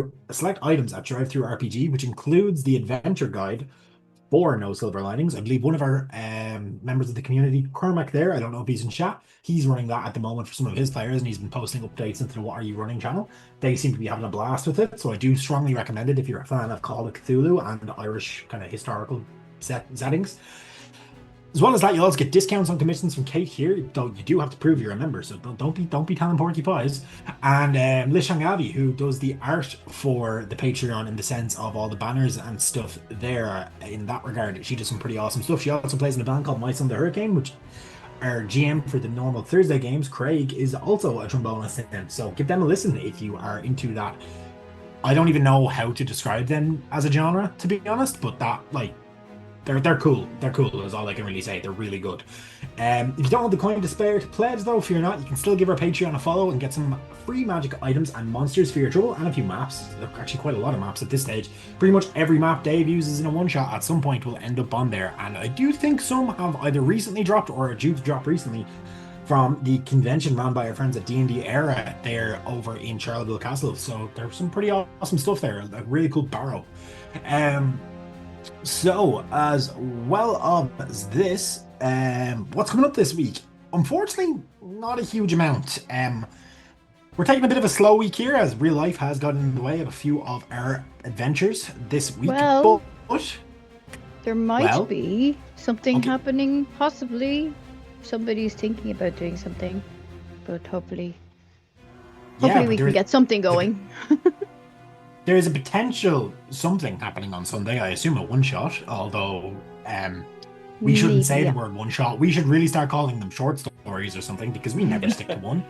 items at Drive-Thru RPG, which includes the adventure guide for No Silver Linings. I believe one of our members of the community, Cormac there, I don't know if he's in chat, he's running that at the moment for some of his players, and he's been posting updates into the What Are You Running channel. They seem to be having a blast with it, so I do strongly recommend it if you're a fan of Call of Cthulhu and Irish kind of historical settings. As well as that, you'll also get discounts on commissions from Kate here, though you do have to prove you're a member, so don't be telling porky pies. And Lishang Avi, who does the art for the Patreon in the sense of all the banners and stuff there. In that regard, she does some pretty awesome stuff. She also plays in a band called My Son the Hurricane, which our GM for the normal Thursday games, Craig, is also a trombonist in. So give them a listen if you are into that. I don't even know how to describe them as a genre, to be honest, but that, like, They're cool. They're cool is all I can really say. They're really good. If you don't have the coin to spare to pledge, though, fear not. You can still give our Patreon a follow and get some free magic items and monsters for your trouble, and a few maps. There are actually quite a lot of maps at this stage. Pretty much every map Dave uses in a one-shot at some point will end up on there, and I do think some have either recently dropped or are due to drop recently from the convention run by our friends at D&D Era there over in Charleville Castle. So there's some pretty awesome stuff there. A really cool barrow. So, as well as this, what's coming up this week? Unfortunately, not a huge amount. We're taking a bit of a slow week here, as real life has gotten in the way of a few of our adventures this week. Well, but there might be something happening, possibly. Somebody's thinking about doing something, but hopefully we can get something going. There is a potential something happening on Sunday. I assume a one-shot, although we shouldn't say the word one-shot. We should really start calling them short stories or something, because we never stick to one.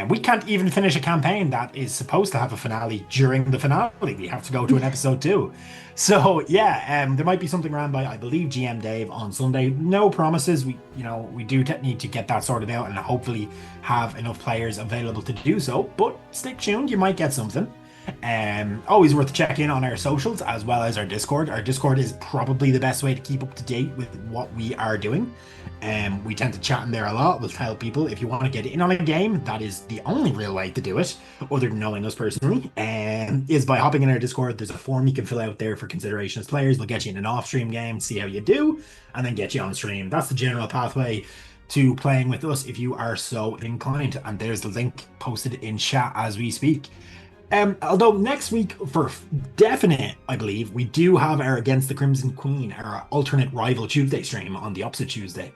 We can't even finish a campaign that is supposed to have a finale during the finale. We have to go to an episode 2. So yeah, there might be something around by, I believe, GM Dave on Sunday. No promises. We do need to get that sorted out and hopefully have enough players available to do so. But stick tuned, you might get something. Always worth checking on our socials as well as our Discord. Our Discord is probably the best way to keep up to date with what we are doing. We tend to chat in there a lot. We'll tell people if you want to get in on a game, that is the only real way to do it, other than knowing us personally, is by hopping in our Discord. There's a form you can fill out there for consideration as players. They'll get you in an off-stream game, see how you do, and then get you on stream. That's the general pathway to playing with us if you are so inclined. And there's the link posted in chat as we speak. Although next week, for definite, I believe, we do have our Against the Crimson Queen, our alternate rival Tuesday stream on the opposite Tuesday,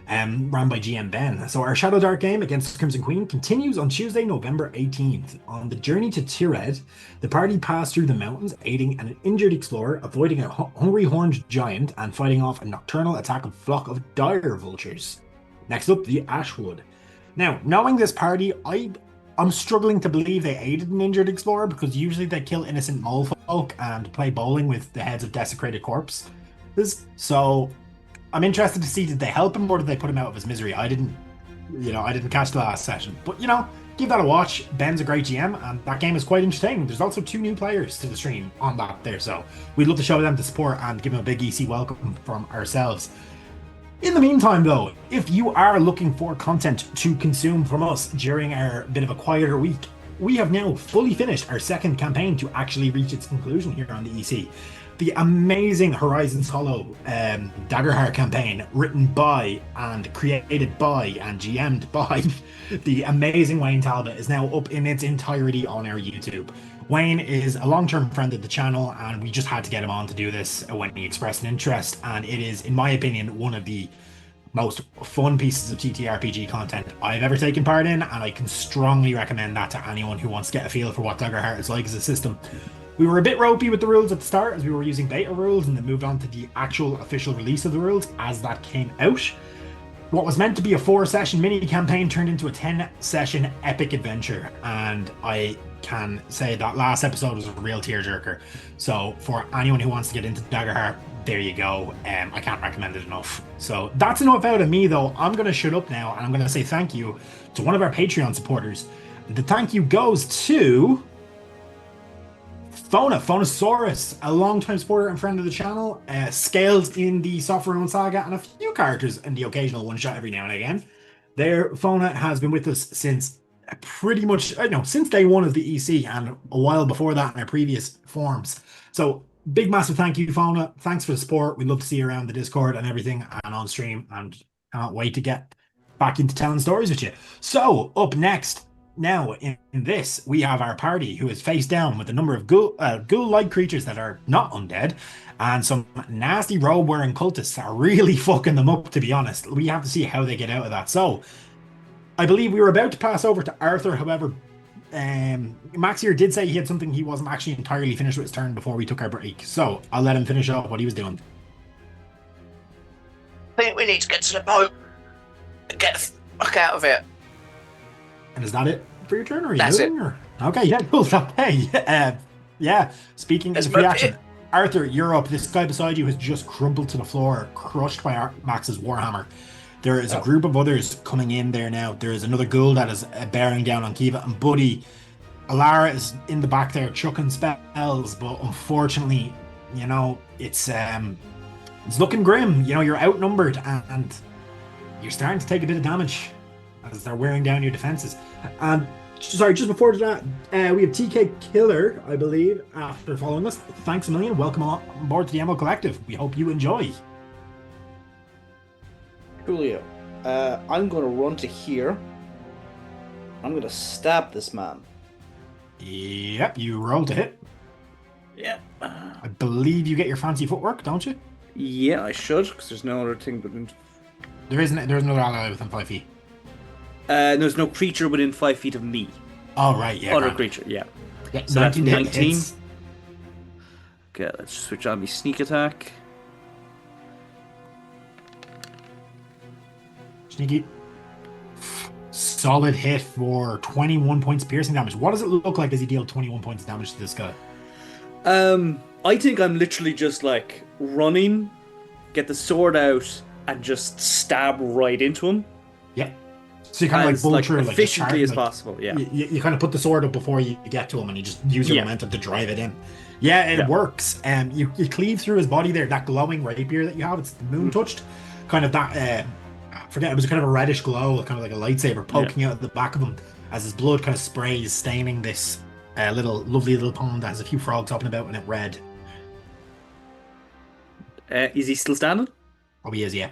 run by GM Ben. So our Shadow Dark game, Against the Crimson Queen, continues on Tuesday, November 18th. On the journey to Tired, the party passed through the mountains, aiding an injured explorer, avoiding a hungry horned giant, and fighting off a nocturnal attack of flock of dire vultures. Next up, the Ashwood. Now, knowing this party, I'm struggling to believe they aided an injured explorer, because usually they kill innocent mole folk and play bowling with the heads of desecrated corpses. So I'm interested to see, did they help him or did they put him out of his misery? I didn't catch the last session, but give that a watch. Ben's a great GM and that game is quite entertaining. There's also 2 new players to the stream on that there, so we'd love to show them the support and give them a big EC welcome from ourselves. In the meantime, though, if you are looking for content to consume from us during our bit of a quieter week, we have now fully finished our second campaign to actually reach its conclusion here on the EC. The amazing Horizons Hollow Daggerheart campaign, written by and created by and GM'd by the amazing Wayne Talbot, is now up in its entirety on our YouTube. Wayne is a long-term friend of the channel, and we just had to get him on to do this when he expressed an interest, and it is, in my opinion, one of the most fun pieces of TTRPG content I've ever taken part in, and I can strongly recommend that to anyone who wants to get a feel for what Daggerheart is like as a system. We were a bit ropey with the rules at the start as we were using beta rules, and then moved on to the actual official release of the rules as that came out. What was meant to be a 4-session mini campaign turned into a 10-session epic adventure, and I can say that last episode was a real tearjerker. So for anyone who wants to get into Daggerheart, there you go. I can't recommend it enough. So that's enough out of me, though. I'm going to shut up now, and I'm going to say thank you to one of our Patreon supporters. The thank you goes to Phonosaurus, a long-time supporter and friend of the channel, scales in the Software Own Saga, and a few characters in the occasional one-shot every now and again. Phona has been with us since pretty much, since day one of the EC, and a while before that in our previous forms. So, big massive thank you, Phona. Thanks for the support. We'd love to see you around the Discord and everything, and on stream, and can't wait to get back into telling stories with you. So, up now, in this, we have our party who is face down with a number of ghoul-like creatures that are not undead, and some nasty robe-wearing cultists are really fucking them up, to be honest. We have to see how they get out of that. So, I believe we were about to pass over to Arthur, however, Max here did say he had something he wasn't actually entirely finished with his turn before we took our break. So, I'll let him finish off what he was doing. I think we need to get to the boat and get the fuck out of it. And is that it for your turn? Or are you That's moving, or? Okay, yeah, cool. Okay. Yeah, speaking as a free action, Arthur, you're up. This guy beside you has just crumpled to the floor, crushed by Max's Warhammer. There is a group of others coming in there now. There is another ghoul that is bearing down on Kiva, and Buddy, Alara is in the back there chucking spells, but unfortunately, it's looking grim. You're outnumbered, and you're starting to take a bit of damage as they're wearing down your defenses. And sorry, just before that, we have TK Killer, I believe, after following us. Thanks a million. Welcome on board to the MO Collective. We hope you enjoy. Coolio. I'm going to run to here. I'm going to stab this man. Yep, you roll to hit. Yeah. I believe you get your fancy footwork, don't you? Yeah, I should, because there's no other thing but... There's another ally within 5 feet. There's no creature within 5 feet of me. Oh, right, yeah. Other creature, yeah. So 19 that's 19. Hits. Okay, let's switch on my sneak attack. Sneaky. Solid hit for 21 points of piercing damage. What does it look like as you deal 21 points of damage to this guy? I think I'm literally just like running, get the sword out, and just stab right into him. Yeah. So you kind of bull through efficiently as possible. Yeah. You kind of put the sword up before you get to him, and you just use your momentum to drive it in. Yeah, it works. You cleave through his body there. That glowing rapier that you have, it's the moon touched. Kind of that. It was kind of a reddish glow, kind of like a lightsaber poking out of the back of him as his blood kind of sprays, staining this lovely little pond that has a few frogs hopping about in it red. Is he still standing? Oh, he is, yeah.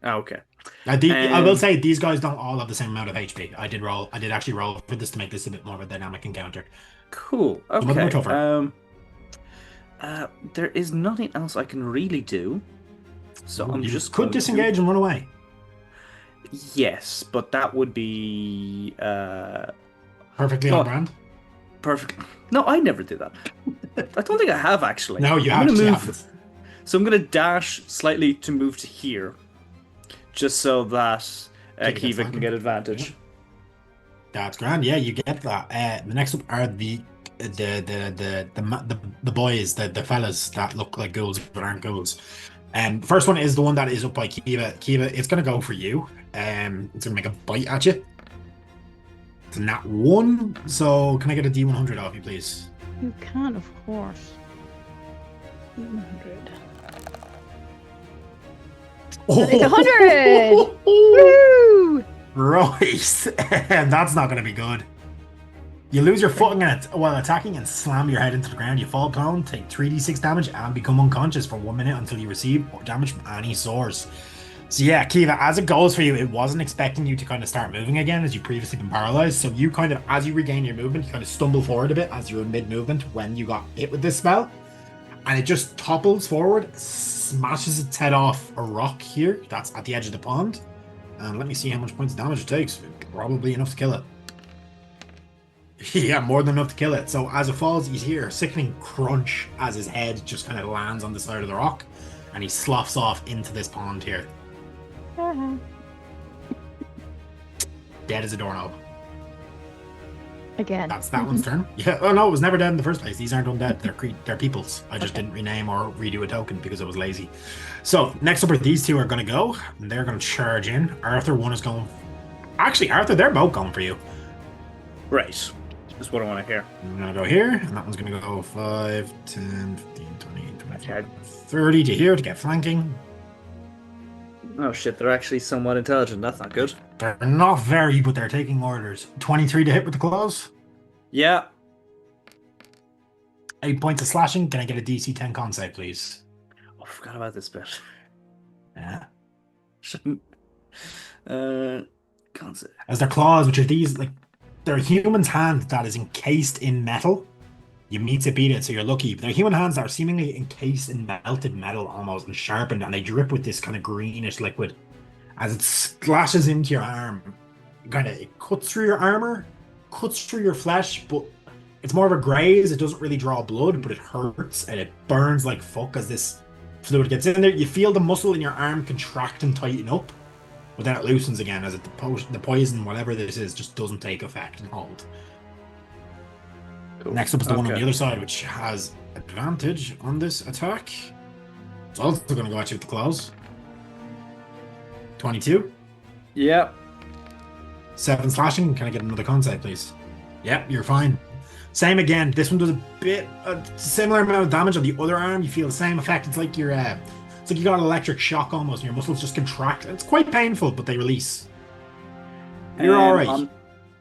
Oh, okay. I will say these guys don't all have the same amount of HP. I did actually roll for this to make this a bit more of a dynamic encounter. Cool. Okay. There is nothing else I can really do. So I'm just could disengage and run away. Yes, but that would be perfectly on brand. Perfect. No, I never did that. I don't think I have actually. No, you haven't. So I'm going to dash slightly to move to here, just so that Kiva can get advantage. Yeah. That's grand. Yeah, you get that. The next up are the boys, the fellas that look like ghouls but aren't ghouls. First one is the one that is up by Kiva. Kiva, it's going to go for you. It's going to make a bite at you. It's a nat 1, so can I get a D100 off you, please? You can, of course. D100. It's 100! Woo! Right. And that's not going to be good. You lose your footing while attacking and slam your head into the ground. You fall prone, take 3d6 damage, and become unconscious for 1 minute until you receive damage from any source. So yeah, Kiva, as it goes for you, it wasn't expecting you to kind of start moving again as you've previously been paralyzed. So you kind of, as you regain your movement, you kind of stumble forward a bit as you're in mid-movement when you got hit with this spell. And it just topples forward, smashes its head off a rock here. That's at the edge of the pond. And let me see how much points of damage it takes. Probably enough to kill it. Yeah, more than enough to kill it. So as it falls, you hear a sickening crunch as his head just kind of lands on the side of the rock. And he sloughs off into this pond here. Dead as a doorknob. Again. That's that one's turn. Yeah. Oh no, it was never dead in the first place. These aren't undead. They're peoples. I just didn't rename or redo a token because I was lazy. So next up are these two are going to go. And they're going to charge in. Arthur, one is going. Actually, Arthur, they're both going for you. Right. That's what I want to hear. I'm going to go here. And that one's going to go 5, 10, 15, 20, 25, Okay. 30 to here to get flanking. Oh shit, they're actually somewhat intelligent. That's not good. They're not very, but they're taking orders. 23 to hit with the claws. Yeah. 8 points of slashing. Can I get a DC 10 con save, please? Oh, I forgot about this bit. Yeah. Concept. As their claws, which are these, like, they're a human's hand that is encased in metal. You meet to beat it, so you're lucky. They're human hands that are seemingly encased in melted metal almost and sharpened, and they drip with this kind of greenish liquid. As it splashes into your arm, it cuts through your armor, cuts through your flesh, but it's more of a graze. It doesn't really draw blood, but it hurts and it burns like fuck as this fluid gets in there. You feel the muscle in your arm contract and tighten up, but then it loosens again as the poison, whatever this is, just doesn't take effect and hold. Cool. Next up is the one on the other side, which has advantage on this attack. It's also going to go at you with the claws. 22. Yeah. 7 slashing. Can I get another con save, please? Yep, you're fine. Same again. This one does a similar amount of damage on the other arm. You feel the same effect. It's like you got an electric shock almost, and your muscles just contract. It's quite painful, but they release. You're all right.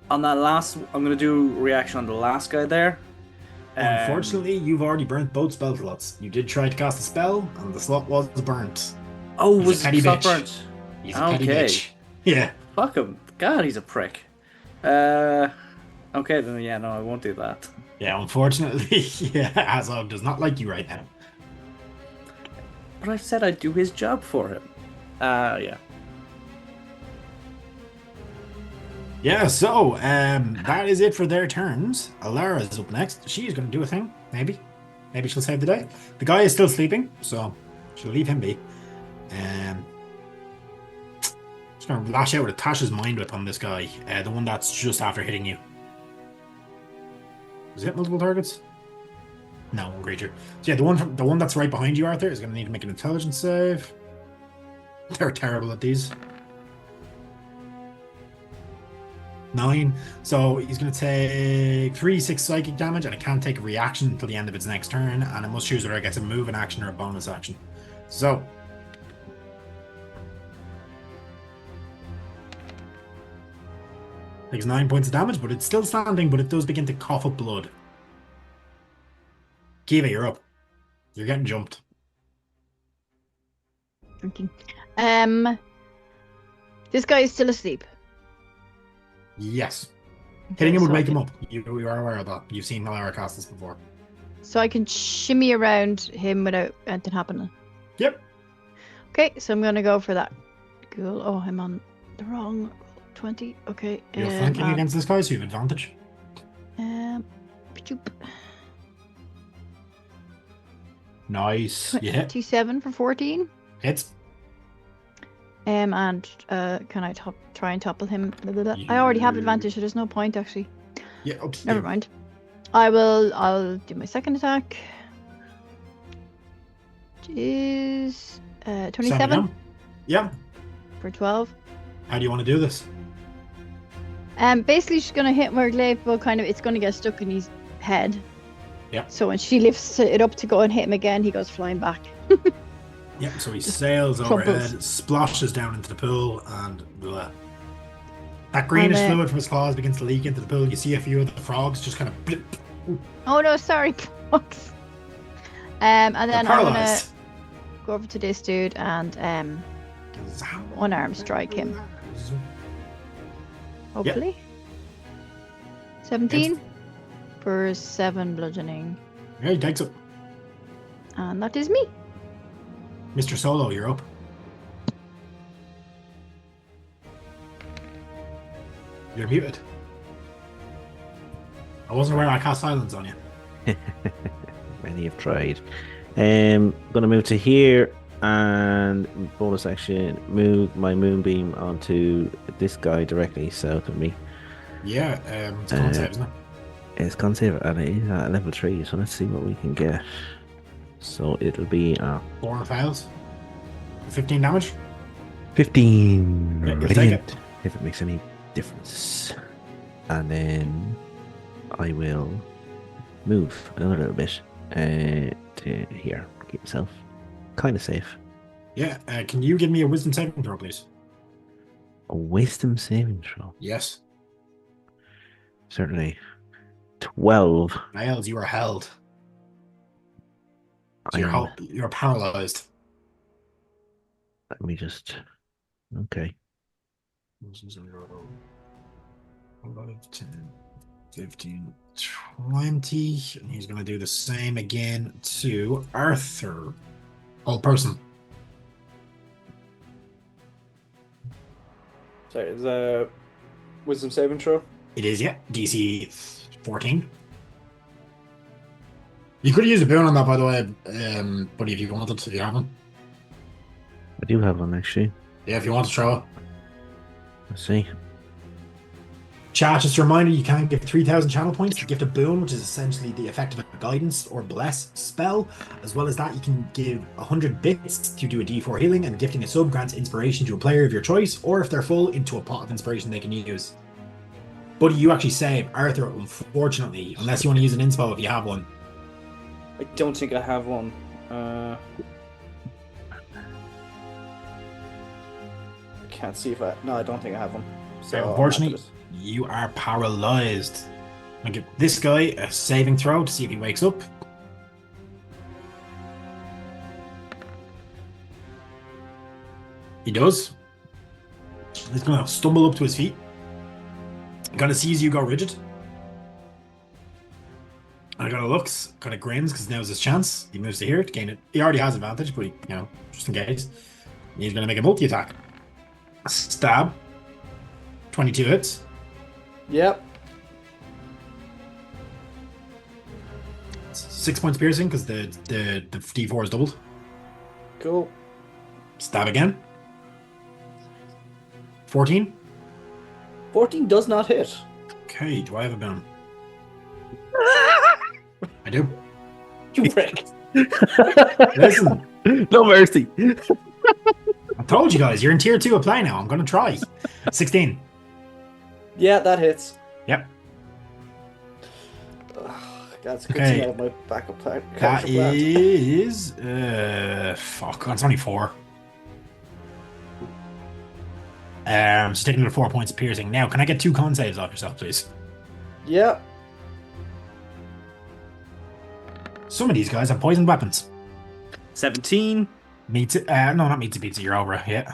On that last, I'm going to do reaction on the last guy there. Unfortunately, you've already burnt both spell slots. You did try to cast a spell, and the slot was burnt. Oh, He's was a petty slot bitch. burnt? He's a petty Okay. bitch. Yeah. Fuck him. God, he's a prick. Okay, then yeah, no, I won't do that. Yeah, unfortunately, yeah, Azog does not like you right now. But I said I'd do his job for him. Yeah. Yeah, so that is it for their turns. Alara is up next. She's going to do a thing, maybe. Maybe she'll save the day. The guy is still sleeping, so she'll leave him be. Just going to lash out with a Tasha's Mind Whip on this guy, the one that's just after hitting you. Does it hit multiple targets? No, one creature. So yeah, the one that's right behind you, Arthur, is going to need to make an intelligence save. They're terrible at these. 9. So he's going to take 3d6 psychic damage, and it can't take a reaction until the end of its next turn, and it must choose whether it gets a move, an action, or a bonus action. So takes 9 points of damage, but it's still standing, but it does begin to cough up blood. Kiva, you're up. You're getting jumped. Okay. This guy is still asleep. Yes. Hitting him would so wake I him can- up. You are aware of that. You've seen Malara cast this before. So I can shimmy around him without anything happening. Yep. Okay, so I'm gonna go for that. Cool. Oh, I'm on the wrong 20. Okay. You're flanking against this guy, so you have advantage. Choop. Nice. You hit. 27 for 14. Hits. And can I try and topple him? Blah, blah, blah. I already have advantage, so there's no point actually. Yeah, up to Never you. mind. I'll do my second attack. Which is 27 down. Yeah. for 12. How do you want to do this? Basically she's gonna hit Merglaive, but kind of it's gonna get stuck in his head. Yeah. So when she lifts it up to go and hit him again, he goes flying back. Yep, so he sails crumbles. overhead, splashes down into the pool, and that greenish And, fluid from his claws begins to leak into the pool. You see a few of the frogs just kind of blip. Oh no, sorry, Fox. And then They're I'm gonna paralyzed. go over to this dude and unarmed strike him. Hopefully. 17 for 7 bludgeoning. Yeah, he takes it. And that is me. Mr. Solo, you're up. You're muted. I wasn't aware I cast silence on you. Many have tried. Gonna move to here and bonus action move my moonbeam onto this guy directly south of me. Yeah, it's a con save, isn't it? It's con save and it is at level 3, so let's see what we can get. So it'll be 4 fails. 15 damage. 15 Yeah, you'll take radiant, if it makes any difference. And then I will move another little bit to here. Keep myself kind of safe. Yeah, can you give me a wisdom saving throw, please? A wisdom saving throw. Yes. Certainly. 12. Fails, you are held. So I'm- you're paralyzed. Let me just. Okay. 5, 10, 15, 20. And he's going to do the same again to Arthur. Old person. Sorry, is that wisdom saving throw? It is, yeah. DC 14. You could use a boon on that, by the way, buddy, if you wanted, if you have one. I do have one actually. Yeah, if you want to throw it. Let's see. Chat, just a reminder, you can give 3,000 channel points to gift a boon, which is essentially the effect of a guidance or bless spell. As well as that, you can give 100 bits to do a D4 healing, and gifting a sub grants inspiration to a player of your choice, or if they're full, into a pot of inspiration they can use. Buddy, you actually save. Arthur, unfortunately, unless you want to use an inspo if you have one. I don't think I have one. Can't see if I. No, I don't think I have one. So Unfortunately, you are paralyzed. I'll give this guy a saving throw to see if he wakes up. He does. He's going to stumble up to his feet. Kind of sees you go rigid. And kind of looks, kind of grins because now's his chance. He moves to here to gain it. He already has advantage, but he, just in case. He's going to make a multi-attack. Stab. 22 hits. Yep. 6 points piercing because the D4 is doubled. Cool. Stab again. 14. 14 does not hit. Okay, do I have a boon? I do. You prick. Listen, No mercy. I told you guys, you're in tier 2 of play now. I'm going to try. 16. Yeah, that hits. Yep. That's a good Okay. thing I have my backup plan. That counter plan. is... fuck, that's only 4. So taking the 4 points of piercing. Now, can I get 2 con saves off yourself, please? Yeah. Some of these guys have poisoned weapons. 17 Meets it. No, not meets it, beats it. You're over it. Yeah.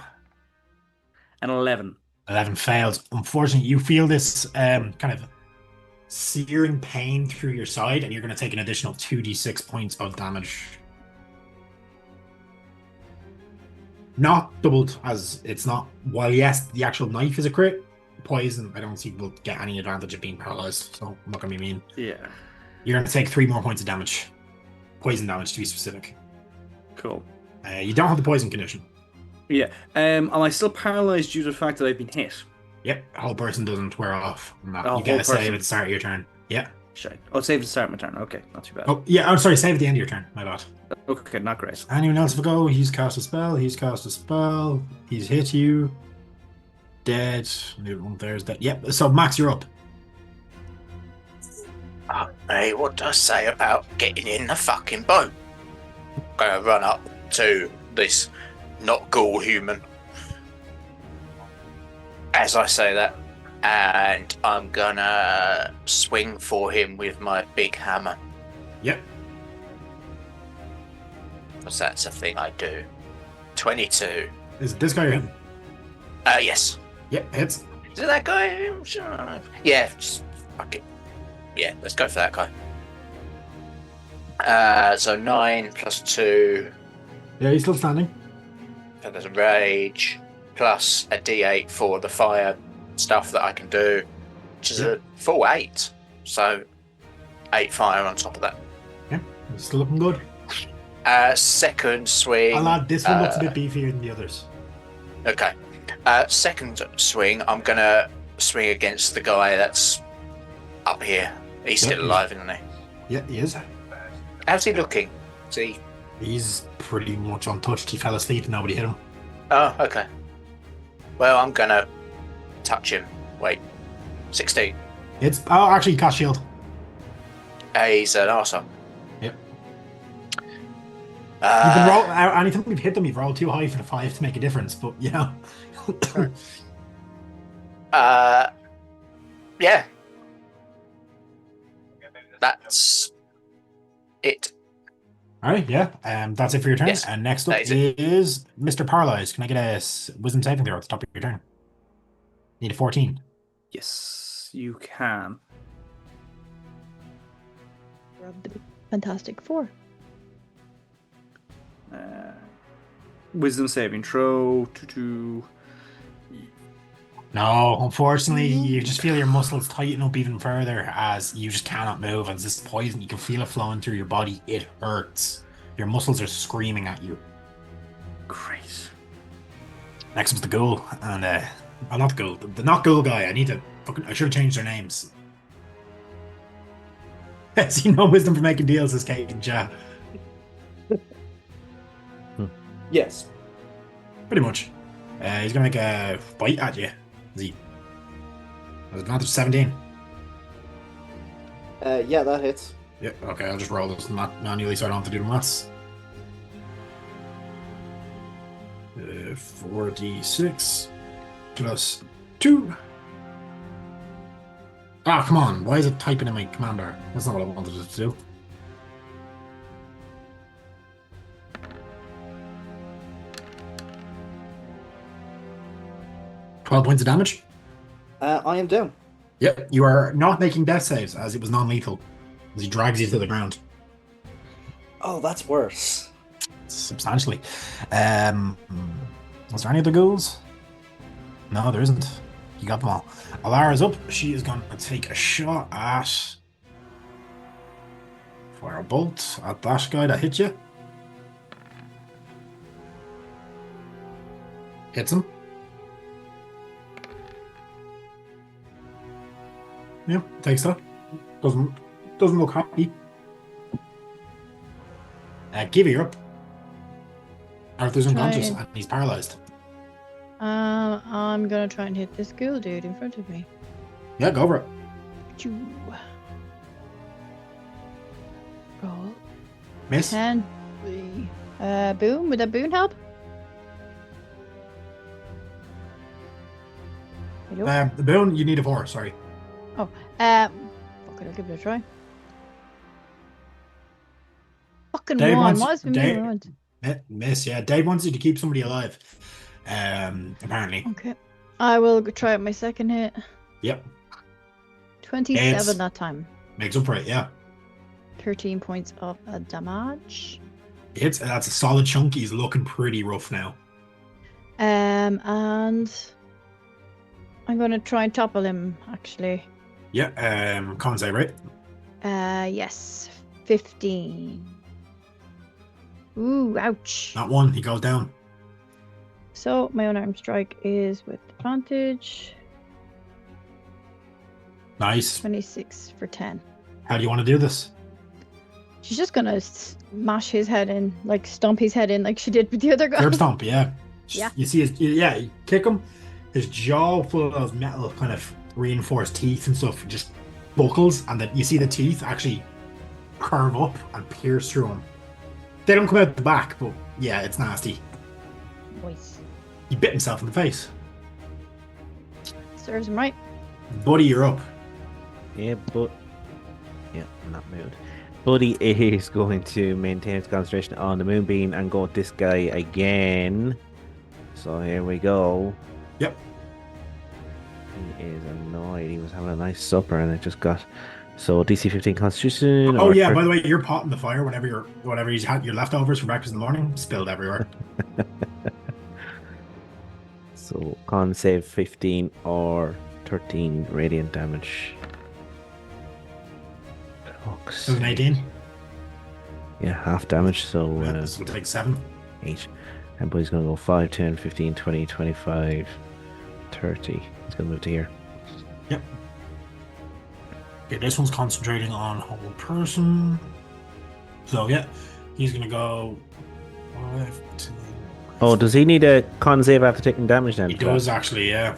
and 11. 11 fails. Unfortunately, you feel this kind of searing pain through your side, and you're going to take an additional 2d6 points of damage. Not doubled, as it's not. While yes, the actual knife is a crit, poison, I don't see people get any advantage of being paralyzed, so I'm not going to be mean. Yeah. You're going to take 3 more points of damage. Poison damage, to be specific. Cool. You don't have the poison condition. Yeah. Am I still paralyzed due to the fact that I've been hit? Yep, whole person doesn't wear off. Oh, You get a whole save person. at the start of your turn. Yeah. Shit. Oh, save to start my turn. Okay, not too bad. Oh, yeah, I'm sorry, save at the end of your turn. My bad. Okay, not great. Anyone else have a go? He's cast a spell. He's cast a spell. He's hit you. Dead. The one there's dead. Yep. So Max, you're up. Hey, what do I say about getting in the fucking boat? Gonna run up to this not ghoul human. As I say that, and I'm gonna swing for him with my big hammer. Yep. Because that's a thing I do. 22. Is it this guy or him? Yes. Yep, hits. Is it that guy? Sure. Yeah, just fuck it. Yeah, let's go for that guy. So 9 plus 2. Yeah, he's still standing. And there's a rage plus a d8 for the fire stuff that I can do, which is a full 8. So 8 fire on top of that. Yeah, it's still looking good. Second swing. I'll add this one looks a bit beefier than the others. Okay. Second swing, I'm gonna swing against the guy that's up here. He's still alive, isn't he? Yeah, he is. How's he looking? Is he? He's pretty much untouched. He fell asleep and nobody hit him. Oh, okay. Well, I'm gonna touch him. Wait. 16. Actually, he cast shield. He's an arsehole. Yep. You can roll anytime we've hit them. You've rolled too high for the 5 to make a difference, but you know. Yeah. That's it. All right, yeah. That's it for your turn. Yes, And next up that is is Mr. Paralyzed. Can I get a wisdom saving throw at the top of your turn? Need a 14. Yes, you can. Fantastic 4. Wisdom saving throw to No, unfortunately, you just feel your muscles tighten up even further as you just cannot move. And this poison, you can feel it flowing through your body. It hurts. Your muscles are screaming at you. Great. Next was the ghoul, and not the ghoul, the not ghoul guy. I should have changed their names. See, no wisdom for making deals, this Kate and Ja. Yes. Pretty much. He's gonna make a bite at you. Is he? There's advantage 17. Yeah, that hits. Yeah, okay, I'll just roll this manually so I don't have to do the maths. 4d6 plus 2. Ah, come on. Why is it typing in my commander? That's not what I wanted it to do. $12 points of damage. I am down. Yep, you are not making death saves as it was non-lethal. As he drags you to the ground. Oh, that's worse. Substantially. Was there any other ghouls? No, there isn't. You got them all. Alara's up. She is going to take a shot at... Fire a bolt at that guy that hit you. Hits him. Yeah, takes that. Doesn't look happy. Give you're up. Arthur's unconscious and he's paralyzed. I'm gonna try and hit this ghoul dude in front of me. Yeah, go for it. Choo. Roll. Miss. 10. Boon. Would that boon help? Hello? The boon, you need a 4, sorry. Fuck it, I'll give it a try. Fucking Dave one. wants- Why is it Dave- me around? Miss, yeah. Dave wants you to keep somebody alive. Apparently. Okay. I will try out my second hit. Yep. 27 It's- that time. Makes up for it, yeah. 13 points of damage. That's a solid chunk. He's looking pretty rough now. And I'm gonna try and topple him actually. Yeah, con save, right? Yes. 15. Ooh, ouch. Not one, he goes down. So my unarmed strike is with advantage. Nice. 26 for 10. How do you want to do this? She's just gonna smash his head in, like stomp his head in, like she did with the other guy. Curb stomp, yeah. Yeah. You see you kick him, his jaw full of metal kind of reinforced teeth and stuff just buckles, and then you see the teeth actually curve up and pierce through him. They don't come out the back, but Yeah, it's nasty. Nice. He bit himself in the face. Serves him right. Buddy, you're up. Yeah, but yeah, I'm not moved. Buddy is going to maintain his concentration on the moonbeam and go with this guy again. So here we go. Yep. He is annoyed. He was having a nice supper and it just got so DC 15 Constitution. Oh or yeah, by the way, you're potting the fire whenever you had your leftovers for breakfast in the morning, spilled everywhere. So con save 15 or 13 radiant damage. It was an 18. Yeah, half damage, so This will take 7. 8. And Buddy's going to go 5, 10, 15, 20, 25, 30. He's going to move to here. Yep. Okay, this one's concentrating on whole person. So yeah, he's going to go 5, 10. Oh, does he need a con save after taking damage then? He does actually, yeah.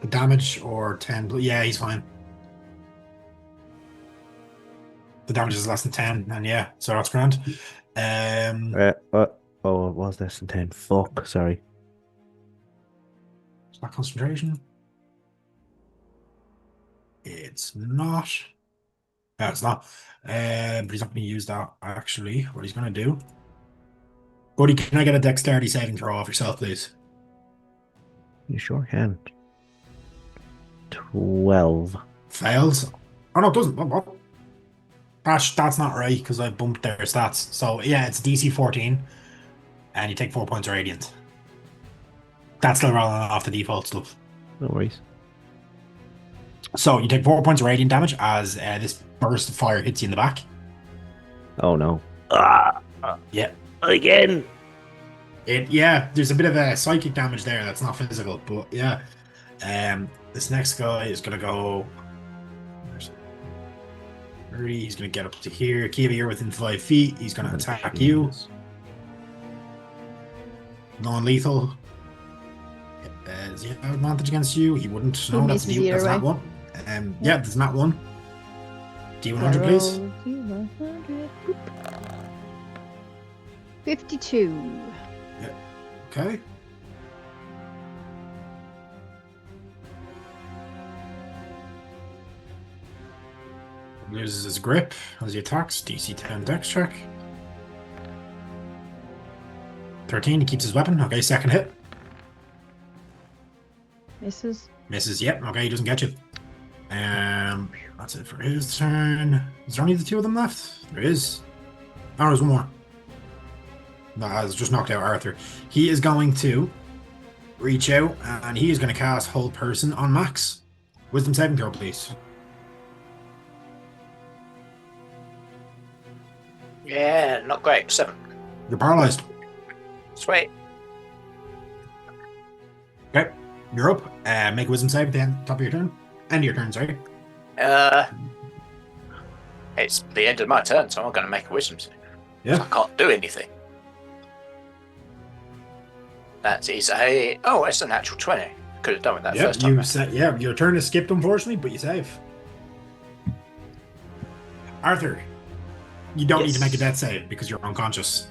Damage or 10. Yeah, he's fine. The damage is less than 10, and yeah, so that's grand. Oh, it was less than 10. Fuck, sorry. Is that concentration? It's not. Yeah, it's not. But he's not going to use that, actually. What he's going to do. Buddy, can I get a dexterity saving throw off yourself, please? You sure can. 12. Fails. Oh, no, it doesn't. What? That's not right, because I bumped their stats. So, yeah, it's DC 14. And you take 4 points of radiant. That's still rolling off the default stuff. No worries. So, you take 4 points of radiant damage as this burst of fire hits you in the back. Oh no. Yeah. Again. Yeah, there's a bit of a psychic damage there that's not physical, but yeah. This next guy is gonna go 30, he's gonna get up to here. Kiva, you're within 5 feet, he's gonna attack you. Non-lethal. Does he have advantage against you? He wouldn't. No, that's not one. Yeah, there's not one. D100, please. D100. 52. Okay. Loses his grip as he attacks. DC 10 dex check. 13, he keeps his weapon. Okay, second hit. Misses. Misses, yep. Okay, he doesn't get you. That's it for his turn. Is there only the 2 of them left? There is. Oh, there's one more. That has just knocked out Arthur. He is going to reach out and he is going to cast Hold Person on Max. Wisdom saving throw, please. Yeah, not great. 7. You're paralyzed. Sweet. Okay, you're up. Make a wisdom save at the top of your turn. End of your turn, sorry. It's the end of my turn, so I'm going to make a wisdom save. Yeah. I can't do anything. That is a... Oh, it's a natural 20. Could have done with that first time. Yeah, your turn is skipped, unfortunately, but you save. Arthur, you don't need to make a death save because you're unconscious.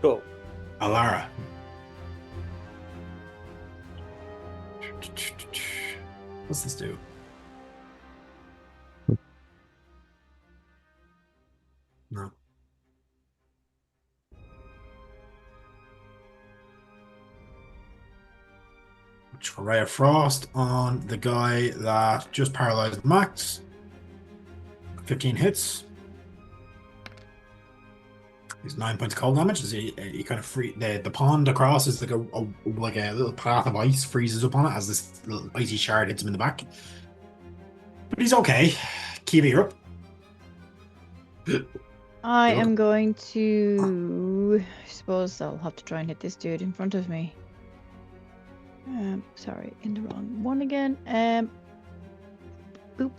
Cool. Alara. What's this do? No. Ray of Frost on the guy that just paralyzed Max. 15 hits. He's 9 points of cold damage. As he kind of free the pond across is like a little path of ice freezes up on it as this little icy shard hits him in the back. But he's okay. Kiva, you're up. I am going to. I suppose I'll have to try and hit this dude in front of me. Sorry, in the wrong one again. Boop.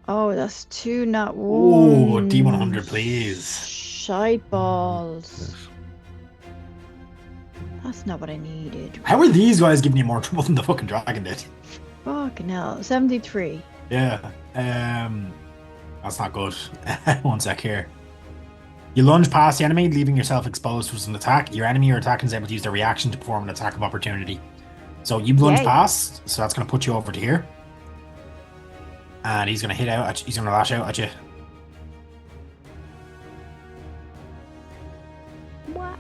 Oh, that's 2, not 1. Oh, D100, please. Shite balls. That That's not what I needed. How are these guys giving you more trouble than the fucking dragon did? Fucking hell. 73. Yeah. That's not good. One sec here. You lunge past the enemy, leaving yourself exposed to an attack. Your enemy or attacking is able to use their reaction to perform an attack of opportunity. So you lunge Yay. past, so that's going to put you over to here. And he's going to hit out at you. He's going to lash out at you. What?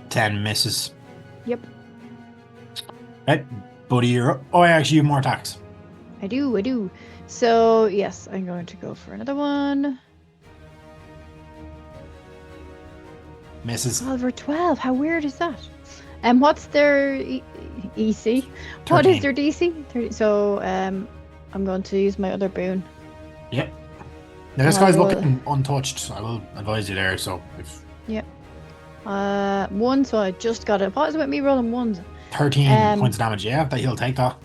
10 misses. Yep. Right, buddy, you're up. Oh, actually, you have more attacks. I do. So, yes, I'm going to go for another one. Misses. 12 or 12. How weird is that? And what's their EC? What 13. is their DC? 30. So, I'm going to use my other boon. Yep. Now, this guy's Well, looking untouched. I will advise you there. So, if Yep. 1, so I just got it. What is it with me rolling ones? 13 points of damage, yeah, that he'll take that.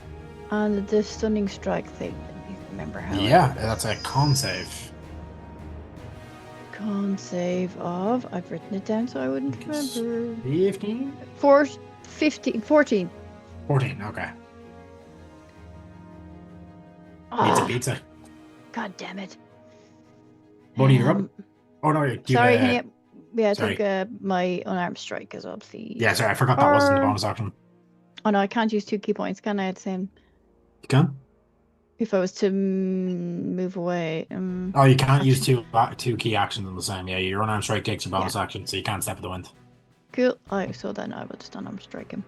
And the stunning strike thing. Let me remember how. Yeah, that's a con save. Con save of. I've written it down so I wouldn't remember. 15? 14. 14. 14, okay. Ah, Pizza. God damn it. Buddy, you're up. Um, Oh, no, you Sorry, uh, yeah, I sorry. took my unarmed strike as well, please. Yeah, sorry, I forgot that wasn't the Or- bonus action. Oh no, I can't use 2 key points, can I? At the same. You can? If I was to move away. Oh, you can't use two key actions in the same. Yeah, your unarmed strike takes your bonus Yeah. action, so you can't step at the wind. Cool. Oh, so then I will just unarmed strike him.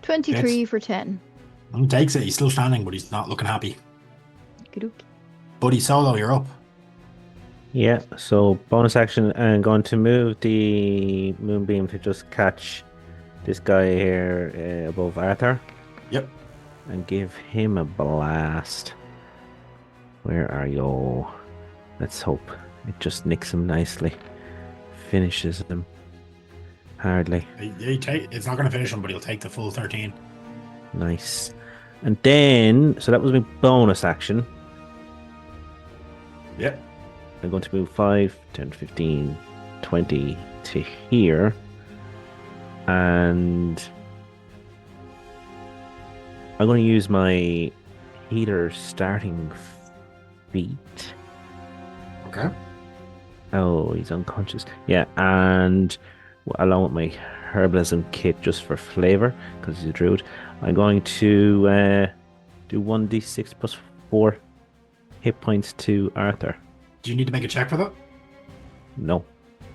23 for 10. He takes it, he's still standing, but he's not looking happy. Good. Buddy Solo, you're up. Yeah, so bonus action, and going to move the moonbeam to just catch this guy here above Arthur Yep. and give him a blast. Where are you? Let's hope it just nicks him nicely. Finishes him. Hardly. It's not going to finish him, but he'll take the full 13. Nice. And then, so that was my bonus action. Yep. I'm going to move 5, 10, 15, 20 to here. And I'm going to use my healer starting feat. Okay. Oh, he's unconscious. Yeah, and along with my herbalism kit just for flavor, because he's a druid, I'm going to do 1d6 plus 4 hit points to Arthur. Do you need to make a check for that? No.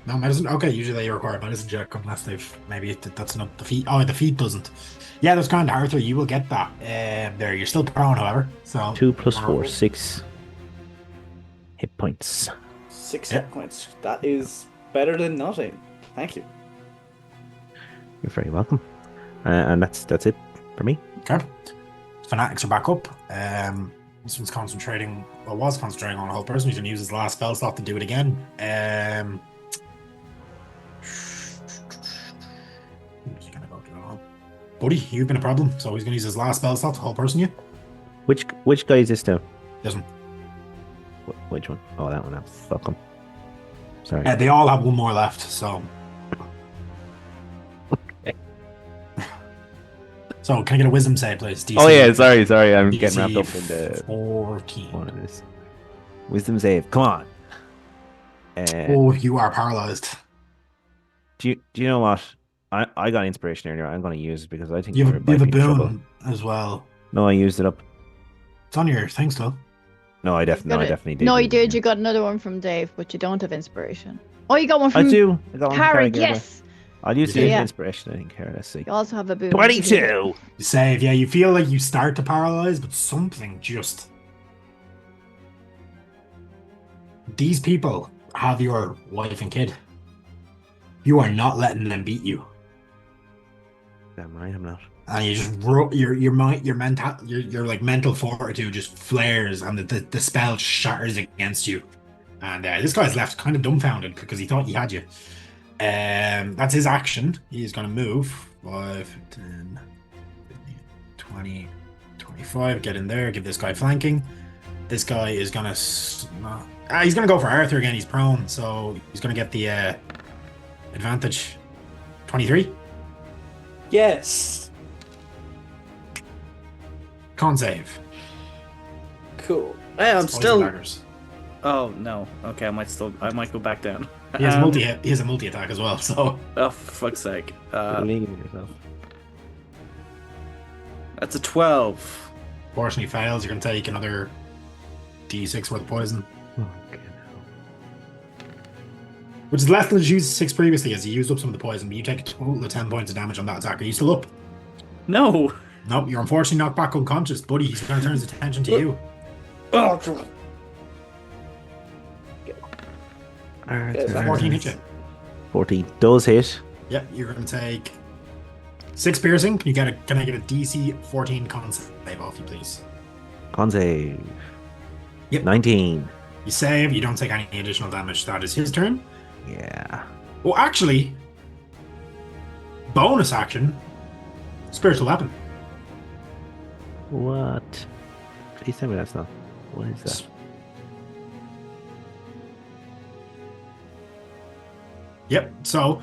No, medicine? Okay, usually they require a medicine check unless that's not the feat. Oh, the feat doesn't. Yeah, that's grand, Arthur. You will get that. There, you're still prone, however. So 2 plus 4, 6 hit points. 6 Yeah. hit points. That is better than nothing. Thank you. You're very welcome. And that's it for me. Okay. Fanatics are back up. This one's concentrating. Well, was concentrating on a whole person. He's going to use his last spell slot to do it again. He's gonna go to the hole. Buddy, you've been a problem. So he's going to use his last spell slot to whole person you. Which guy is this now? This one. Which one? Oh, that one. Oh, fuck him. Sorry. They all have one more left. So. So can I get a wisdom save, please? DC, Oh yeah, sorry. I'm DC getting wrapped up in the 14. one of this. Wisdom save. Come on. Oh, you are paralyzed. Do you know what? I got inspiration earlier. I'm going to use it because I think You we're have a might be in trouble. boon as well. No, I used it up. It's on your thing still. No, I definitely did. No, use you it, did. yeah. You got another one from Dave, but you don't have inspiration. Oh, you got one I from do. I got one from Harry. Carragher. Yes. I'll use You the do? Yeah. inspiration. I think here. Let's see. You also have a boon. 22. You save, yeah. You feel like you start to paralyze, but something just. These people have your wife and kid. You are not letting them beat you, Damn right, I'm not. and you just your like mental fortitude just flares, and the spell shatters against you. And this guy's left kind of dumbfounded because he thought he had you. That's his action. He's going to move 5, 10, 15, 20, 25. Get in there. Give this guy flanking. This guy is going to He's going to go for Arthur again. He's prone, so he's going to get the advantage. 23. Yes. Con save. Cool. Hey, I'm Poison still. daggers. Oh no. Okay, I might go back down. He has He has a multi attack as well. So Oh, for fuck's sake. Believe in yourself. That's a 12. fortunately fails. You're going to take another D6 worth of poison, which is less than you used 6 previously, as you used up some of the poison. But you take a total of 10 points of damage on that attack. Are you still up? No. Nope. You're unfortunately knocked back unconscious, buddy. He's going to turn his attention to you. Oh, 14 hit you. 14 does hit. Yep, you're going to take 6 piercing. Can I get a DC 14 con save off you, please? Con save. Yep. 19. You save. You don't take any additional damage. That is his turn. Yeah. Well, actually, bonus action, spiritual weapon. What? Please tell me that's not. What is that? Yep. So,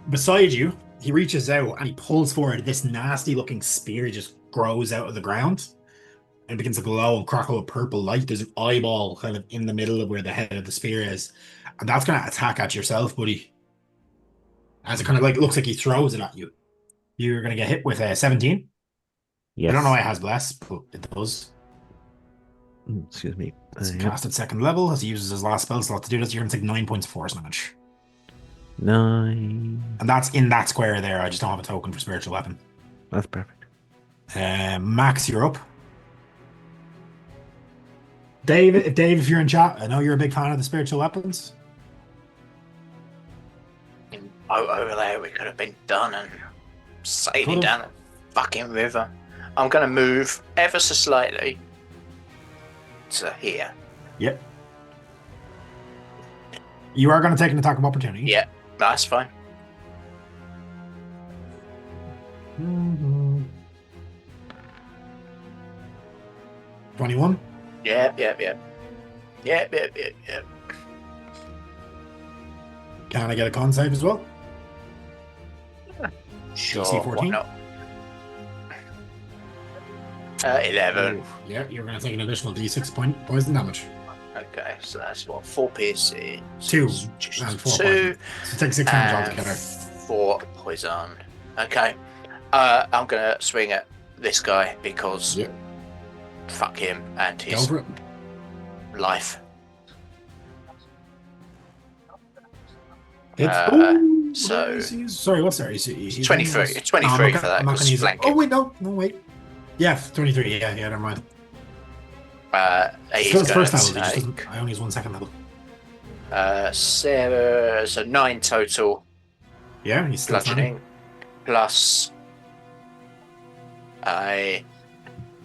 beside you, he reaches out and he pulls forward. This nasty-looking spear just grows out of the ground and begins to glow and crackle with purple light. There's an eyeball kind of in the middle of where the head of the spear is, and that's going to attack at yourself, buddy. As it kind of like looks like he throws it at you. You're going to get hit with a 17. Yes. I don't know why it has bless, but it does. Excuse me. It's cast at second level as he uses his last spell slot to do this. You're going to take 9 points of force damage. 9. And that's in that square there. I just don't have a token for spiritual weapon. That's perfect. Max, you're up. Dave, if you're in chat, I know you're a big fan of the spiritual weapons. Over there, we could have been done and sailing Could've. down the fucking river. I'm going to move ever so slightly to here. Yep. You are going to take an attack of opportunity. Yeah, that's fine. Mm-hmm. 21. Yep. Can I get a con save as well? Sure, DC why 14? not? 11. Yeah, you're going to take an additional D6 point poison damage. Okay, so that's what, 4 piercing. 2 Just and 4 2. poison. So take 6 damage altogether. 4 poison. Okay. I'm going to swing at this guy because Yep. fuck him and Go his for it. life. It's, so- sorry, what's that? He's 23. It's 23 for that, I'm not because gonna use it. flanking. Oh wait, no, wait. Yeah, 23. Yeah, never mind. He's Still it's going first level. He just to doesn't, I only use 1 second level. take 7, so 9 total Yeah, he's still standing. bludgeoning, plus a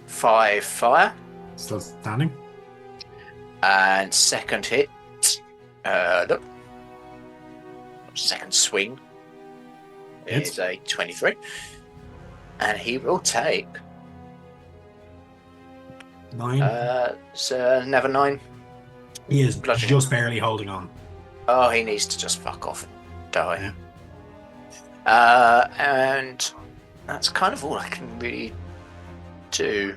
5 fire, Still standing. and second hit. Look. Second swing Hits. is a 23, and he will take 9. so another 9. He is bludgeoning. just barely holding on. Oh, he needs to just fuck off and die. Yeah. And that's kind of all I can really do.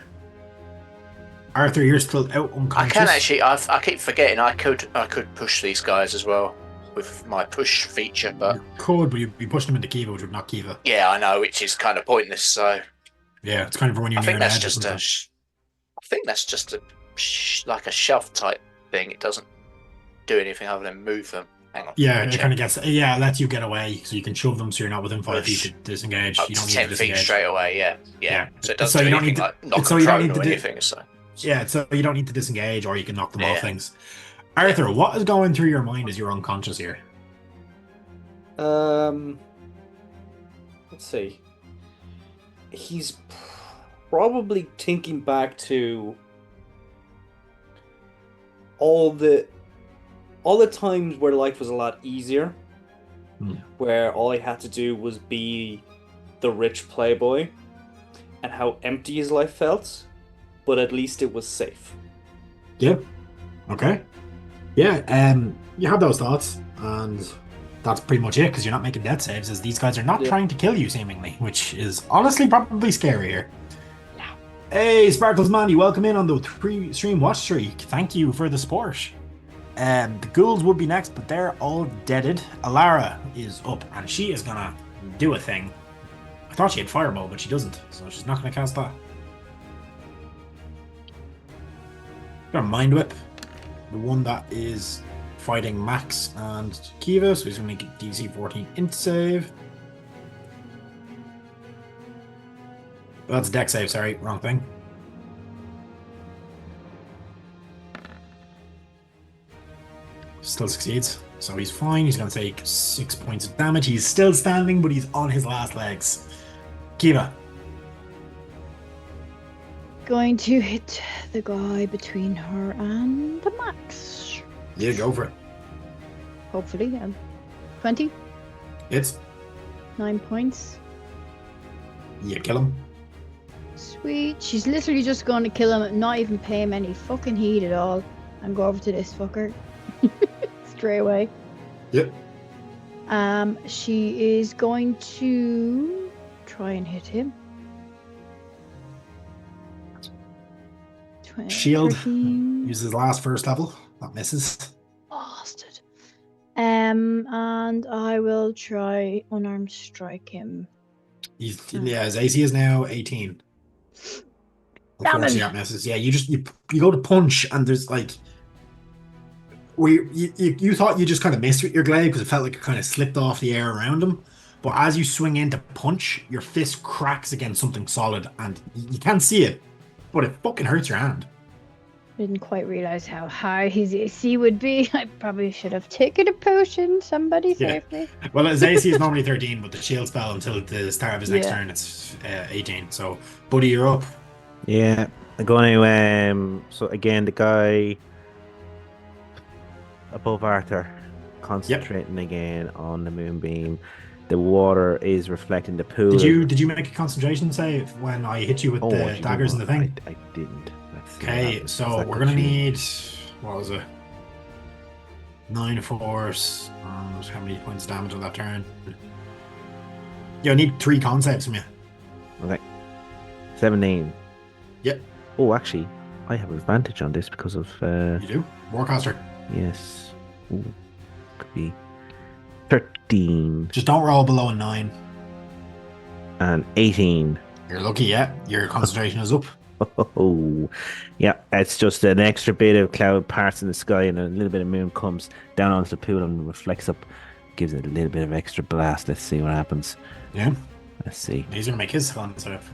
Arthur, you're still out I unconscious. can actually. I keep forgetting. I could push these guys as well with my push feature, but You could, but you'd be pushing him into Kiva, which would knock Kiva. yeah, I know, which is kind of pointless. So Yeah, it's kind of for when you're I near think an that's edge or just something. I think that's just like a shove type thing. It doesn't do anything other than move them. Hang on. Yeah, let me it kind of gets. Yeah, it lets you get away, so you can shove them, so you're not within 5 feet Push. to disengage. Up You to don't need 10 to feet disengage. straight away. Yeah. Yeah. So it doesn't So do you don't anything need to- like knock so them you don't prone need to or do- anything. So Yeah, so you don't need to disengage, or you can knock them off Yeah. things. Arthur, what is going through your mind as you're unconscious here? Let's see. He's probably thinking back to all the times where life was a lot easier, where all I had to do was be the rich playboy, and how empty his life felt, but at least it was safe. Yep. Okay. Yeah, you have those thoughts, and that's pretty much it, because you're not making death saves, as these guys are not Yeah. trying to kill you, seemingly, which is honestly probably scarier. Hey, Sparkles Mandy, welcome in on the stream watch streak. Thank you for the support. The ghouls would be next, but they're all deaded. Alara is up, and she is gonna do a thing. I thought she had Fireball, but she doesn't, so she's not gonna cast that. Gonna Mind Whip. The one that is fighting Max and Kiva, so he's gonna make DC 14 int save. That's deck save, sorry, wrong thing. Still succeeds, so he's fine. He's going to take 6 points of damage. He's still standing, but he's on his last legs. Kiva. Going to hit the guy between her and the Max. Yeah, go for it. Hopefully. 20, It's 9 points. you kill him. Sweet. She's literally just going to kill him, not even pay him any fucking heed at all, and go over to this fucker. Straight away. Yep. She is going to try and hit him. Shield. 13. Uses last first level. That misses. Bastard. And I will try unarmed strike him. Yeah, his AC is now 18. Damn Unfortunately, it. that misses. Yeah, you go to punch, and there's like, you thought you just kind of missed with your glaive because it felt like it kind of slipped off the air around him. But as you swing in to punch, your fist cracks against something solid, and you can't see it, but it fucking hurts your hand. Didn't quite realize how high his AC would be. I probably should have taken a potion. Somebody Yeah. save me. Well, his AC is normally 13, but the shield spell until the start of his next Yeah. turn, it's 18. So, buddy, you're up. Yeah, I'm going to. So again, the guy above Arthur, concentrating again on the moonbeam. The water is reflecting the pool. Did you make a concentration save when I hit you with the daggers and the thing? I didn't. Let's see what Okay, happens. so Is that we're the gonna cheat? need, what was it? 9 force. How many points of damage on that turn? Yeah, I need 3 con saves from you. Okay. 17. Yep. Oh, actually, I have advantage on this because of You do? Warcaster. yes. Ooh, could be 13 Just don't roll below a 9. and 18. You're lucky, yeah. Your concentration is up. Oh, yeah. It's just an extra bit of cloud parts in the sky, and a little bit of moon comes down onto the pool and reflects up, gives it a little bit of extra blast. Let's see what happens. Yeah. Let's see. He's gonna make his con save.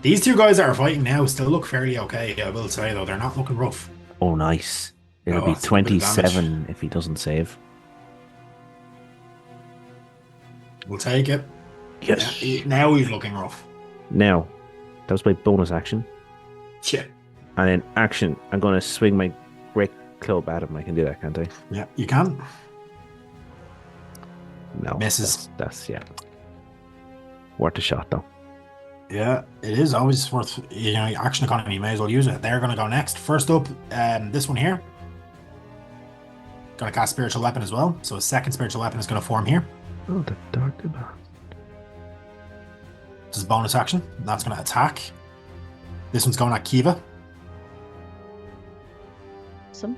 These two guys that are fighting now still look fairly okay, I will say, though. They're not looking rough. Oh, nice. It'll Oh, be it's a bit of 27 if he doesn't save. We'll take it. Yes. Yeah, now he's looking rough. Now, that was my bonus action. Yeah. And in action, I'm going to swing my great club at him. I can do that, can't I? Yeah, you can. No. Misses. That's yeah. Worth a shot, though. Yeah, it is always worth, action economy, you may as well use it. They're going to go next. First up, this one here. Going to cast Spiritual Weapon as well. So a second Spiritual Weapon is going to form here. Oh, the dark demand. This is bonus action. That's going to attack. This one's going at Kiva. Some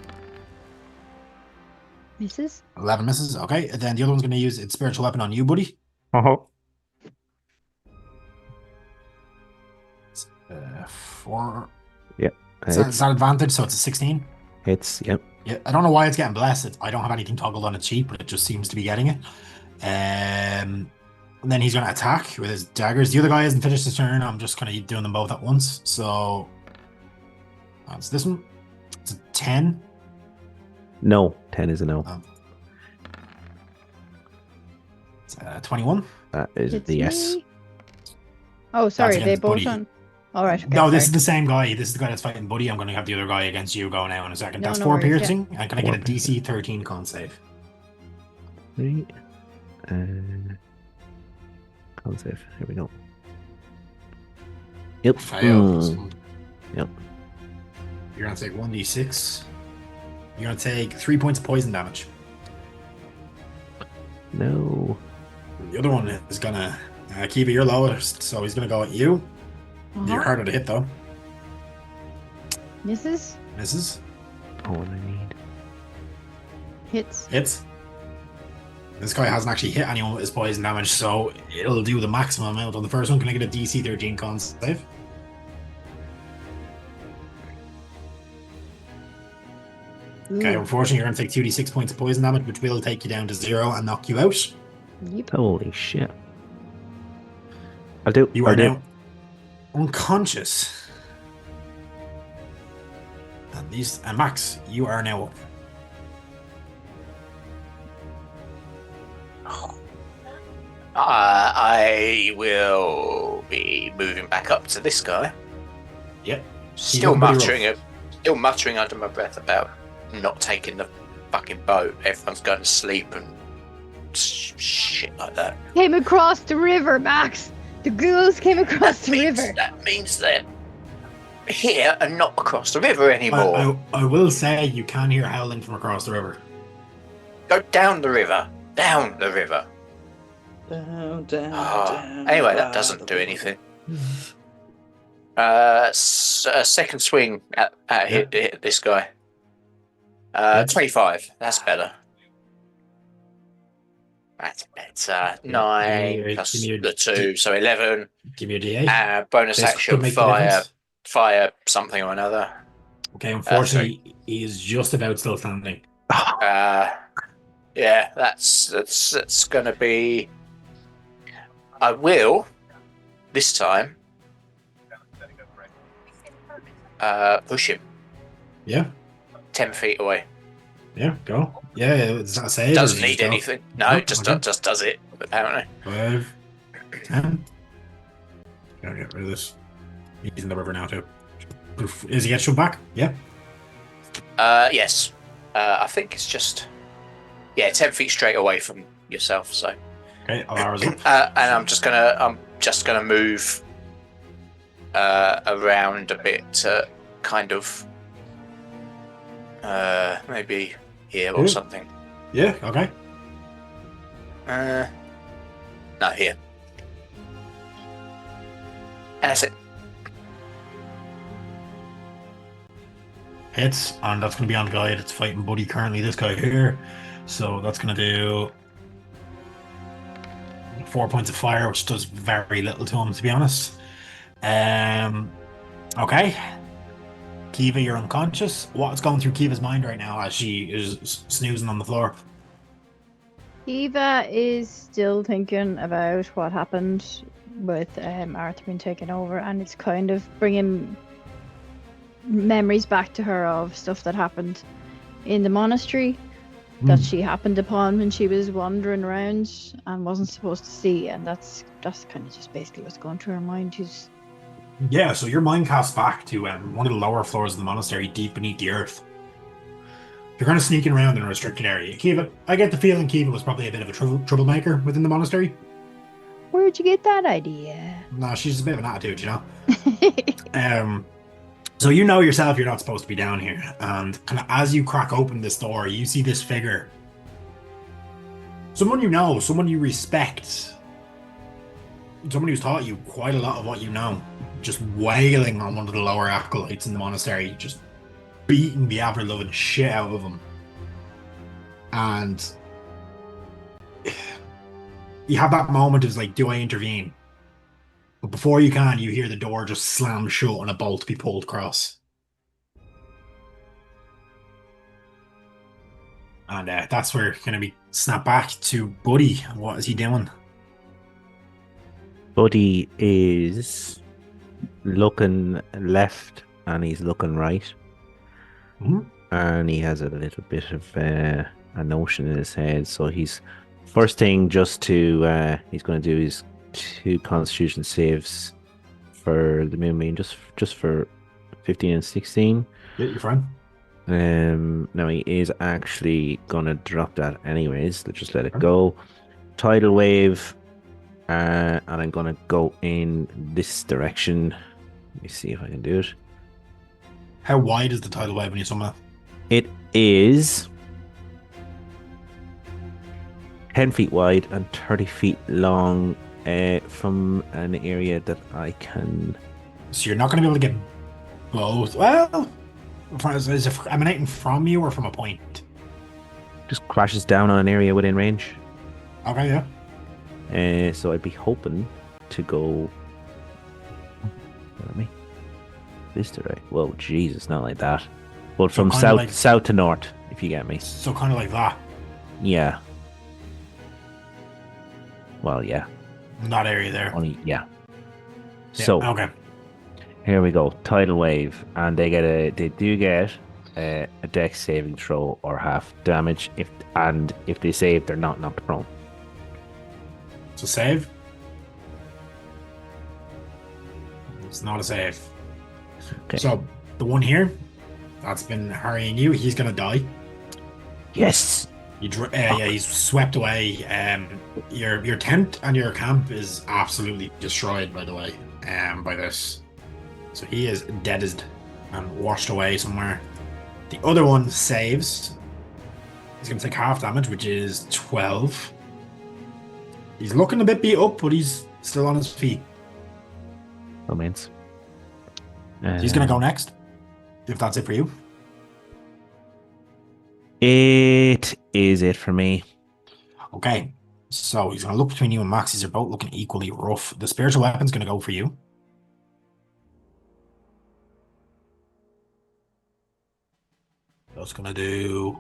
misses. 11 misses. Okay, and then the other one's going to use its Spiritual Weapon on you, buddy. Oh. 4. Yeah. Is that advantage? So it's a 16. It's yep. Yeah, I don't know why it's getting blessed. I don't have anything toggled on its sheet, but it just seems to be getting it. And then he's going to attack with his daggers. The other guy hasn't finished his turn. I'm just kind of doing them both at once. So that's this one. It's a 10. No, 10 is a no. It's 21. That is It's the yes. me. Oh, sorry, they against both Buddy. on. All right. Okay, No, this is sorry. the same guy. This is the guy that's fighting Buddy. I'm going to have the other guy against you go now in a second. No, That's no 4 worries, yeah. piercing. I'm going to get a 4 DC 13 con save. 3. Con save. Here we go. Yep. Fails. Mm. Yep. You're going to take 1d6. You're going to take 3 points of poison damage. No. The other one is going to... Kiva, you're lowest, so he's going to go at you. You're harder to hit, though. Misses. Misses. Oh, what I need. Hits. Hits. This guy hasn't actually hit anyone with his poison damage, so it'll do the maximum amount on the first one. Can I get a DC 13 con save? Okay, Ooh. unfortunately, you're going to take 2d6 points of poison damage, which will take you down to 0 and knock you out. Yep. Holy shit. I'll do. You are now unconscious. And Max, you are now up. I will be moving back up to this guy. Yep. Still got pretty muttering under my breath about not taking the fucking boat. Everyone's going to sleep and shit like that. Came across the river, Max. The ghouls came across the river. That means they're here and not across the river anymore. I will say you can hear howling from across the river. Go down the river. Down the river. Down. Anyway, that doesn't do anything. Second swing at hit this guy. 25. That's better. That's better. 9 plus the 2, so 11. Give me a D8. Bonus This action, could make the fire difference. something or another. Okay, unfortunately, he is just about still standing. Yeah, that's gonna be. I will this time push him Yeah, 10 feet away. yeah, go. Yeah, is that a save? Doesn't or is it need go? anything. No, Nope, just okay. does it apparently. 5, 10. Gotta get rid of this. He's in the river now too. Is he get shoved back? Yeah. Yes. I think it's just 10 feet straight away from yourself. So, Okay, Alara's up. and I'm just gonna move around a bit to kind of maybe here or Yeah. something. Yeah, okay. No, here. And that's it. Hits, and that's going to be on the guy that's fighting Buddy currently, this guy here. So that's going to do 4 points of fire, which does very little to him, to be honest. Okay. Kiva, you're unconscious. What's going through Kiva's mind right now as she is snoozing on the floor? Eva is still thinking about what happened with Arthur being taken over, and it's kind of bringing memories back to her of stuff that happened in the monastery that she happened upon when she was wandering around and wasn't supposed to see, and that's kind of just basically what's going through her mind. Yeah, so your mind casts back to one of the lower floors of the monastery deep beneath the earth. You're kind of sneaking around in a restricted area. Kiva, I get the feeling Kiva was probably a bit of a troublemaker within the monastery. Where'd you get that idea? No, she's a bit of an attitude, you know? So you know yourself you're not supposed to be down here, and kind of as you crack open this door, you see this figure. Someone you know, someone you respect, someone who's taught you quite a lot of what you know, just wailing on one of the lower acolytes in the monastery, just beating the ever-loving shit out of him. And you have that moment of like, do I intervene? But before you can, you hear the door just slam shut and a bolt be pulled across. And that's where it's going to be snapped back to Buddy. What is he doing? Buddy is looking left and he's looking right. And he has a little bit of a notion in his head. So he's first thing he's going to do is 2 constitution saves for the Moonbeam, just for 15 and 16. Yeah, you're fine. Now he is actually gonna drop that anyways. Let's just let it go. Tidal wave, and I'm gonna go in this direction. Let me see if I can do it. How wide is the tidal wave when you summon It is 10 feet wide and 30 feet long from an area that I can... So you're not going to be able to get both. Well, is it emanating from you or from a point? Just crashes down on an area within range. Okay, yeah. So I'd be hoping to go... Let me... This direction. Whoa, Jesus, not like that. But from south to north, if you get me. So kind of like that. Yeah. Well, yeah. In that area there. Only, yeah. Yeah, So, okay. here we go. Tidal wave, and they do get a dex saving throw or half damage if they save, they're not knocked prone. So save. It's not a save. Okay. So the one here that's been hurrying you, he's gonna die. Yes. He's swept away. Your tent and your camp is absolutely destroyed, by the way, by this. So he is deaded and washed away somewhere. The other one saves. He's going to take half damage, which is 12. He's looking a bit beat up, but he's still on his feet. Omens. He's going to go next, if that's it for you. It is it for me. Okay, so he's going to look between you and Max. These are both looking equally rough. The spiritual weapon's going to go for you. That's going to do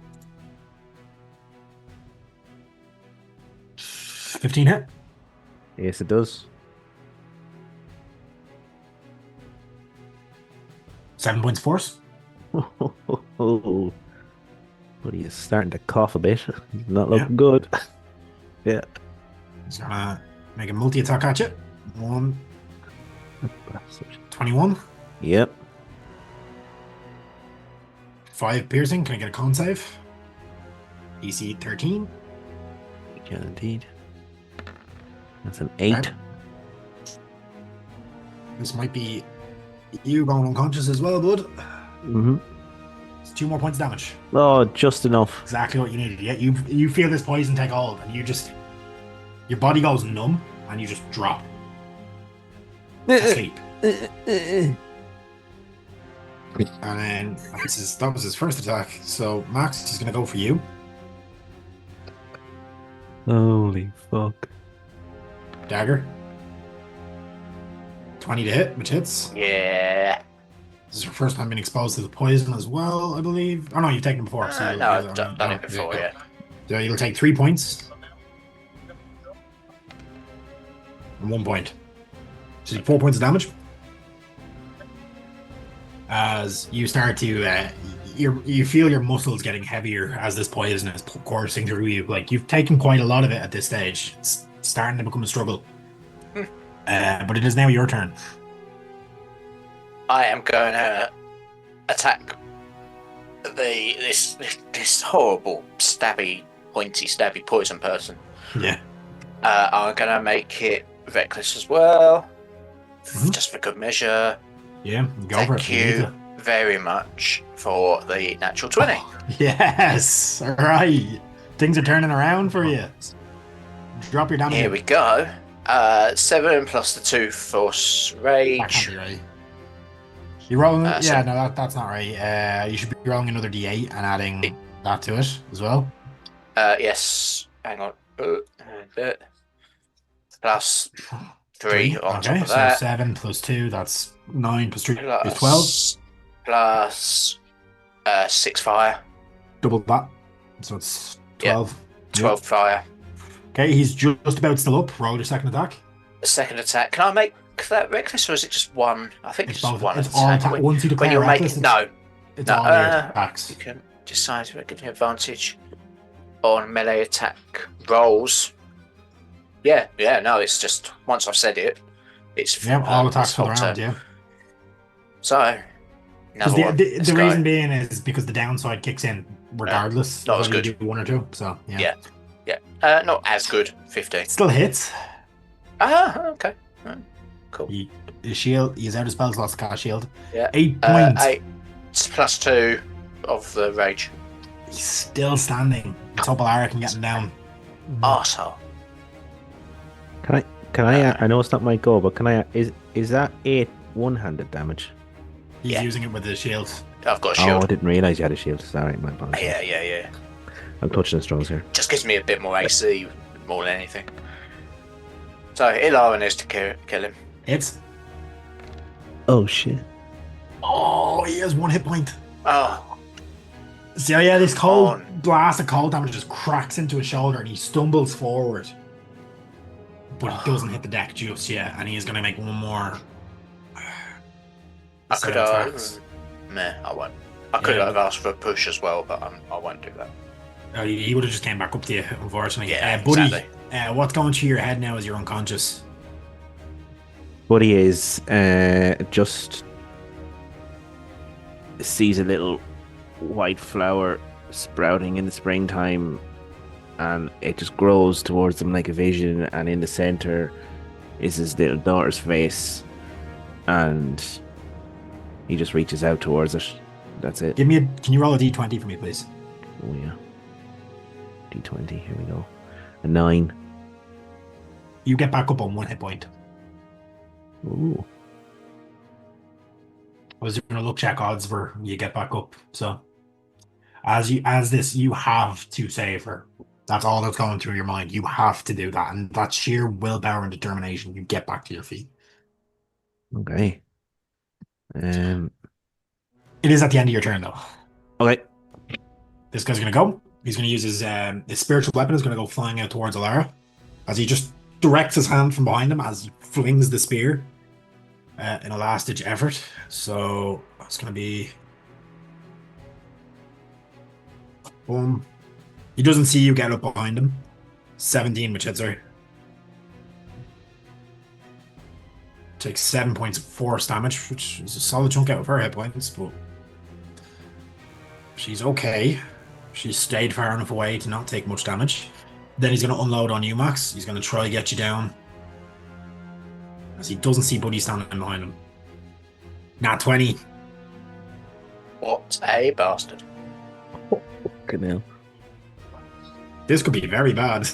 15 hit. Yes, it does. 7 points force. But he's starting to cough a bit. He's not looking good. Yeah. He's going to make a multi-attack at you. 21. Yep. 5 piercing. Can I get a con save? DC 13. You can indeed. That's an 8. Okay. This might be you going unconscious as well, bud. Mm-hmm. It's 2 more points of damage. Oh, just enough. Exactly what you needed. Yeah, you feel this poison take hold, and your body goes numb, and you just drop asleep. And then that was his first attack. So Max is going to go for you. Holy fuck. Dagger. 20 to hit, which hits. Yeah. This is your first time being exposed to the poison as well, I believe. Oh no, you've taken it before. So No, I've done it before, yeah. So you'll take 3 points. And 1 point. So you take 4 points of damage. As you start to, you feel your muscles getting heavier as this poison is coursing through you. Like, you've taken quite a lot of it at this stage. It's starting to become a struggle. But it is now your turn. I am going to attack this horrible pointy stabby poison person. Yeah. I'm going to make it reckless as well, Mhm. just for good measure. Yeah, go for it. Thank you very much for the natural 20. Yes. All right. Things are turning around for you. Drop your damage. Here we go. 7 plus the 2 force That rage. can't be right. You rolling? So- Yeah, no, that's not right. You should be rolling another D8 and adding that to it as well. Yes. Hang on. Plus 3 on top of so that. 7 plus 2, that's 9 plus 3 Plus, is 12. Plus 6 fire. Double that. So it's 12. 12 fire. Okay, he's just about still up. Roll your second attack. Second attack. Can I make that reckless or is it just one? I think it's just both. one It's all attack. attack. Once you When declare you're reckless, making no, it's no, all your attacks. you can decide to give you advantage on melee attack rolls. Yeah, no, it's just once I've said it, it's Yeah, all attacks it's for the full round, turn. yeah. So, Because another one. the Let's go. reason being is because the downside kicks in regardless. Not as whether you good. do 1 or 2. So yeah. Not as good. 15. It still hits. Okay. Cool. His shield, he's out of spells, lost cast shield. Yeah. 8 points. 8 plus 2 of the rage? He's still standing. Let's hope Alara can get him down. Arsehole. Can I? I know it's not my goal, but can I? Is that 8 one-handed damage? He's Yeah. using it with his shield. I've got a Oh, shield. I didn't realize you had a shield. Sorry, my apologies. Yeah. I'm touching the straws here. Just gives me a bit more AC more than anything. So Ilaran is to kill him. Hits. Oh shit! Oh, he has 1 hit point. Oh, So yeah, this cold on. blast of cold damage just cracks into his shoulder and he stumbles forward. But he doesn't hit the deck just yet, and he is going to make one more. I set could of have. attacks. Nah, I won't. I could Yeah. have asked for a push as well, but I won't do that. He would have just came back up to you, unfortunately. Yeah, Buddy, exactly. what's going through your head now as you're unconscious? Buddy is just sees a little white flower sprouting in the springtime, and it just grows towards him like a vision. And in the center is his little daughter's face, and he just reaches out towards it. That's it. Can you roll a d20 for me, please? Oh yeah. D20. Here we go. A 9. You get back up on 1 hit point. Ooh. I was doing a luck check odds for you get back up. So as this, you have to save her. That's all that's going through your mind. You have to do that, and that's sheer willpower and determination. You get back to your feet. Okay. It is at the end of your turn, though. Okay. This guy's going to go. He's going to use his spiritual weapon. Is going to go flying out towards Alara as he just directs his hand from behind him as he flings the spear in a last-ditch effort. So it's going to be... Boom. He doesn't see you get up behind him. 17, which hits her. Takes 7 points of force damage, which is a solid chunk out of her hit points, but she's okay. She stayed far enough away to not take much damage. Then he's going to unload on you, Max. He's going to try to get you down. As he doesn't see Buddy standing behind him. Nat 20. What a bastard. Good now. This could be very bad.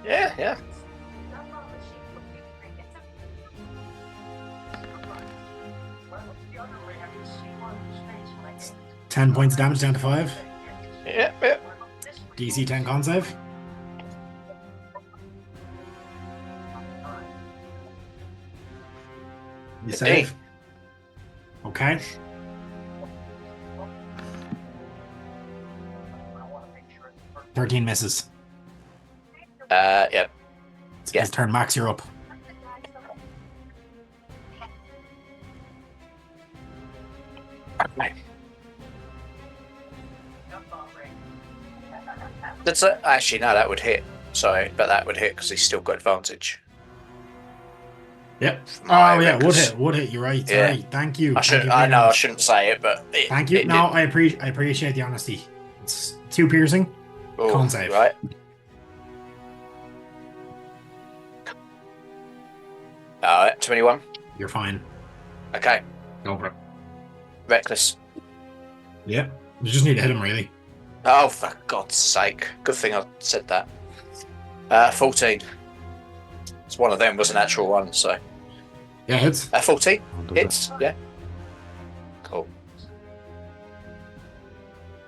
Yeah. 10 points of damage down to 5. Yeah. DC 10 con save. You save. Okay. "13 misses. Yeah. It's his turn. Max, you're up. Okay. That's actually no, that would hit. Sorry, but that would hit because he's still got advantage. Yep. My Oh yeah, records. would hit. You're right. Yeah. Sorry. Thank you. I Thank should. you I very know I much. shouldn't say it, but Thank you. No, I appreciate the honesty. It's 2 piercing. Con save. Right. All right, 21. You're fine. Okay, Go for it. reckless. Yep. You just need to hit him, really. Oh, for God's sake! Good thing I said that. 14. It's one of them was a natural one, so Yeah, hits. 14 I'll do hits. Yeah. Cool.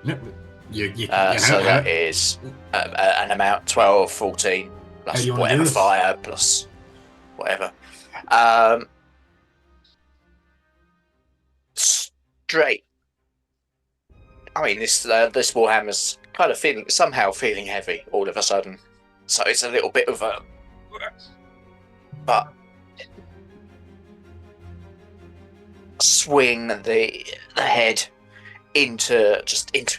Yep. You So that is an amount 12, 14 How plus do you wanna whatever do this? fire plus whatever. Straight. I mean, this Warhammer's kind of somehow feeling heavy all of a sudden, so it's a little bit of a. But swing the head into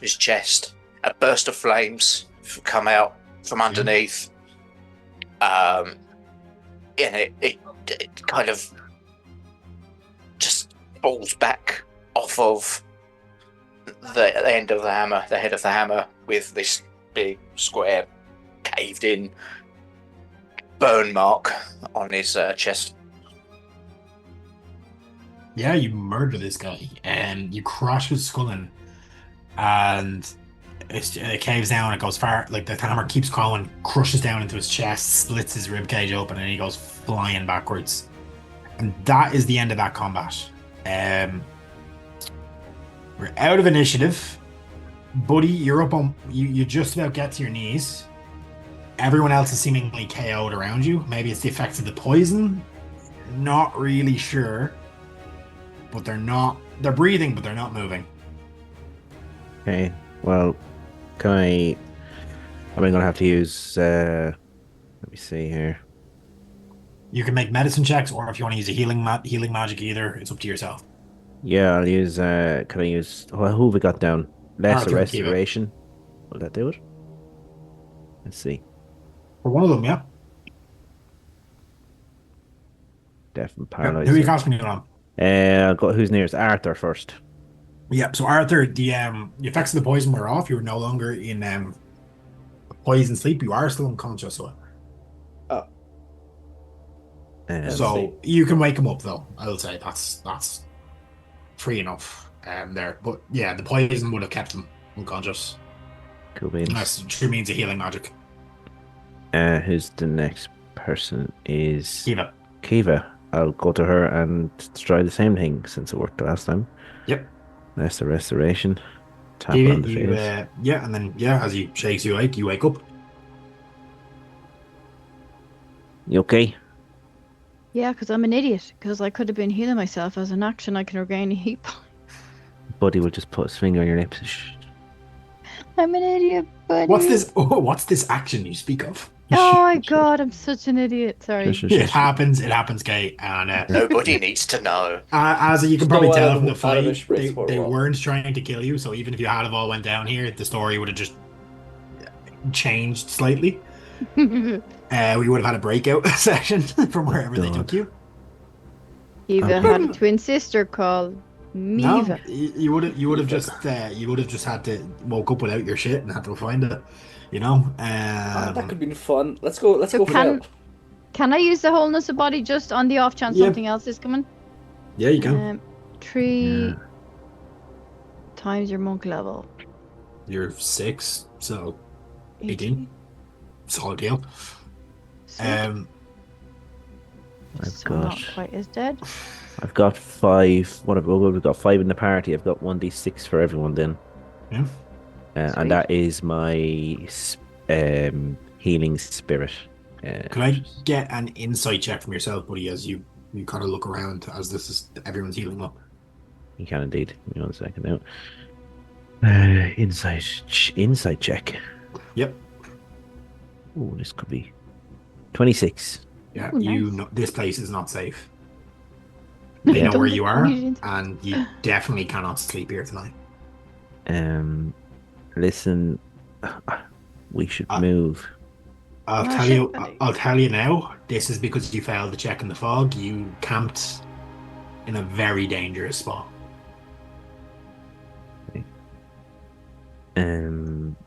his chest. A burst of flames come out from underneath. And it kind of just falls back off of the end of the hammer, the head of the hammer, with this big square caved in burn mark on his chest. Yeah, you murder this guy and you crush his skull in. and it caves down. It goes far. Like the hammer keeps going, crushes down into his chest, splits his rib cage open, and he goes flying backwards. And that is the end of that combat. We're out of initiative, buddy. You're up on. You just about get to your knees. Everyone else is seemingly KO'd around you. Maybe it's the effects of the poison. Not really sure. But they're not. They're breathing, but they're not moving. Okay. Well, can I? I'm going to have to use. Let me see here. You can make medicine checks, or if you want to use a healing magic, either. It's up to yourself. Yeah, I'll use. Can I use? Who have we got down? Lesser Arthur and Kiva. restoration. Will that do it? Let's see. For one of them, yeah. Deafened Who are you paralyzer. casting it on? I'll go. Who's nearest? Arthur first. Yeah. So Arthur, the effects of the poison were off. You were no longer in poison sleep. You are still unconscious. So you can wake him up, though. I will say that's free enough there. But yeah, the poison would have kept him unconscious. Cool beans. Unless it sure means a healing magic. Who's the next person? Is Kiva. Kiva. I'll go to her and try the same thing since it worked the last time. Yep. That's the restoration. Tap Kiva, on the face. yeah, and then as he shakes you awake, you wake up. You okay? Yeah, because I'm an idiot. Because I could have been healing myself as an action. I can regain a heat point. Buddy will just put his finger on your lips. Shh. I'm an idiot, buddy. What's this? Oh, what's this action you speak of? Oh my god, I'm such an idiot. Sorry. Shush, shush, It shush. happens. It happens, Kate. And Nobody needs to know. as you can Just probably go tell out from the of- out of fight, his spritz they for a while. weren't trying to kill you. So even if you had have all went down here, the story would have just changed slightly. We would have had a breakout session from wherever they took you. Eva had a twin sister called Miva. No, you would have just had to woke up without your shit and had to find it. You know. That could have been fun. Let's go for can- that. Can I use the wholeness of body just on the off chance Yeah. something else is coming? Yeah, you can. 3 times your monk level. You're 6, so 18. Solid deal. Sweet. I've So not got. quite as dead. I've got 5. We've got 5 in the party. I've got 1d6 for everyone then. Yeah. Sweet. And that is my healing spirit. Could I get an insight check from yourself, buddy, as you kind of look around as this is everyone's healing up? You can indeed. Give me 1 second now. Insight check. Yep. Oh, this could be 26. Yeah, Ooh, you nice. know this place is not safe. They know Don't where get you are, worried. and you definitely cannot sleep here tonight. Listen, we should Uh, move. I'll Oh, tell shit, you. buddy. I'll tell you now. This is because you failed the check in the fog. You camped in a very dangerous spot.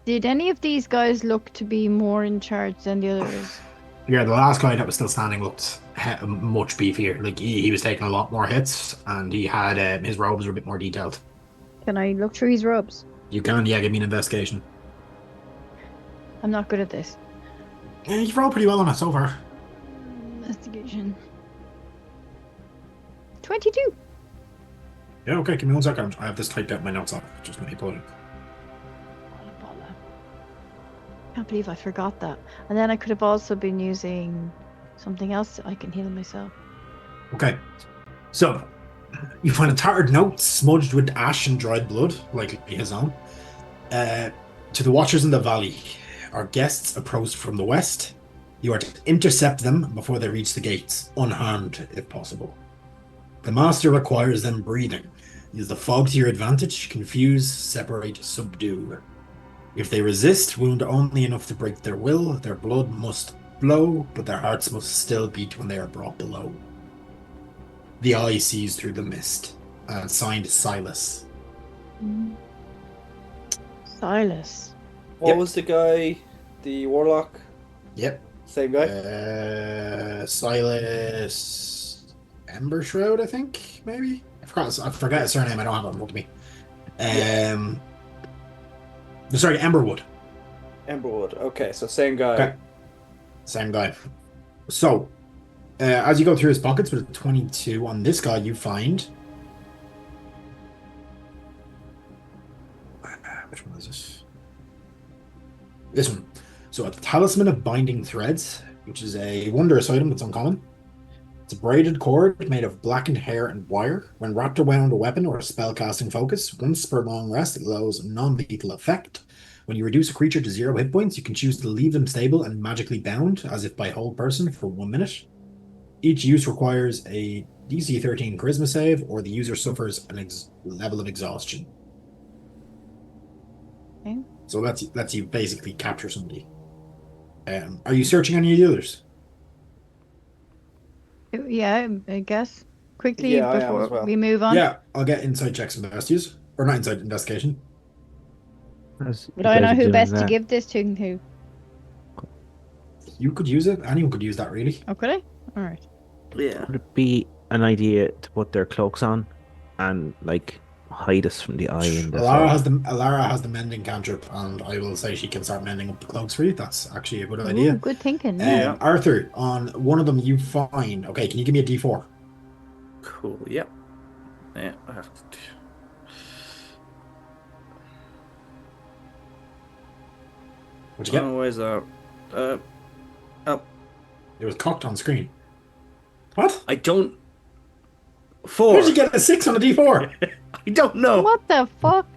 Did any of these guys look to be more in charge than the others? Yeah, the last guy that was still standing looked much beefier. Like he was taking a lot more hits, and he had his robes were a bit more detailed. Can I look through his robes? You can, yeah, give me an investigation. I'm not good at this. Yeah, you've rolled pretty well on it so far. Investigation. 22. Yeah, okay, give me 1 second. I have this typed out in my notes off. Just let me pull it. Can't believe I forgot that. And then I could have also been using something else so I can heal myself. Okay. So, you find a tattered note smudged with ash and dried blood, likely his own. To the watchers in the valley, our guests approach from the west. You are to intercept them before they reach the gates, unharmed if possible. The master requires them breathing. Use the fog to your advantage. Confuse, separate, subdue. If they resist, wound only enough to break their will, their blood must flow, but their hearts must still beat when they are brought below. The eye sees through the mist. Signed Silas. Silas. What Yep. was the guy? The warlock? Yep. Same guy? Silas Ember Shroud, I think, maybe? I forgot his surname, I don't have it in front of me. Sorry, Emberwood. Emberwood. Okay, so same guy. Okay. Same guy. So, as you go through his pockets with a 22 on this guy, you find... Which one is this? This one. So, a Talisman of Binding Threads, which is a wondrous item that's uncommon. It's a braided cord made of blackened hair and wire. When wrapped around a weapon or a spellcasting focus, once per long rest, it allows a non-lethal effect. When you reduce a creature to 0 hit points, you can choose to leave them stable and magically bound, as if by hold person, for 1 minute. Each use requires a DC 13 Charisma save, or the user suffers an level of exhaustion. Okay. So that's you basically capture somebody. Are you searching any of the others? Yeah, I guess. Quickly Yeah, I am before as well. we move on. Yeah, I'll get inside checks and investigators. Or not inside investigation. But I know who best to give this to and who. You could use it. Anyone could use that, really. Oh, could I? Alright. Yeah. Would it be an idea to put their cloaks on and like hide us from the eye in the Alara has the mending cantrip, and I will say she can start mending up the cloaks for you. That's actually a good idea. Ooh, good thinking. Yeah. Arthur, on one of them you find... Okay, can you give me a D4? Cool. Yep. Yeah, I have to. What'd you get? Oh, where's that? Oh, It was cocked on screen. What? I don't. 4. Where'd you get a 6 on a D4? I don't know. What the fuck?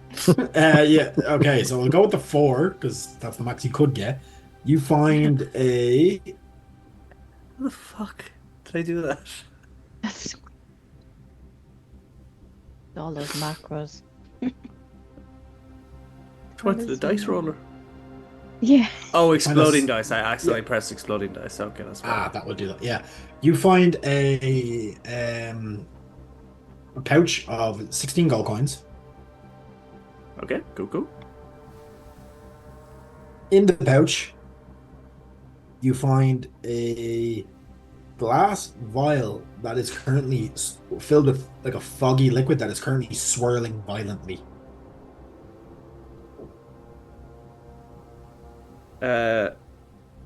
Yeah, okay, so we'll go with the 4, because that's the max you could get. You find a... How the fuck did I do that? All those macros. Went to the dice roller. Yeah. Oh, exploding dice. I accidentally pressed exploding dice. Okay, that's fine. Ah, that would do that, yeah. You find a pouch of 16 gold coins. Okay, cool. In the pouch, you find a glass vial that is currently filled with like a foggy liquid that is currently swirling violently.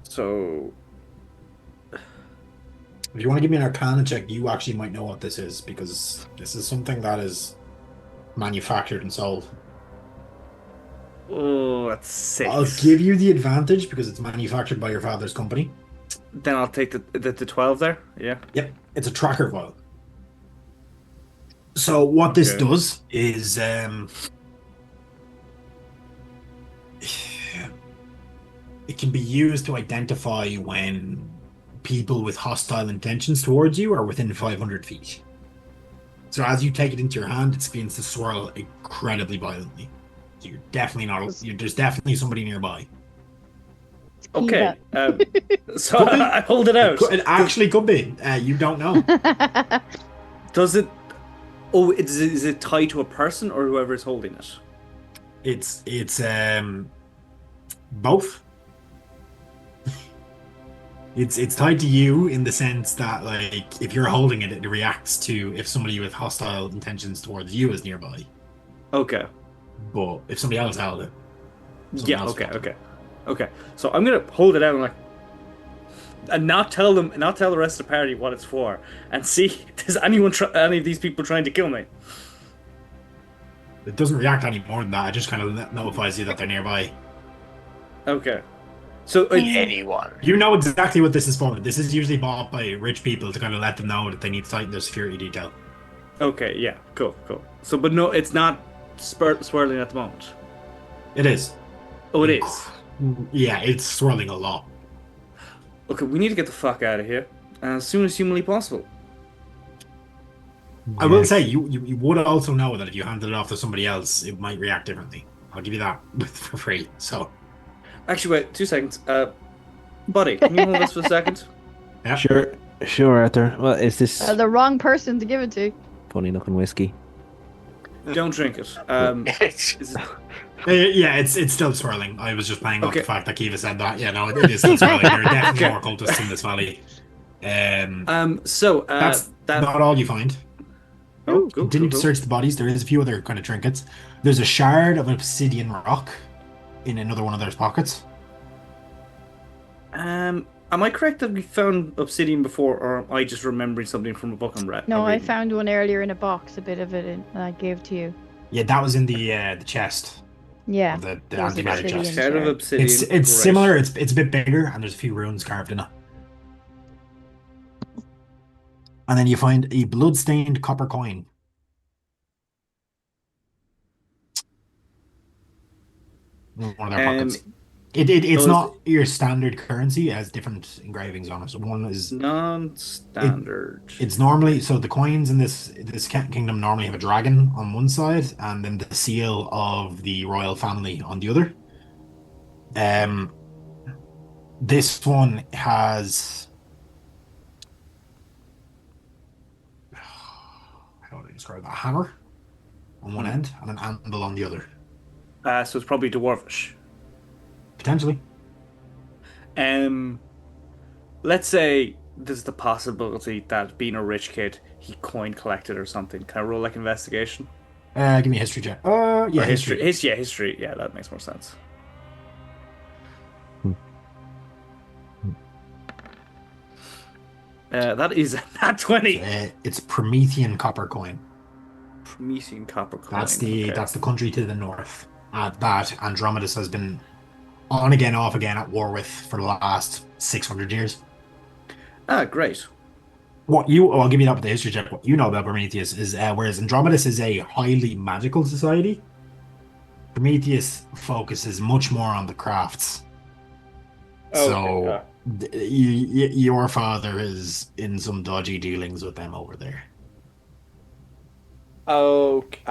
So If you want to give me an Arcana check, you actually might know what this is, because this is something that is manufactured and sold. oh, that's 6. I'll give you the advantage because it's manufactured by your father's company. Then I'll take the 12 there. Yeah. Yep, it's a tracker vial. So what this Okay. does is it can be used to identify when people with hostile intentions towards you are within 500 feet. So as you take it into your hand, it begins to swirl incredibly violently. So you're definitely not. There's definitely somebody nearby. Okay. So Could be. I hold it out. It actually could be. You don't know. Does it? Oh, is it tied to a person or whoever is holding it? It's both. It's tied to you in the sense that, like, if you're holding it, it reacts to if somebody with hostile intentions towards you is nearby. Okay. But if somebody else held it, Yeah. Okay. So I'm gonna hold it out and not tell the rest of the party what it's for, and see does any of these people trying to kill me? it doesn't react any more than that. It just kind of notifies you that they're nearby. Okay. So Anyone. You know exactly what this is for. This is usually bought by rich people to kind of let them know that they need to tighten their security detail. okay, yeah, cool. So, but no, it's not swirling at the moment. It is. Oh, it is. Yeah, it's swirling a lot. Okay, we need to get the fuck out of here as soon as humanly possible. I will say, you would also know that if you handed it off to somebody else, it might react differently. I'll give you that for free. So, Actually, wait 2 seconds. Buddy, can you hold this for a second? yeah. Sure, Arthur. Well, is this The wrong person to give it to. funny looking whiskey? Don't drink it. Is it- Yeah, it's still swirling. I was just playing off Okay. the fact that Kiva said that. Yeah, no, it is still swirling. There are definitely more cultists in this valley. So That's that. not all you find. Oh, cool. Continue to search the bodies. There is a few other kind of trinkets. There's a shard of obsidian rock in another one of their pockets. Am I correct that we found obsidian before, or am I just remembering something from a book I'm reading? No, I found one earlier in a box, a bit of it, and I gave to you. Yeah, that was in the chest. Yeah. Of the there was anti-magic obsidian chest. Shard of shard. obsidian. It's great. similar. It's a bit bigger, and there's a few runes carved in it. And then you find a blood-stained copper coin. In one of their pockets. It's so not your standard currency. It has different engravings on it. So one is non-standard. It's normally so the coins in this kingdom normally have a dragon on one side, and then the seal of the royal family on the other. This one has how do I describe that? A hammer on one end and an anvil on the other. So it's probably dwarvish. Potentially. Let's say there's the possibility that being a rich kid, he coin collected or something. Can I roll like investigation? Give me a history check. Yeah, Or history. history. Yeah, that makes more sense. That is not 20. It's Promethean copper coin. Promethean copper coin. That's the okay. that's the country to the north. That Andromedus has been on again, off again at war with for the last 600 years. Ah, great. I'll give you that with the history check. What you know about Prometheus is whereas Andromedus is a highly magical society, Prometheus focuses much more on the crafts. So your father is in some dodgy dealings with them over there. Okay.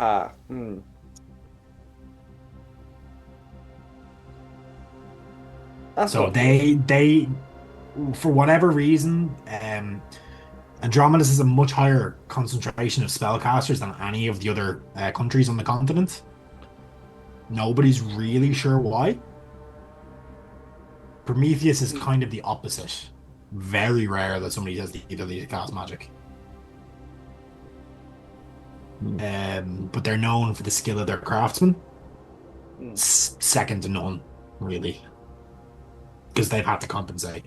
That's So not they for whatever reason, Andromedus is a much higher concentration of spellcasters than any of the other countries on the continent. Nobody's really sure why. Prometheus is kind of the opposite. Very rare that somebody has the ability to cast magic. But they're known for the skill of their craftsmen. Second to none, really. Because they've had to compensate.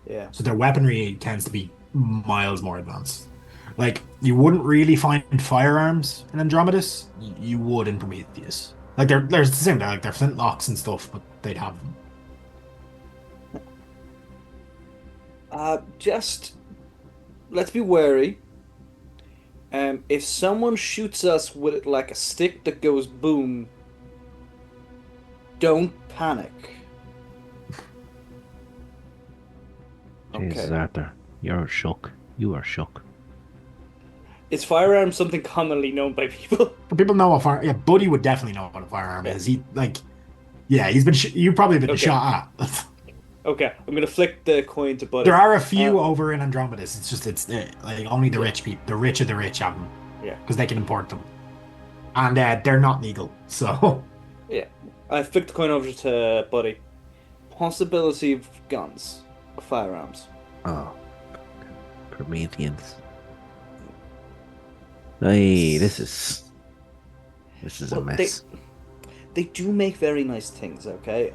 Yeah. So their weaponry tends to be miles more advanced. Like, you wouldn't really find firearms in Andromedus. You would in Prometheus. Like, there's the same, they're flintlocks and stuff, but they'd have them. Just let's be wary. If someone shoots us with like a stick that goes boom, don't panic. Jesus, Arthur, you're shook. You are shook. Is firearm something commonly known by people? People know what fire. Yeah, Buddy would definitely know what a firearm is. He's been. You've probably been shot at. Okay, I'm gonna flick the coin to Buddy. There are a few over in Andromedus. It's just like only the rich people, the rich of the rich have them. Yeah, because they can import them, and they're not legal. So yeah, I flicked the coin over to Buddy. Possibility of guns, firearms. Oh, Prometheans. Hey, this is a mess. They do make very nice things. Okay.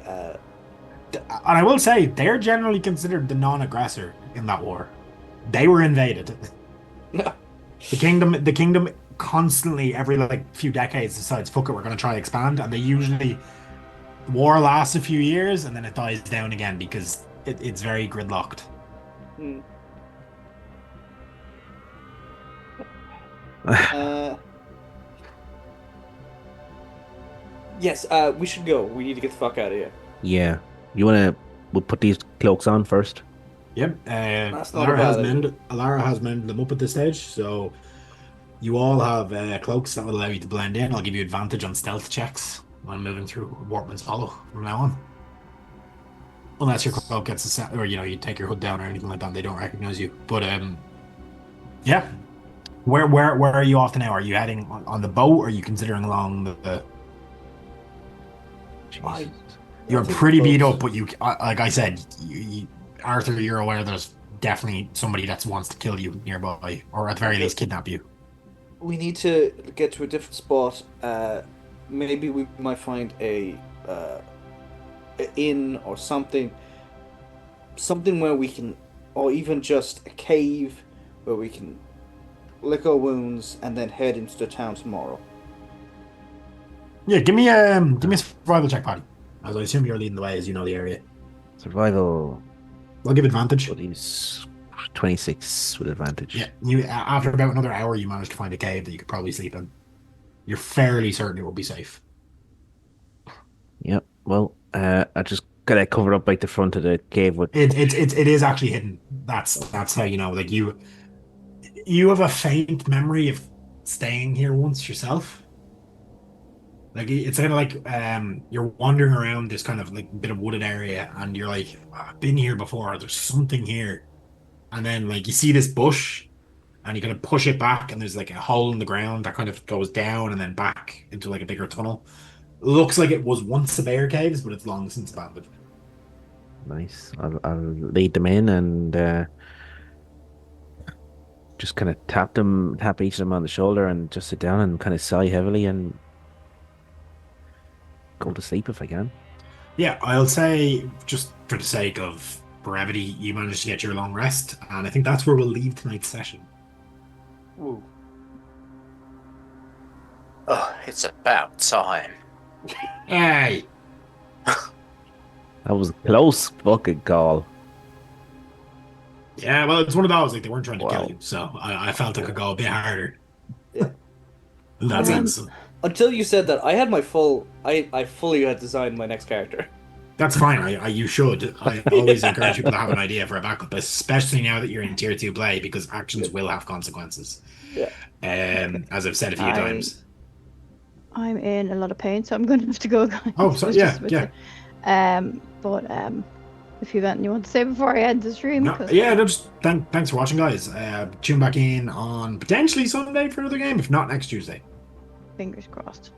And I will say they're generally considered the non-aggressor in that war. They were invaded. The kingdom constantly every few decades decides, fuck it, we're going to try to expand, and the war lasts a few years and then it dies down again because it's very gridlocked. Yes, we should go. We need to get the fuck out of here. Yeah, we'll put these cloaks on first. Yep. That's not Alara has mended them up at this stage, so you all have cloaks that will allow you to blend in. I'll give you advantage on stealth checks when moving through Warpman's Hollow from now on. Unless your cloak gets a set, or you take your hood down or anything like that, they don't recognize you. But yeah. Where are you off to now? Are you heading on the boat, or are you considering along the You're pretty beat up, but you, like I said, Arthur, you're aware there's definitely somebody that wants to kill you nearby, or at the very least kidnap you. We need to get to a different spot. Maybe we might find a inn or something where we can, or even just a cave where we can lick our wounds and then head into the town tomorrow. Yeah, give me a survival check, Paddy. As I assume you're leading the way, as you know the area. Survival. I'll give advantage. What is 26 with advantage? Yeah, you after about another hour, you manage to find a cave that you could probably sleep in. You're fairly certain it will be safe. Yep. Well, I just got it covered up like the front of the cave with. It is actually hidden. That's how you know. Like you have a faint memory of staying here once yourself. Like it's kind of like you're wandering around this kind of like bit of wooded area, and you're like, I've been here before. There's something here, and then like you see this bush, and you kind of push it back, and there's like a hole in the ground that kind of goes down and then back into like a bigger tunnel. Looks like it was once a bear caves, but it's long since abandoned. Nice. I'll lead them in and just kind of tap each of them on the shoulder and just sit down and kind of sigh heavily and go to sleep if I can. Yeah, I'll say, just for the sake of brevity, you managed to get your long rest, and I think that's where we'll leave tonight's session. Ooh. Oh, it's about time. Hey! That was a close fucking call. Yeah, well, it's one of those, like, they weren't trying to Wow. kill you, so I felt it could go a bit harder. Yeah. In that sense. Until you said that, I had my I fully had designed my next character. That's fine, you should. I always encourage people to have an idea for a backup, especially now that you're in tier 2 play, because actions will have consequences. Yeah. As I've said a few times. I'm in a lot of pain, so I'm going to have to go, guys. Oh, so, yeah. But if you have anything you want to say before I end the stream. No, yeah, just thanks for watching, guys. Tune back in on potentially Sunday for another game, if not next Tuesday. Fingers crossed.